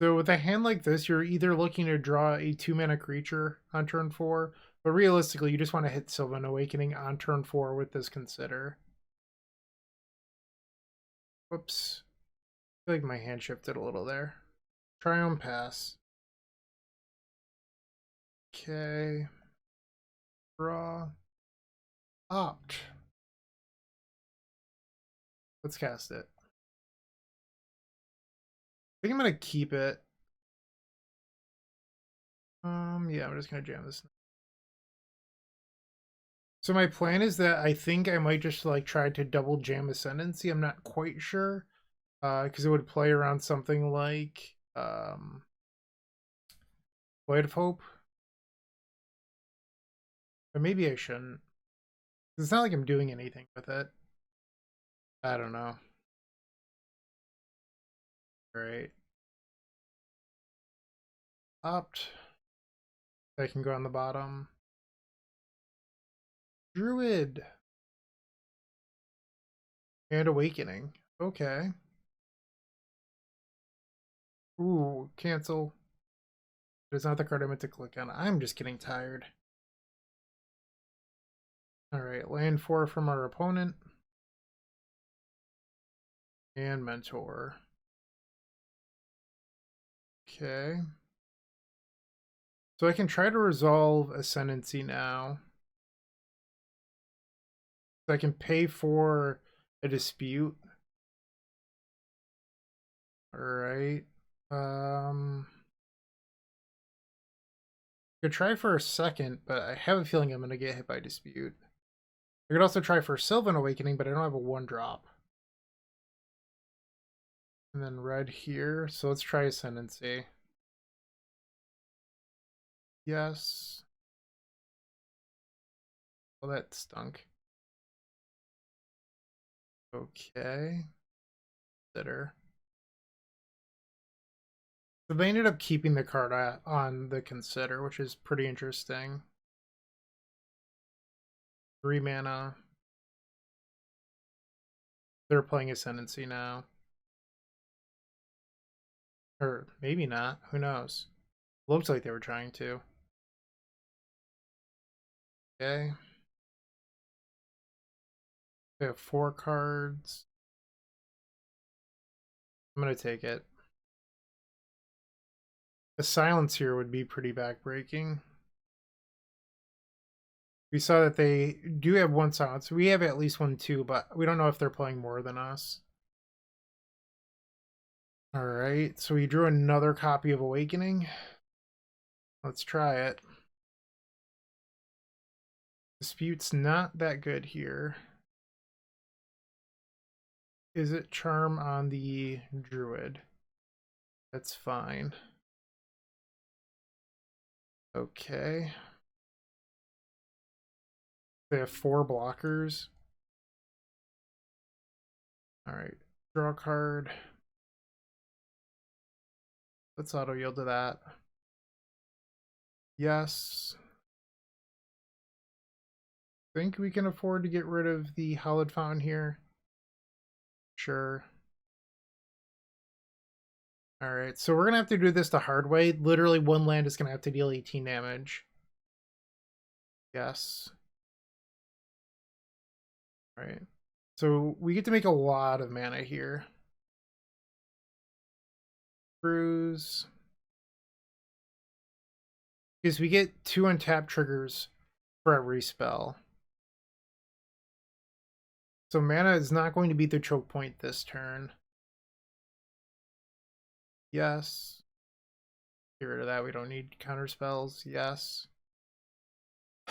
Speaker 1: So with a hand like this, you're either looking to draw a 2-mana creature on turn 4, but realistically, you just want to hit Sylvan Awakening on turn 4 with this Consider. Whoops. I feel like my hand shifted a little there. Try on pass. Okay. Draw. Opt. Let's cast it. I think I'm gonna keep it. Yeah, I'm just gonna jam this. So my plan is that I think I might just like try to double jam Ascendancy. I'm not quite sure. Because it would play around something like Light of Hope. But maybe I shouldn't. It's not like I'm doing anything with it. I don't know. Right. Opt. I can go on the bottom. Druid. And Awakening. Okay. Ooh, cancel. It's not the card I meant to click on. I'm just getting tired. Alright, land 4 from our opponent. And Mentor. Okay. So I can try to resolve Ascendancy now. So I can pay for a dispute. Alright. I could try for a second, but I have a feeling I'm going to get hit by dispute. I could also try for Sylvan Awakening, but I don't have a 1-drop. And then red here, so let's try Ascendancy. Yes. Well, that stunk. Okay. Consider. So they ended up keeping the card on the Consider, which is pretty interesting. 3 mana. They're playing Ascendancy now. Or maybe not. Who knows? Looks like they were trying to. Okay. We have 4 cards. I'm going to take it. The silence here would be pretty backbreaking. We saw that they do have one silence. We have at least one too, but we don't know if they're playing more than us. All right, so we drew another copy of Awakening. Let's try it. Dispute's not that good here. Is it Charm on the Druid? That's fine. Okay. They have 4 blockers. All right, draw a card. Let's auto yield to that. Yes. Think we can afford to get rid of the Hallowed Fountain here? Sure. Alright, so we're going to have to do this the hard way. Literally, one land is going to have to deal 18 damage. Yes. Alright. So we get to make a lot of mana here. Cruise. Because we get 2 untap triggers for every spell. So mana is not going to be the choke point this turn. Yes. Get rid of that. We don't need counter spells. Yes.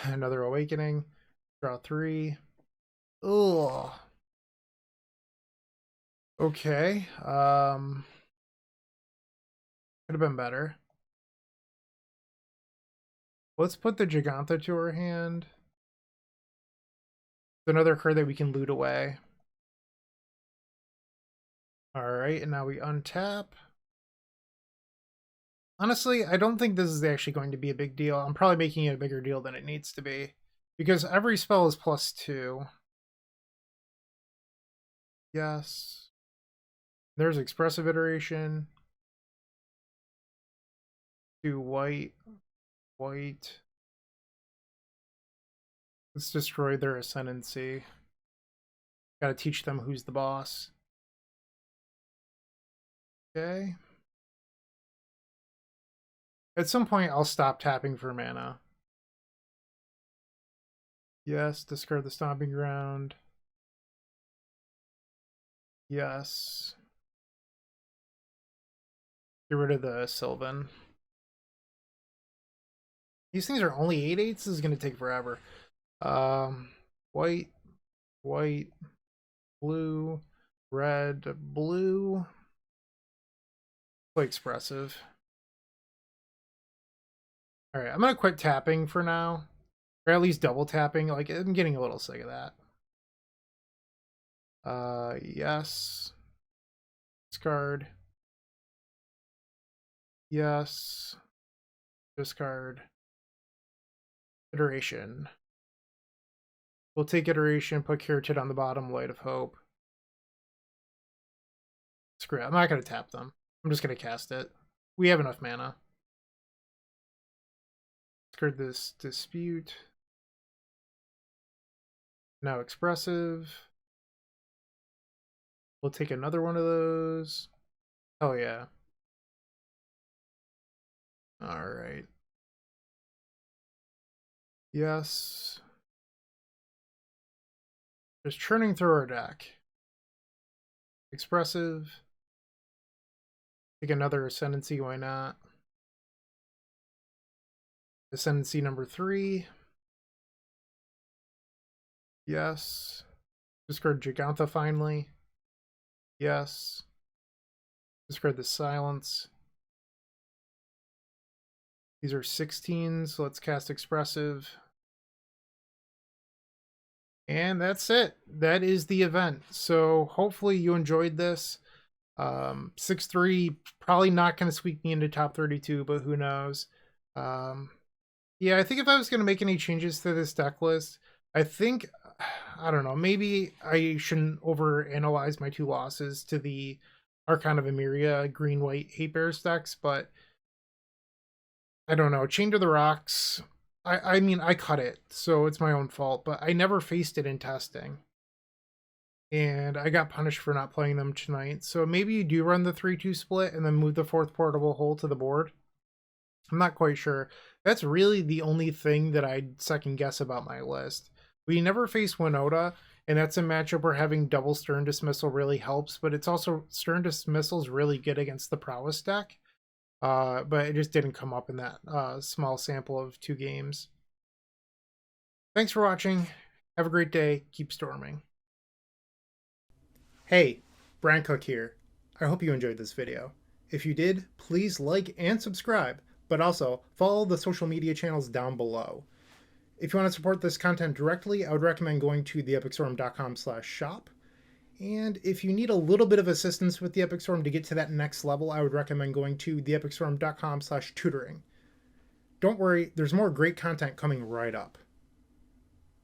Speaker 1: Another Awakening. Draw 3. Ugh. Okay. Could have been better. Let's put the Giganta to our hand. It's another card that we can loot away. Alright, and now we untap. Honestly, I don't think this is actually going to be a big deal. I'm probably making it a bigger deal than it needs to be. Because every spell is +2. Yes. There's Expressive Iteration. 2 white. White. Let's destroy their Ascendancy. Gotta teach them who's the boss. Okay. At some point, I'll stop tapping for mana. Yes, discard the Stomping Ground. Yes. Get rid of the Sylvan. These things are only 8/8. This is going to take forever. White, white, blue, red, blue. Play Expressive. Alright, I'm going to quit tapping for now. Or at least double tapping. Like, I'm getting a little sick of that. Yes. Discard. Yes. Discard. Iteration. We'll take Iteration, put Keratin on the bottom, Light of Hope. Screw it. I'm not going to tap them. I'm just going to cast it. We have enough mana. Discard this Dispute. Now Expressive. We'll take another one of those. Oh, yeah. Alright. Yes. Just churning through our deck. Expressive. Take another Ascendancy, why not? Ascendancy number 3. Yes. Discard Giganta finally. Yes. Discard the Silence. These are 16s. Let's cast Expressive. And that's it. That is the event. So hopefully you enjoyed this. 6-3, probably not going to sweep me into top 32, but who knows. Yeah, I think if I was going to make any changes to this deck list, I think, I don't know, maybe I shouldn't overanalyze my 2 losses to the Archon of Emeria green-white Hate Bears decks, but I don't know. Chain to the Rocks, I mean, I cut it, so it's my own fault, but I never faced it in testing. And I got punished for not playing them tonight. So maybe you do run the 3-2 split and then move the 4th portable hole to the board. I'm not quite sure. That's really the only thing that I'd second guess about my list. We never face Winota, and that's a matchup where having double Stern Dismissal really helps, but it's also Stern Dismissal is really good against the Prowess deck. But it just didn't come up in that small sample of 2 games. Thanks for watching. Have a great day. Keep storming. Hey, Bryant Cook here. I hope you enjoyed this video. If you did, please like and subscribe, but also follow the social media channels down below. If you want to support this content directly, I would recommend going to theepicstorm.com/shop. And if you need a little bit of assistance with the Epic Storm to get to that next level, I would recommend going to theepicstorm.com/tutoring. Don't worry, there's more great content coming right up.